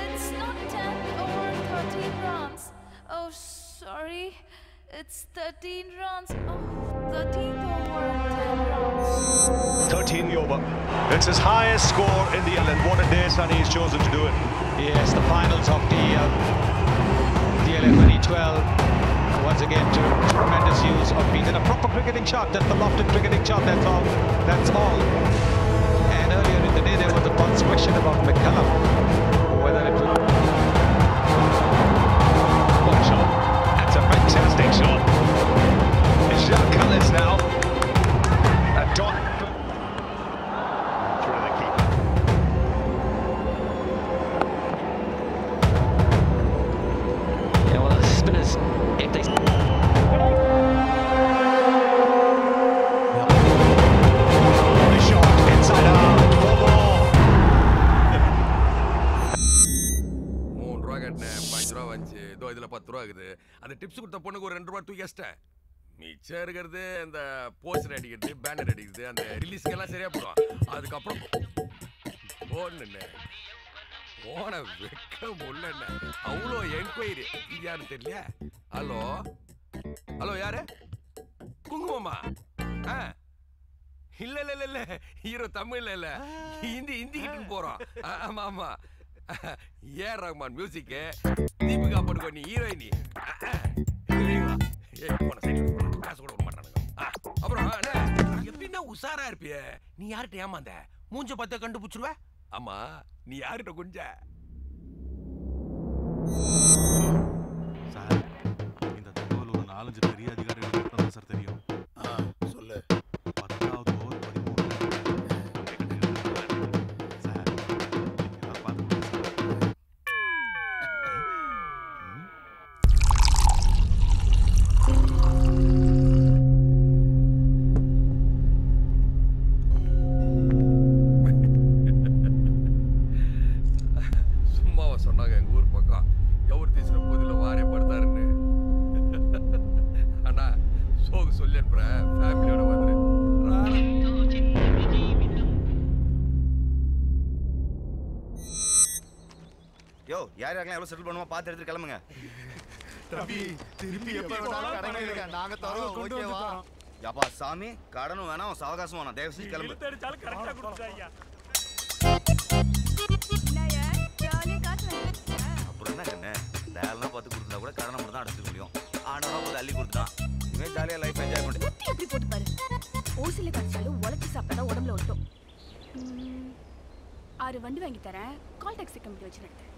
it's not 10 or 13 runs. Oh, sorry. It's 13 runs. Oh, 13th over 10 runs. 13 over. It's his highest score in the island. What a day Sunny has chosen to do it. Yes, the finals of the DLA 2012. Once again, to tremendous use of feet and a proper cricketing shot. That's the lofted cricketing shot. That's all. That's all. And earlier in the day, there was a pulse question about McCallum, whether it would. What a shot! That's a fantastic shot. It's Jacques Cullis now. A dot. Through the keeper. Yeah, well, the spinners, if they. இதுல 10 ரூபா இருக்குது. அந்த tips கொடுத்த பொண்ணுக்கு ஒரு 2 ரூபா தூக்கி வச்சிட்டேன். மிச்சம் இருக்கிறது அந்த போஸ்டர் அடிக்கிறது, பேனர் அடிக்கிறது, அந்த ரிலீஸ்க்கெல்லாம் சரியா போடும். அதுக்கப்புறம் போன்னு போன வெக்க முடியல. அவ்வளோ என்கொயரி. இது யாரு தெரியல? ஹலோ ஹலோ, யாரு? குங்குமமா? இல்ல இல்ல இல்ல இல்ல, ஹீரோ தமிழ்ல இல்ல, ஹிந்திக்கிட்டு போறோம். ஆமா ஆமா, ஏஆர் ரஹ்மான் மியூசிக், தீபிகா படுகோனி ஹீரோயினி. காசு கூட விட மாட்டானுங்க. அப்புறம் எப்படின்னா உஷாரா இருப்பிய. நீ யார்கிட்ட ஏமாந்த? மூஞ்ச பார்த்த கண்டுபிடிச்சிருவ. ஆமா, நீ யார்கிட்ட குஞ்ச? சார், இந்த தகவல் ஒரு 4-5 பெரிய அதிகாரிகளுக்கு மட்டும் தான் சார் தெரியும். சொல்லு. 10வது ஓவர் 13 சார், நீங்க பார்த்து சும்மாவா சொன்னாங்க எங்க ஊர் பக்கம் எவர் தீசுற போதில வாரே படுத்தாருன்னு. அண்ணா சோகு சொல்லி அனுப்புறேன், ஃபேமிலியோட வந்துரு. யோ, யார் யாரெல்லாம் எவ்வளோ செட்டில் பண்ணுமா பார்த்து எடுத்து கிளம்புங்க. தம்பி, திருப்பி எப்ப வேணாலும் கடன் எடுங்க, நாங்க தரோம். ஓகேவா? யாப்பா சாமி, கடனும் வேணாம், சாவகாசம் வேணாம், தயவு செஞ்சு கிளம்பு. அப்புறம் என்ன கண்ணு, வேலைலாம் பார்த்து கொடுத்தா கூட கடனை மட்டும் தான் அடைச்சிக்க முடியும். ஆண்டவனா போது அள்ளி கொடுத்தான். இனிமே ஜாலியாக லைஃப் என்ஜாய் பண்ணு. எப்படி போட்டு பாரு, ஓசில கடிச்சாலும் உழைச்சி சாப்பிட்டா உடம்புல ஒட்டும். 6 வண்டி வாங்கி தரேன், கால் டாக்ஸி கம்பெனி வச்சுருக்கேன்.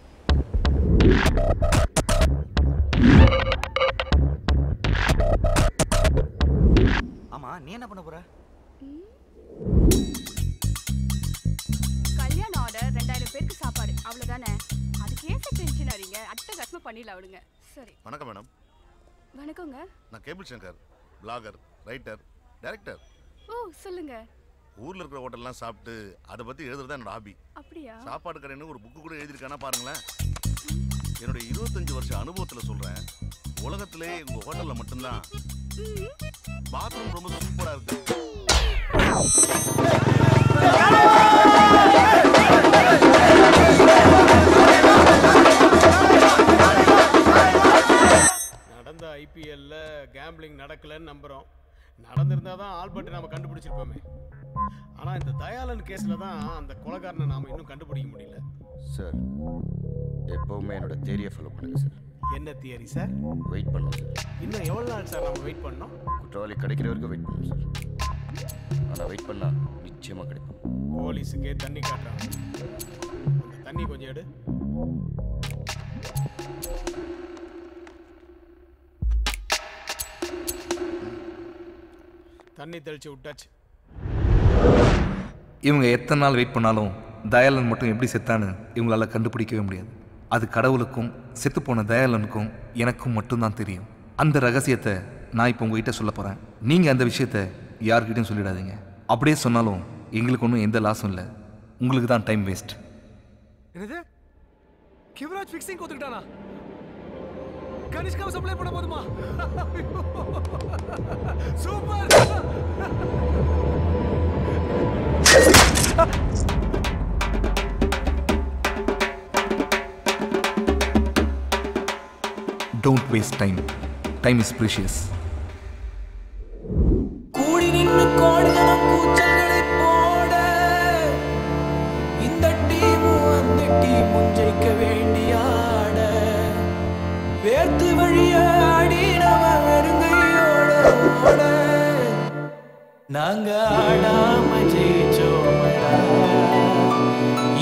ஆமா, நீ என்ன பண்ண போற? கல்யாண ஆர்டர் 2000 பேருக்கு சாப்பாடு, அவ்வளவுதானே. அதுக்கு ஏன் டென்ஷன் ஆறீங்க? அட்டகாசமா பண்ணிடலாம் விடுங்க. சரி. வணக்கம் மேடம். வணக்கங்க. நான் cable Shankar, blogger, writer, director. ஓ, சொல்லுங்க. ஊர்ல இருக்கிற ஹோட்டல்லாம் சாப்பிட்டு அதை பத்தி எழுதுறது என்னோட ஹாபி. அப்படியா? சாப்பாடு கடைன்னு ஒரு புக்கு கூட எழுதிருக்கானா பாருங்களேன். என்னோட 25 வருஷ அனுபவத்துல சொல்றேன், உலகத்திலே உங்க ஹோட்டல்ல மட்டும்தான் பாத்ரூம் ரொம்ப சூப்பரா இருக்கு. நடந்த ஐபிஎல்ல கேம்பிளிங் நடக்கலன்னு நம்புறோம். நடந்திருந்தா தான் ஆல்பர்ட் நாம கண்டுபிடிச்சிருப்போமே. ஆனா இந்த தயாளன் கேஸ்ல தான் அந்த கொலைகாரனை நாம இன்னும் கண்டுபிடிக்க முடியல. சார் எப்பவுமே என்னோட தியரியை ஃபாலோ பண்ணுங்க சார். என்ன தியரி சார்? வெயிட் பண்ணலாம் சார். இன்னும் எவ்வளவு நாள் சார் நம்ம வெயிட் பண்ணோம்? குற்றவாளி கிடைக்கிற வரைக்கும் வெயிட் பண்ணணும் சார். ஆனால் வெயிட் பண்ணா நிச்சயமா கிடைக்கும். போலீஸுக்கே தண்ணி காட்டுறாங்க. அந்த தண்ணி கொஞ்சம் எடு. தண்ணி தெளிச்சு விட்டாச்சு. இவங்க எத்தனை நாள் வெயிட் பண்ணாலும் தயாளன் மட்டும் எப்படி செத்தான்னு இவங்களால கண்டுபிடிக்கவே முடியாது. அது கடவுளுக்கும் செத்துப்போன தயாளனுக்கும் எனக்கும் மட்டும்தான் தெரியும். அந்த ரகசியத்தை நான் இப்போ உங்ககிட்ட சொல்ல போகிறேன். நீங்கள் அந்த விஷயத்தை யார்கிட்டையும் சொல்லிடாதீங்க. அப்படியே சொன்னாலும் எங்களுக்கு ஒன்றும் எந்த லாஸும் இல்லை. உங்களுக்கு தான் டைம் வேஸ்ட். என்னது? கிவராஜ் ஃபிக்ஸிங் கொடுத்துட்டானா? கனிஷ்காவை சப்ளை பண்ண போதுமா? Super! Don't waste time. Time is precious. கூடி நின்னு கோடிகணம் கூச்சல்களை போட இந்த டீமும் அந்த டீமும் ஜெயிக்க வேண்டியாட வேர்த்து வழிய ஆடினவ வெறுங்கையோட ஓட நாங்க ஆடாம ஜெயிச்சோமடா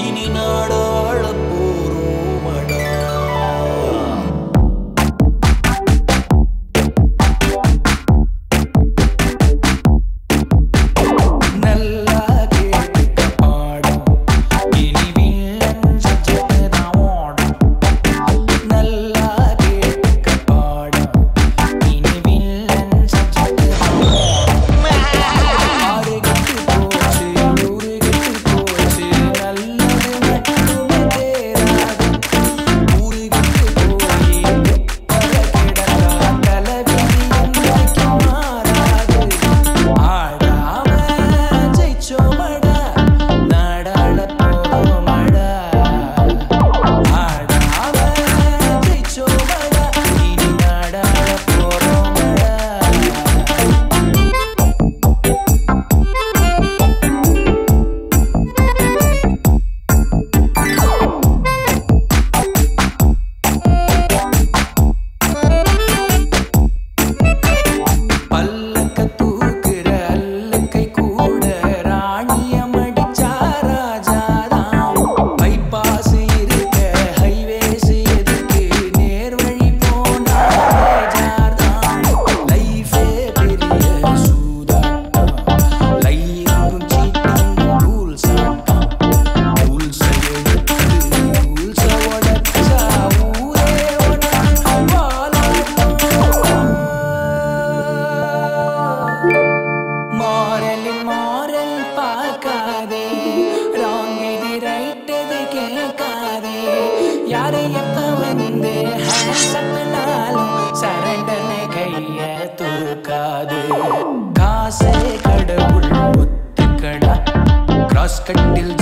இனி நாடாள போறோமடா. காசே கடவுள் ஒத்துக்கடா கிராஸ் கட்டில்